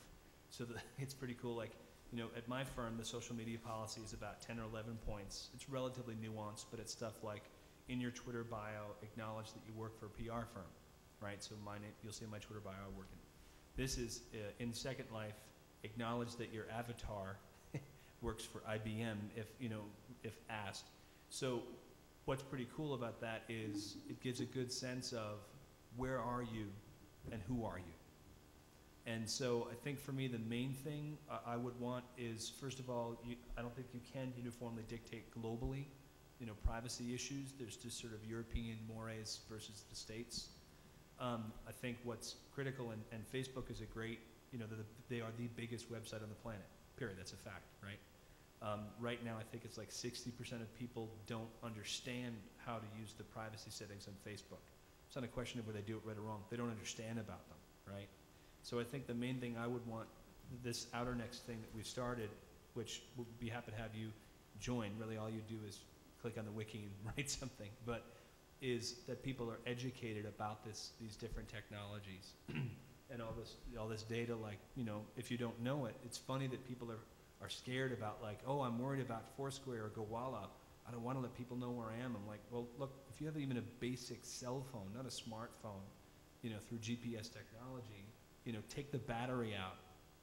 So it's pretty cool. Like, you know, at my firm, the social media policy is about 10 or 11 points. It's relatively nuanced, but it's stuff like, in your Twitter bio, acknowledge that you work for a PR firm, right? So my name, you'll see in my Twitter bio, I work in. This is, in Second Life, acknowledge that your avatar works for IBM if, you know, if asked. So what's pretty cool about that is it gives a good sense of where are you and who are you. And so I think for me the main thing I would want is, first of all, I don't think you can uniformly dictate globally, you know, privacy issues. There's just sort of European mores versus the States. I think what's critical, and Facebook is a great, you know, they are the biggest website on the planet, period. That's a fact, right? Right now, I think it's like 60% of people don't understand how to use the privacy settings on Facebook. It's not a question of whether they do it right or wrong. They don't understand about them, right? So I think the main thing I would want, this outer next thing that we've started, which we'll be happy to have you join. Really, all you do is click on the wiki and write something, but is that people are educated about these different technologies and all this data. Like, you know, if you don't know it, it's funny that people are scared about, like, oh, I'm worried about Foursquare or Gowalla. I don't want to let people know where I am. I'm like, well, look, if you have even a basic cell phone, not a smartphone, you know, through GPS technology, you know, take the battery out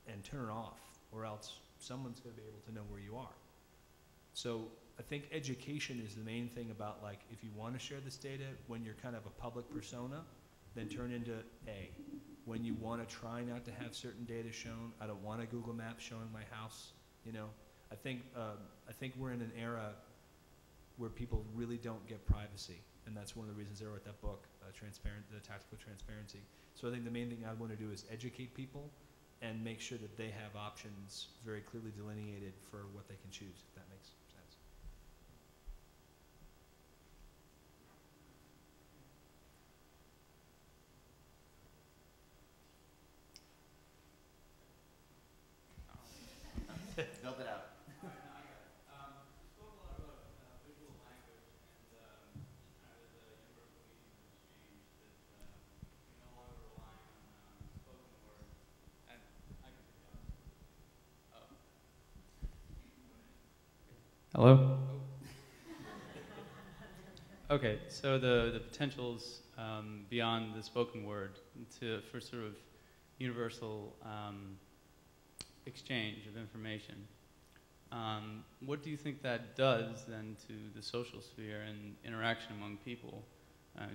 and turn it off, or else someone's going to be able to know where you are. So I think education is the main thing about, like, if you want to share this data when you're kind of a public persona, then turn into A. When you want to try not to have certain data shown, I don't want a Google Map showing my house, you know. I think we're in an era where people really don't get privacy, and that's one of the reasons I wrote that book, The Tactical Transparency. So I think the main thing I want to do is educate people and make sure that they have options very clearly delineated for what they can choose, if that makes sense. Build it out. Hello? Okay, so the potentials beyond the spoken word for sort of universal exchange of information. What do you think that does then to the social sphere and interaction among people?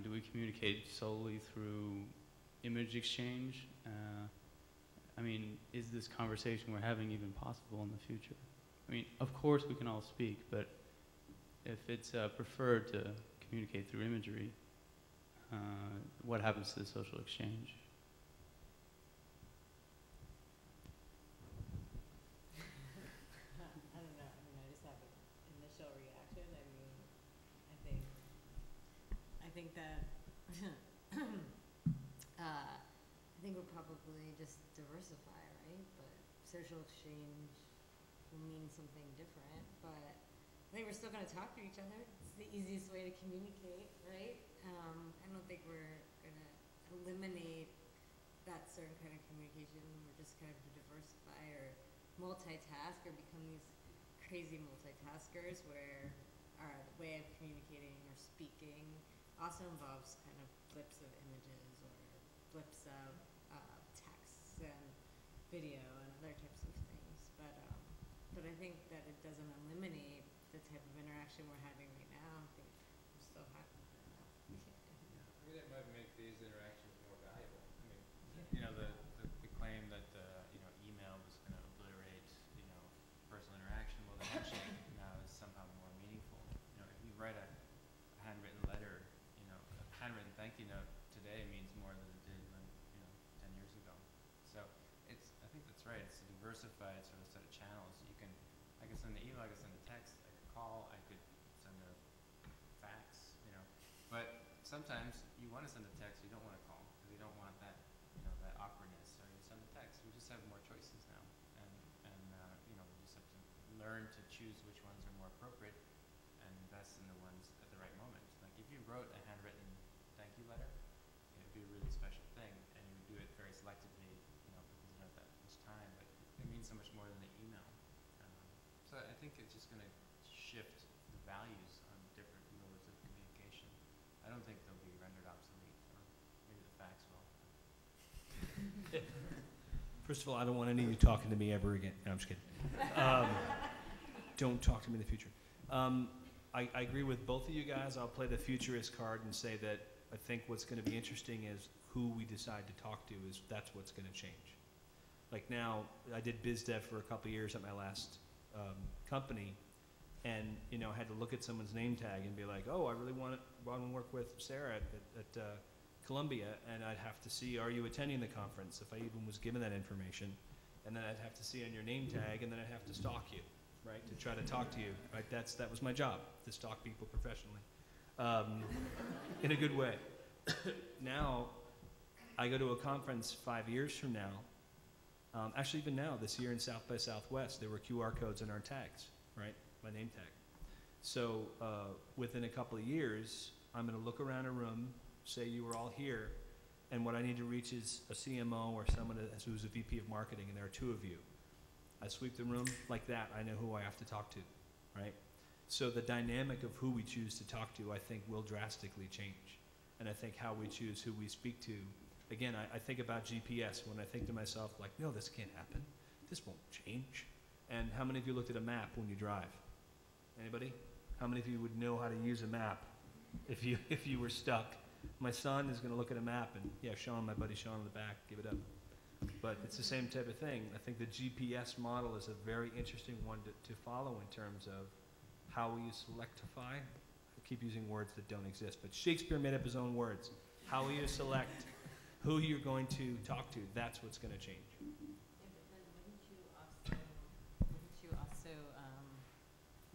Do we communicate solely through image exchange? I mean, is this conversation we're having even possible in the future? I mean, of course we can all speak, but if it's preferred to communicate through imagery, what happens to the social exchange? I don't know. I mean, I just have an initial reaction. I mean, I think that I think we'll probably just diversify, right? But social exchange will mean something different, but I think we're still going to talk to each other. It's the easiest way to communicate, right? I don't think we're going to eliminate that certain kind of communication. We're just kind of to diversify or multitask or become these crazy multitaskers where our way of communicating or speaking also involves kind of flips of images or flips of texts and video and other types of things. But I think that it doesn't eliminate the type of interaction we're having right now. I think we're still having it. I mean, it might make these interactions more valuable. I mean, you know, the claim that you know, email was going to obliterate, you know, personal interaction. Well, the handshake now is somehow more meaningful. You know, if you write a handwritten letter, you know, a handwritten thank you note today means more than it did when, you know, 10 years ago. So I think that's right. It's a diversified sort of set of channels. I could send an email, I could send a text, I could call, I could send a fax, you know. But sometimes you want to send a text, you don't want to call, because you don't want that, you know, that awkwardness. So you send a text. We just have more choices now, and you know, we just have to learn to choose which ones are more appropriate and invest in the ones at the right if you wrote a handwritten thank you letter, it would be a really special thing, and you would do it very selectively, you know, because you don't have that much time, but it means so much more than an email. So I think it's just going to shift the values on different modes of communication. I don't think they'll be rendered obsolete, or maybe the fax will. First of all, I don't want any of you talking to me ever again. No, I'm just kidding. Don't talk to me in the future. I agree with both of you guys. I'll play the futurist card and say that I think what's going to be interesting is who we decide to talk to is that's what's going to change. Like now, I did biz dev for a couple of years at my last company, and you know, had to look at someone's name tag and be like, oh, I really want to work with Sarah at Columbia, and I'd have to see, are you attending the conference, if I even was given that information, and then I'd have to see on your name tag, and then I'd have to stalk you, right, to try to talk to you, right? That was my job, to stalk people professionally, in a good way. Now, I go to a conference 5 years from now, actually even now, this year in South by Southwest, there were QR codes in our tags, right, my name tag. So within a couple of years, I'm gonna look around a room, say you were all here, and what I need to reach is a CMO or someone who's a VP of marketing, and there are two of you. I sweep the room like that, I know who I have to talk to, right? So the dynamic of who we choose to talk to, I think, will drastically change. And I think how we choose who we speak to, again, I think about GPS when I think to myself, like, no, this can't happen. This won't change. And how many of you looked at a map when you drive? Anybody? How many of you would know how to use a map if you were stuck? My son is going to look at a map and, yeah, Sean, my buddy Sean in the back, give it up. But it's the same type of thing. I think the GPS model is a very interesting one to follow in terms of how will you selectify? I keep using words that don't exist, but Shakespeare made up his own words. How will you select who you're going to talk to? That's what's going to change. Yeah, but then wouldn't you also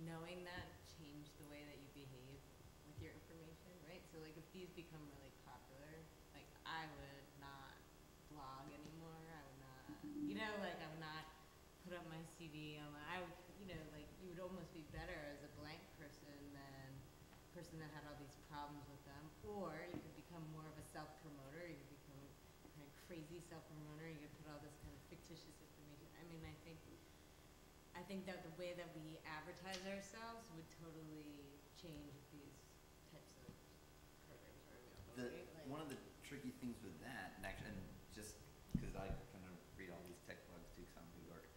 knowing that change the way that you behave with your information, right? So like if these become really popular, like I would not blog anymore. I would not, you know, like I would not put up my CV on I would, you know, like you would almost be better as a blank person than a person that had all these problems with them. Or you could become more of a self-promoter. You could become a kind of crazy self-promoter. You could put all this kind of fictitious information. I mean, I think that the way that we advertise ourselves would totally change if these types of programs were available. Right? Like, one of the tricky things with that, and actually, and just because I kind of read all these tech blogs too, because I'm in New York,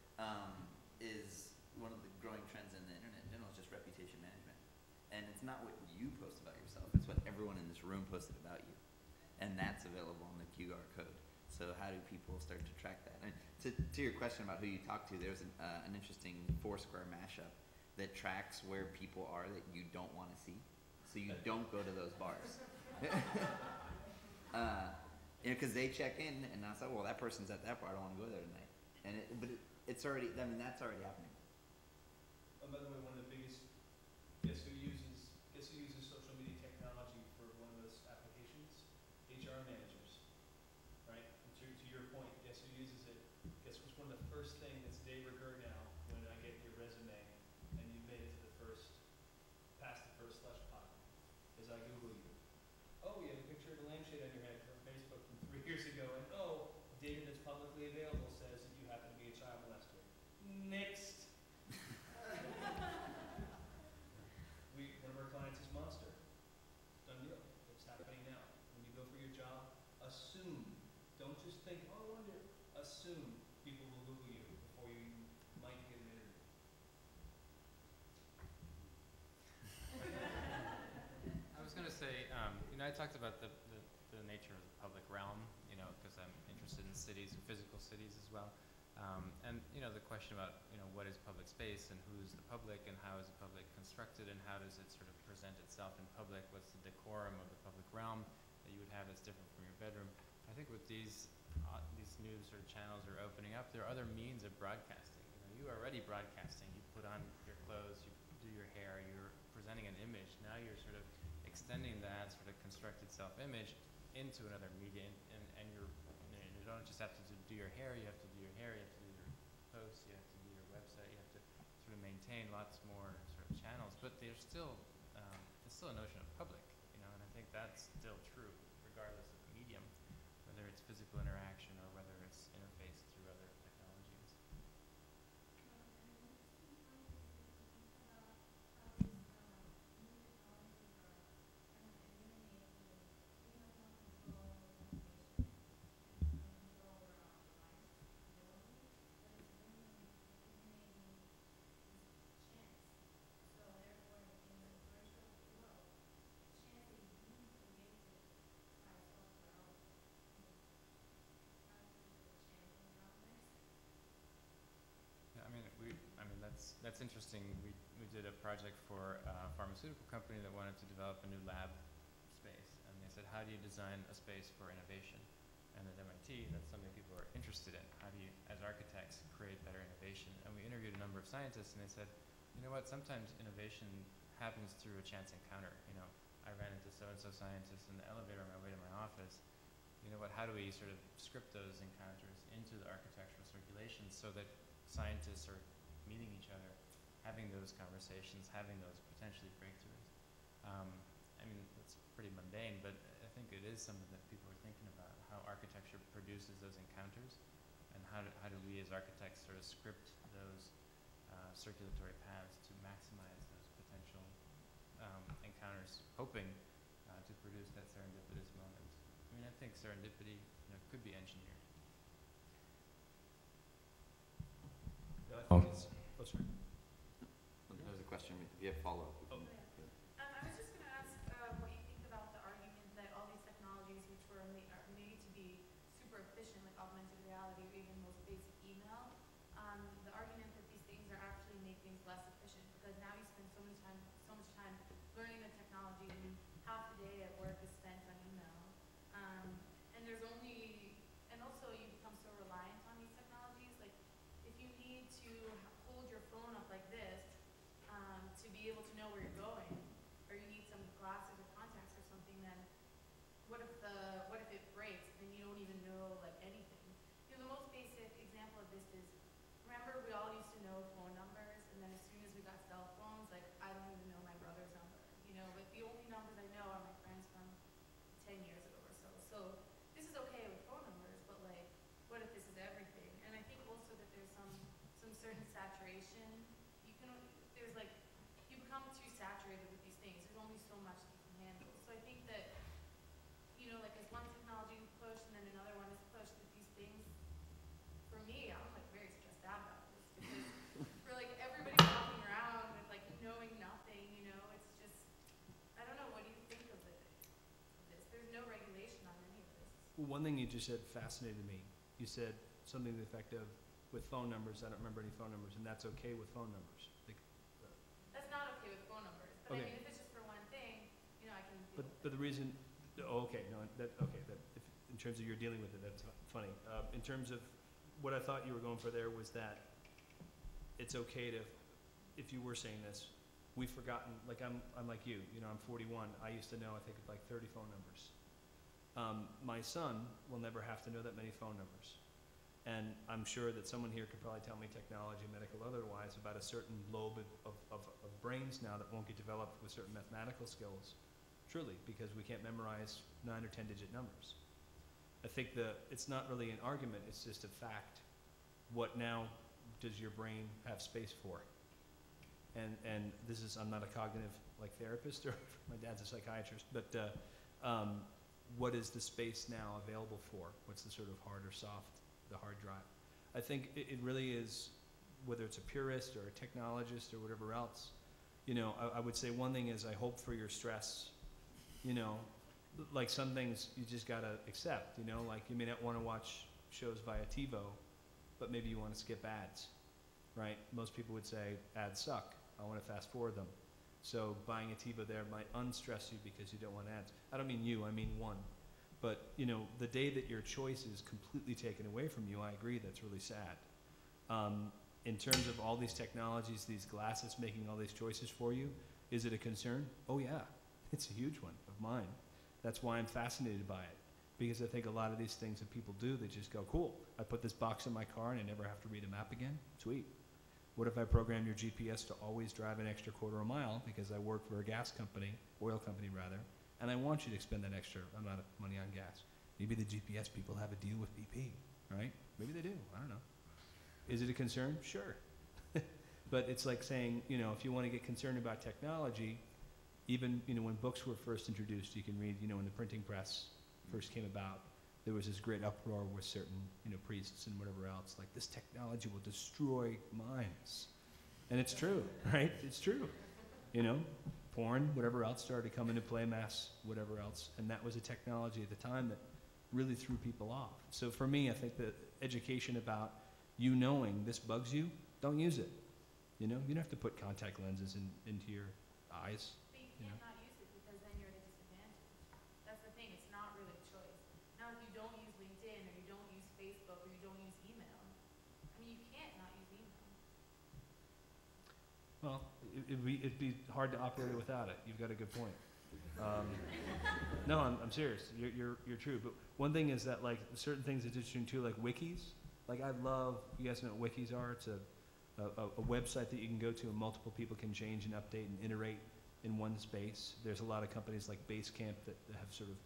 is one of the growing trends in the internet in general is just reputation management. And it's not what you post about yourself, it's what everyone in this room posted about you. And that's available on the QR code. So how do people start to track that? And to your question about who you talk to, there's an interesting Foursquare mashup that tracks where people are that you don't want to see. So you don't go to those bars. You know, because they check in and I say, well, that person's at that bar, I don't want to go there tonight. And it's already, I mean, that's already happening. Oh, by the way, one of the biggest, guess who uses social media technology for one of those applications? HR managers, right? And to your point, guess who uses it? Guess what's one of the first things that's de rigueur now when I get your resume and you've made it to past the first slush pile, is I Google you. Oh, you have a picture of a lampshade on your head from Facebook from 3 years ago, and oh, data that's publicly available says that you happen to be a child molester. Next. One of our clients is Monster. Done deal. It's happening now. When you go for your job, assume. Don't just think, oh, I wonder. Assume people will Google you before you might get an interview. I was going to say, you know, I talked about the nature of the public realm, you know, because I'm interested in cities and physical cities as well. And, you know, the question about, you know, what is public space and who's the public and how is the public constructed and how does it sort of present itself in public? What's the decorum of the public realm that you would have that's different from your bedroom? I think with these new sort of channels are opening up, there are other means of broadcasting. You know, you are already broadcasting. You put on your clothes, you do your hair, you're presenting an image. Now you're sort of extending that sort of constructed self-image into another media, and you don't just have to do your hair, you have to do your hair, you have to do your posts, you have to do your website, you have to sort of maintain lots more sort of channels, but there's still a notion of public, you know, think that's still true, regardless of the medium, whether it's physical interaction or whether it's interfaced through other technologies. That's interesting. We did a project for a pharmaceutical company that wanted to develop a new lab space, and they said, how do you design a space for innovation? And at MIT, that's something people are interested in. How do you, as architects, create better innovation? And we interviewed a number of scientists, and they said, you know what, sometimes innovation happens through a chance encounter. You know, I ran into so-and-so scientists in the elevator on my way to my office. You know what, how do we sort of script those encounters into the architectural circulation so that scientists are meeting each other, having those conversations, having those potentially breakthroughs. I mean, it's pretty mundane, but I think it is something that people are thinking about, how architecture produces those encounters, and how do we as architects sort of script those circulatory paths to maximize those potential encounters, hoping to produce that serendipitous moment. I mean, I think serendipity, you know, could be engineered. Yeah, I think it's, oh, sorry. There's a question. If you have follow-up. I was just going to ask what you think about the argument that all these technologies, which were are made to be super efficient, like augmented reality or even most basic email, the argument that these things are actually make things less efficient because now you spend so much time learning the technology, and half the day at work is spent on email. And also you become so reliant on these technologies. Like, if you need to hold your phone up like this to be able to know where you're going, or you need some glasses or contacts or something, then what if it breaks and you don't even know like anything? You know, the most basic example of this is, remember we all used to know phone numbers, and then as soon as we got cell phones, like I don't even know my brother's number. You know, like the only numbers I know are my friends from 10 years ago or so. So this is okay with phone numbers, but like, what if this is everything? And I think also that there's some certain saturation. There's like, you become too saturated with these things. There's only so much that you can handle. So I think that, you know, like as one technology is pushed and then another one is pushed, that these things, for me, I'm like very stressed out about this because for like everybody walking around with like knowing nothing, you know, it's just, I don't know, what do you think of this? There's no regulation on any of this. Well, one thing you just said fascinated me. You said something to the effect of, with phone numbers, I don't remember any phone numbers, and that's okay with phone numbers. Like, that's not okay with phone numbers, but okay. I mean, if it's just for one thing, you know, I can deal with but the reason, okay, no, if, in terms of you're dealing with it, that's funny. In terms of what I thought you were going for there was that it's okay to, if you were saying this, we've forgotten, like I'm like you know, I'm 41, I used to know, I think, like 30 phone numbers. My son will never have to know that many phone numbers. And I'm sure that someone here could probably tell me technology, medical otherwise, about a certain lobe of brains now that won't get developed with certain mathematical skills, truly, because we can't memorize 9 or 10 digit numbers. I think it's not really an argument, it's just a fact. What now does your brain have space for? And this is, I'm not a cognitive like therapist, or my dad's a psychiatrist, but what is the space now available for? What's the sort of hard or soft, the hard drive? I think it really is, whether it's a purist or a technologist or whatever else, you know, I would say one thing is I hope for your stress, you know, like some things you just gotta accept, you know, like you may not wanna watch shows via TiVo, but maybe you wanna skip ads, right? Most people would say ads suck, I wanna fast forward them. So buying a TiVo there might unstress you because you don't want ads. I don't mean you, I mean one. But, you know, the day that your choice is completely taken away from you, I agree, that's really sad. In terms of all these technologies, these glasses making all these choices for you, is it a concern? Oh yeah, it's a huge one of mine. That's why I'm fascinated by it. Because I think a lot of these things that people do, they just go, cool, I put this box in my car and I never have to read a map again, sweet. What if I program your GPS to always drive an extra quarter of a mile because I work for a gas company, oil company rather, and I want you to expend that extra amount of money on gas. Maybe the GPS people have a deal with BP, right? Maybe they do, I don't know. Is it a concern? Sure. But it's like saying, you know, if you want to get concerned about technology, even, you know, when books were first introduced, you can read, you know, when the printing press first came about, there was this great uproar with certain, you know, priests and whatever else, like, this technology will destroy minds. And it's true, right? It's true. You know, porn, whatever else started to come into play, mass, whatever else, and that was a technology at the time that really threw people off. So for me, I think that education about you knowing this bugs you, don't use it. You know, you don't have to put contact lenses into your eyes. But you can't not use it because then you're at a disadvantage. That's the thing, it's not really a choice. Now if you don't use LinkedIn or you don't use Facebook or you don't use email, I mean, you can't not use email. Well, it'd be hard to operate without it. You've got a good point. No, I'm serious. You're true. But one thing is that, like, certain things that's interesting too, like wikis. Like, I love, you guys know what wikis are? It's a website that you can go to and multiple people can change and update and iterate in one space. There's a lot of companies like Basecamp that have sort of,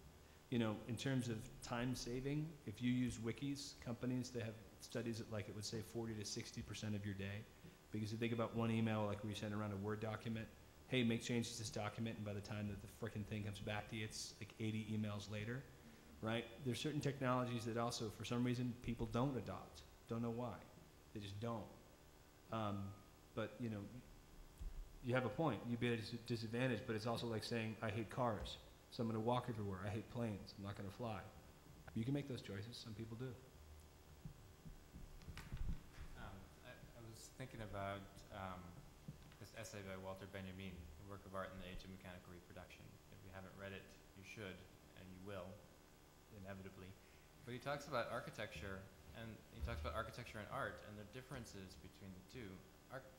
you know, in terms of time saving, if you use wikis, companies, they have studies that, like, it would say 40 to 60% of your day. Because if you think about one email, like where you send around a Word document, hey, make changes to this document, and by the time that the frickin' thing comes back to you, it's like 80 emails later, right? There's certain technologies that also, for some reason, people don't adopt. Don't know why. They just don't. But, you know, you have a point. You'd be at a disadvantage, but it's also like saying, I hate cars, so I'm going to walk everywhere. I hate planes. I'm not going to fly. You can make those choices. Some people do. I was thinking about this essay by Walter Benjamin, The Work of Art in the Age of Mechanical Reproduction. If you haven't read it, you should, and you will, inevitably. But he talks about architecture, and he talks about architecture and art, and the differences between the two.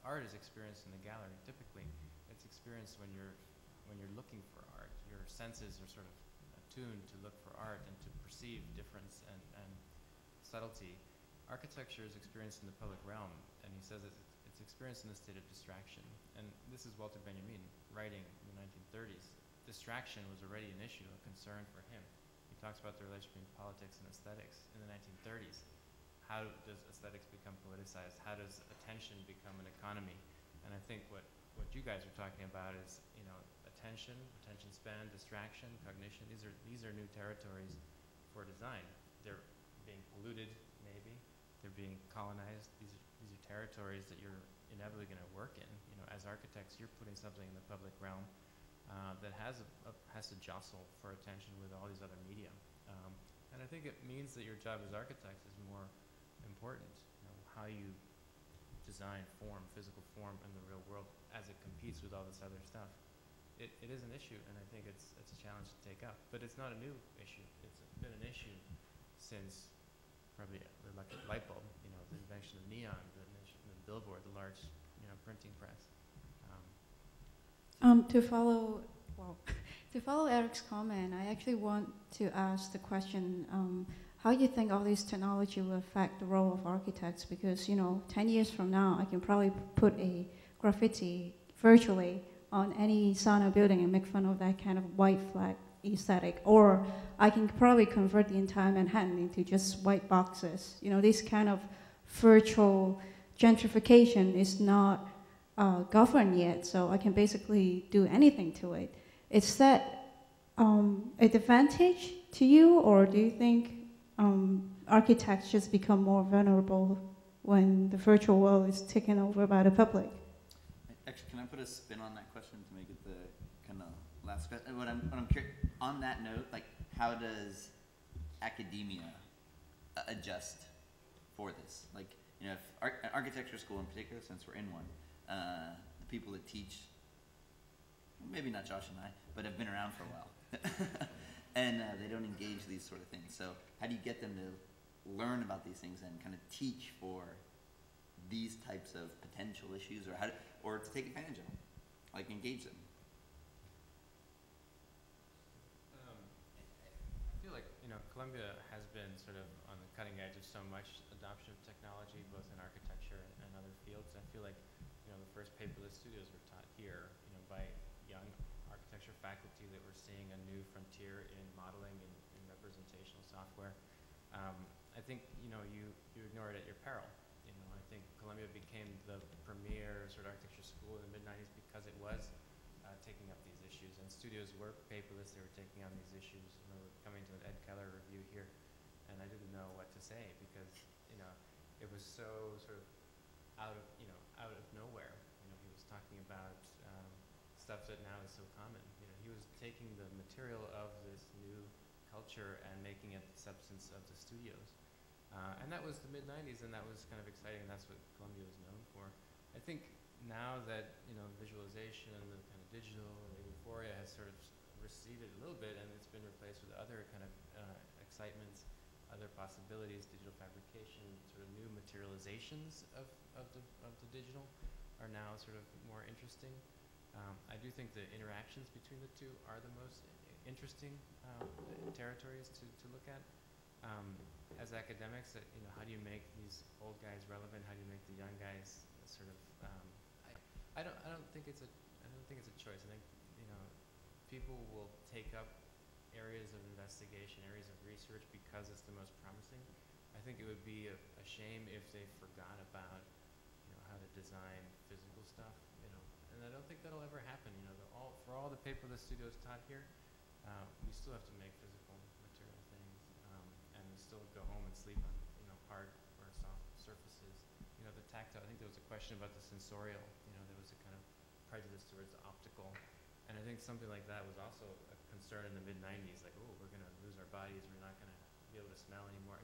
Art is experienced in the gallery, typically. It's experienced when you're looking for art. Your senses are sort of attuned to look for art and to perceive difference and subtlety. Architecture is experienced in the public realm, and he says it's experienced in a state of distraction. And this is Walter Benjamin writing in the 1930s. Distraction was already an issue, a concern for him. He talks about the relation between politics and aesthetics in the 1930s. How does aesthetics become politicized? How does attention become an economy? And I think what you guys are talking about is, you know, attention span, distraction, cognition. These are new territories for design. They're being polluted, maybe. They're being colonized. These are territories that you're inevitably going to work in. You know, as architects, you're putting something in the public realm that has to jostle for attention with all these other media. And I think it means that your job as architects is more important. You know, how you design form, physical form in the real world as it competes with all this other stuff. It is an issue, and I think it's a challenge to take up. But it's not a new issue. It's been an issue since probably the electric light bulb, you know, the invention of neon, the invention of the billboard, the large, you know, printing press. To follow Eric's comment, I actually want to ask the question, how you think all this technology will affect the role of architects? Because, you know, 10 years from now, I can probably put a graffiti virtually on any sauna building and make fun of that kind of white flag aesthetic. Or I can probably convert the entire Manhattan into just white boxes. You know, this kind of virtual gentrification is not governed yet, so I can basically do anything to it. Is that an advantage to you, or do you think architects just become more vulnerable when the virtual world is taken over by the public? Actually, can I put a spin on that question to make it the kind of last question? What I'm curious, on that note, like, how does academia adjust for this? Like, you know, if an architecture school in particular, since we're in one, the people that teach, maybe not Josh and I, but have been around for a while, and they don't engage these sort of things. So how do you get them to learn about these things and kind of teach for these types of potential issues, or to take advantage of them, like engage them? I feel like, you know, Columbia has been sort of on the cutting edge of so much adoption of technology, both in architecture and other fields. I feel like, you know, the first paperless studios were taught here, you know, by young architecture faculty that were seeing seeing a new frontier in modeling and representational software. I think, you ignore it at your peril. I think Columbia became the premier sort of architecture school in the mid-90s because it was taking up these issues, and studios were paperless. They were taking on these issues. I remember coming to an Ed Keller review here, and I didn't know what to say because, it was so sort of out of nowhere. He was talking about stuff that now is so common. He was taking the material of this new culture and making it the substance of the studios. And that was the mid-90s, and that was kind of exciting. That's what Columbia was known for. I think now that, visualization and the kind of digital and the euphoria has sort of receded a little bit, and it's been replaced with other kind of excitements, other possibilities, digital fabrication, sort of new materializations of the digital are now sort of more interesting. I do think the interactions between the two are the most interesting territories to look at. As academics, how do you make these old guys relevant? How do you make the young guys sort of? I don't think it's a choice. I think people will take up areas of investigation, areas of research because it's the most promising. I think it would be a shame if they forgot about how to design physical stuff. And I don't think that'll ever happen. For all the paperless studios taught here, we still have to make physical material things, and we still go home and sleep on hard or soft surfaces. The tactile. I think there was a question about the sensorial. There was a kind of prejudice towards the optical, and I think something like that was also a concern in the mid-90s. Like, oh, we're going to lose our bodies. We're not going to be able to smell anymore.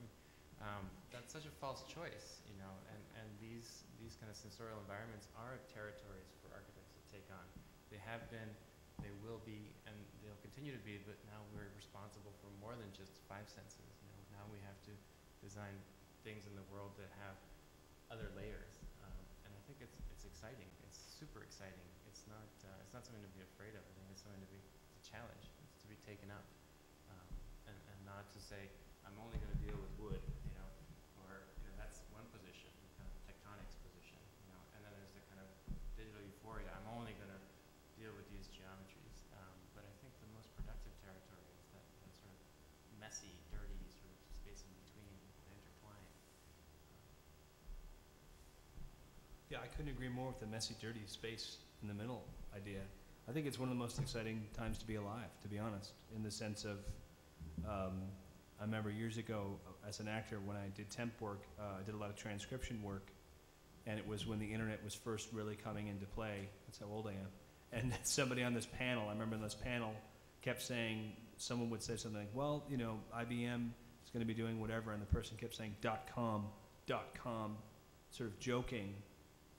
That's such a false choice, and these kind of sensorial environments are territories for architects to take on. They have been, they will be, and they'll continue to be, but now we're responsible for more than just five senses. Now we have to design things in the world that have other layers, and I think it's exciting. It's super exciting. It's not something to be afraid of. I think it's something it's a challenge. It's to be taken up, and not to say I'm only going to deal with wood, or that's one position, kind of tectonics position, and then there's the kind of digital euphoria. I'm only going to deal with these geometries, but I think the most productive territory is that sort of messy, dirty sort of space in between, intertwined. Yeah, I couldn't agree more with the messy, dirty space in the middle idea. I think it's one of the most exciting times to be alive, to be honest, in the sense of, I remember years ago as an actor when I did temp work, I did a lot of transcription work, and it was when the internet was first really coming into play. That's how old I am. And somebody on this panel, I remember on this panel, kept saying, someone would say something like, well, IBM is going to be doing whatever, and the person kept saying .com, sort of joking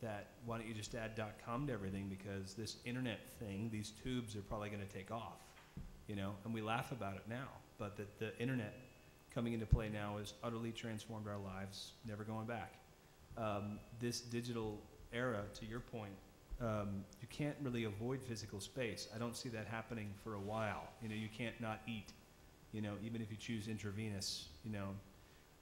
that why don't you just add .com to everything, because this internet thing, these tubes are probably going to take off, and we laugh about it now, but the internet coming into play now has utterly transformed our lives, never going back. This digital era, to your point, you can't really avoid physical space. I don't see that happening for a while. You can't not eat, even if you choose intravenous,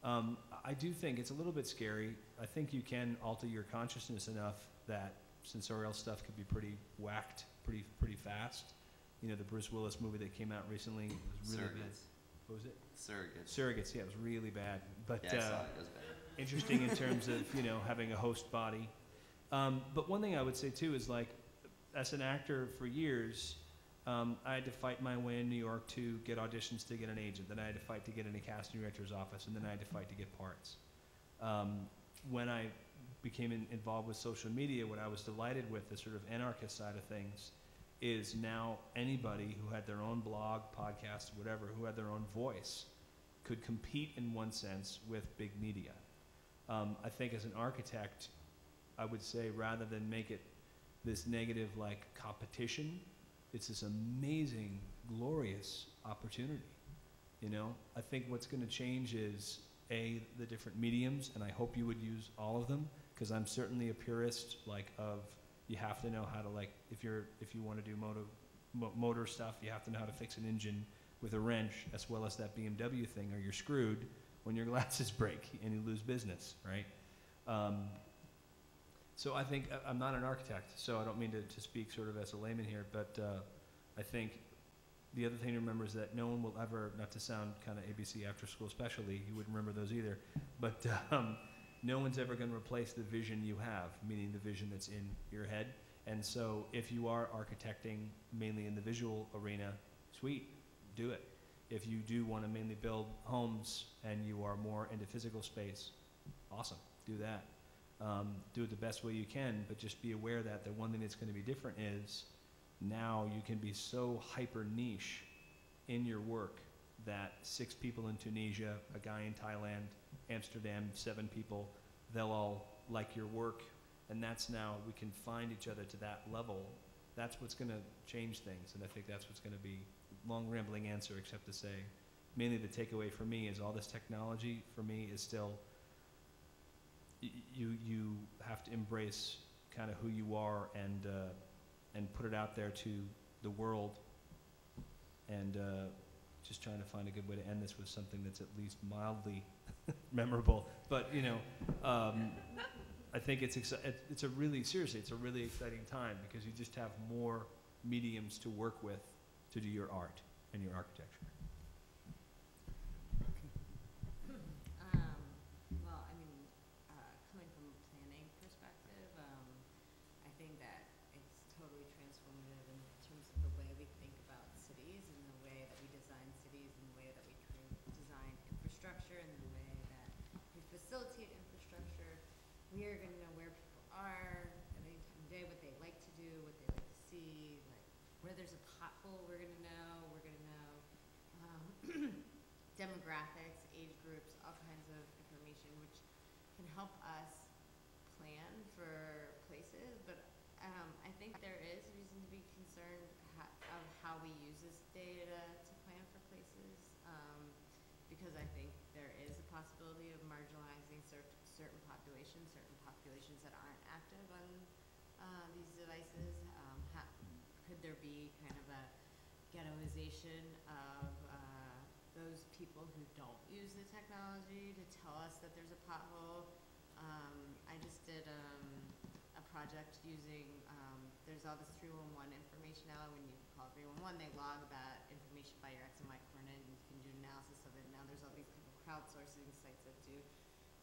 I do think it's a little bit scary. I think you can alter your consciousness enough that sensorial stuff could be pretty whacked pretty fast. The Bruce Willis movie that came out recently was really bad. What was it? Surrogates, yeah, it was really bad. But yeah, I saw it. It was bad. Interesting in terms of, having a host body. But one thing I would say too is, like, as an actor for years, I had to fight my way in New York to get auditions to get an agent. Then I had to fight to get in a casting director's office, and then I had to fight to get parts. When I became involved with social media, what I was delighted with, the sort of anarchist side of things, is now anybody who had their own blog, podcast, whatever, who had their own voice, could compete in one sense with big media. I think as an architect, I would say rather than make it this negative like competition, it's this amazing, glorious opportunity. I think what's going to change is the different mediums, and I hope you would use all of them, because I'm certainly a purist of you have to know how to, like, if you want to do motor stuff, you have to know how to fix an engine with a wrench, as well as that BMW thing, or you're screwed when your glasses break and you lose business, right? So I think, I'm not an architect, so I don't mean to speak sort of as a layman here, but I think the other thing to remember is that no one will ever, not to sound kind of ABC after school specialty, you wouldn't remember those either, but no one's ever going to replace the vision you have, meaning the vision that's in your head. And so if you are architecting mainly in the visual arena, sweet, do it. If you do want to mainly build homes and you are more into physical space, awesome, do that. Do it the best way you can, but just be aware that the one thing that's going to be different is now you can be so hyper niche in your work that 6 people in Tunisia, a guy in Thailand, Amsterdam, 7 people, they'll all like your work, and that's now, we can find each other to that level. That's what's going to change things, and I think that's what's going to be long rambling answer, except to say, mainly the takeaway for me is all this technology for me is still, you have to embrace kind of who you are and put it out there to the world, and just trying to find a good way to end this with something that's at least mildly memorable. But you know, I think it's a really, seriously, it's a really exciting time because you just have more mediums to work with to do your art and your architecture. Well, I mean, coming from a planning perspective, I think that it's totally transformative in terms of the way we think about cities and the way that we design cities and the way that we design infrastructure and the way that we facilitate infrastructure. We are going to know where people are at any time of day, what they like to do, what they like to see, like where there's a pothole we're going to know. We're going to know demographics, age groups, all kinds of information which can help us plan for places. But I think there is reason to be concerned of how we use this data to plan for places, because I think there is a possibility of marginalizing certain populations that aren't active on these devices. Could there be kind of a ghettoization of those people who don't use the technology to tell us that there's a pothole? I just did a project using, there's all this 311 information now. When you call 311, they log that information by your X and Y coordinate, and you can do analysis of it. Now there's all these people crowdsourcing sites that do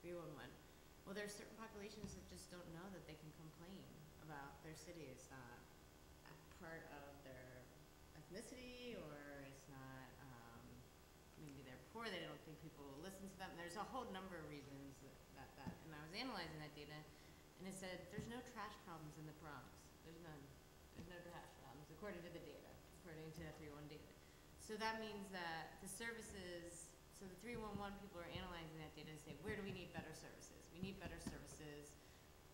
311. Well, there's certain populations that just don't know that they can complain about their city. It's not a part of their ethnicity, or it's not, maybe they're poor, they don't think people will listen to them. There's a whole number of reasons that and I was analyzing that data, and it said there's no trash problems in the Bronx. There's none. There's no trash problems, according to the data, according to the 311 data. So that means that the services, so the 311 people are analyzing that data and say, where do we need better services? We need better services,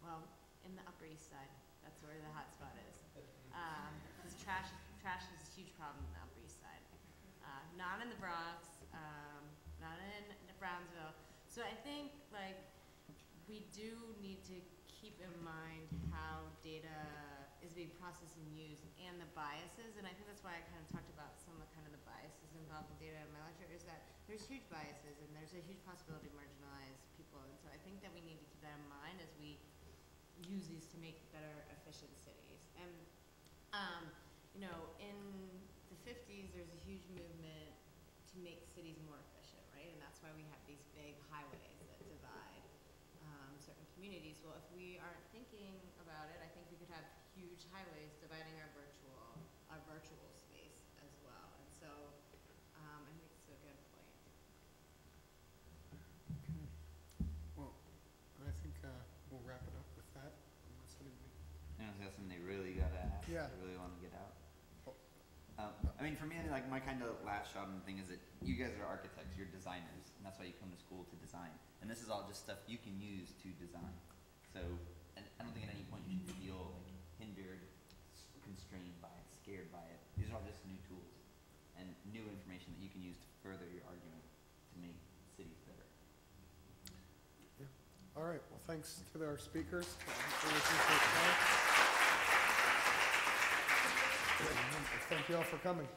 well, in the Upper East Side. That's where the hot spot is. Because trash is a huge problem in the Upper East Side. Not in the Bronx, not in Brownsville. So I think, like, we do need to keep in mind how data is being processed and used, and the biases. And I think that's why I kind of talked about some of the biases involved in data in my lecture, is that there's huge biases and there's a huge possibility to marginalize people. And so I think that we need to keep that in mind as we use these to make better, efficient cities. And you know, in the 50s, there's a huge movement to make cities more efficient, right? And that's why we have these big highways that divide certain communities. Well, if we aren't thinking about it, I think we could have huge highways dividing our virtual space as well. And so I think it's a good point. Okay. Well, I think we'll wrap it up with that. Unless anybody... Anyone got something they really gotta ask? Yeah. They really want to get out? I mean, for me, like, my kind of last shot on the thing is that you guys are architects, you're designers, and that's why you come to school to design. And this is all just stuff you can use to design. So, and I don't think at any point you should feel like hindered, constrained by it, scared by it. These are all just new tools and new information that you can use to further your argument to make cities better. Yeah. All right. Well, thanks to our speakers. Thank you all for coming.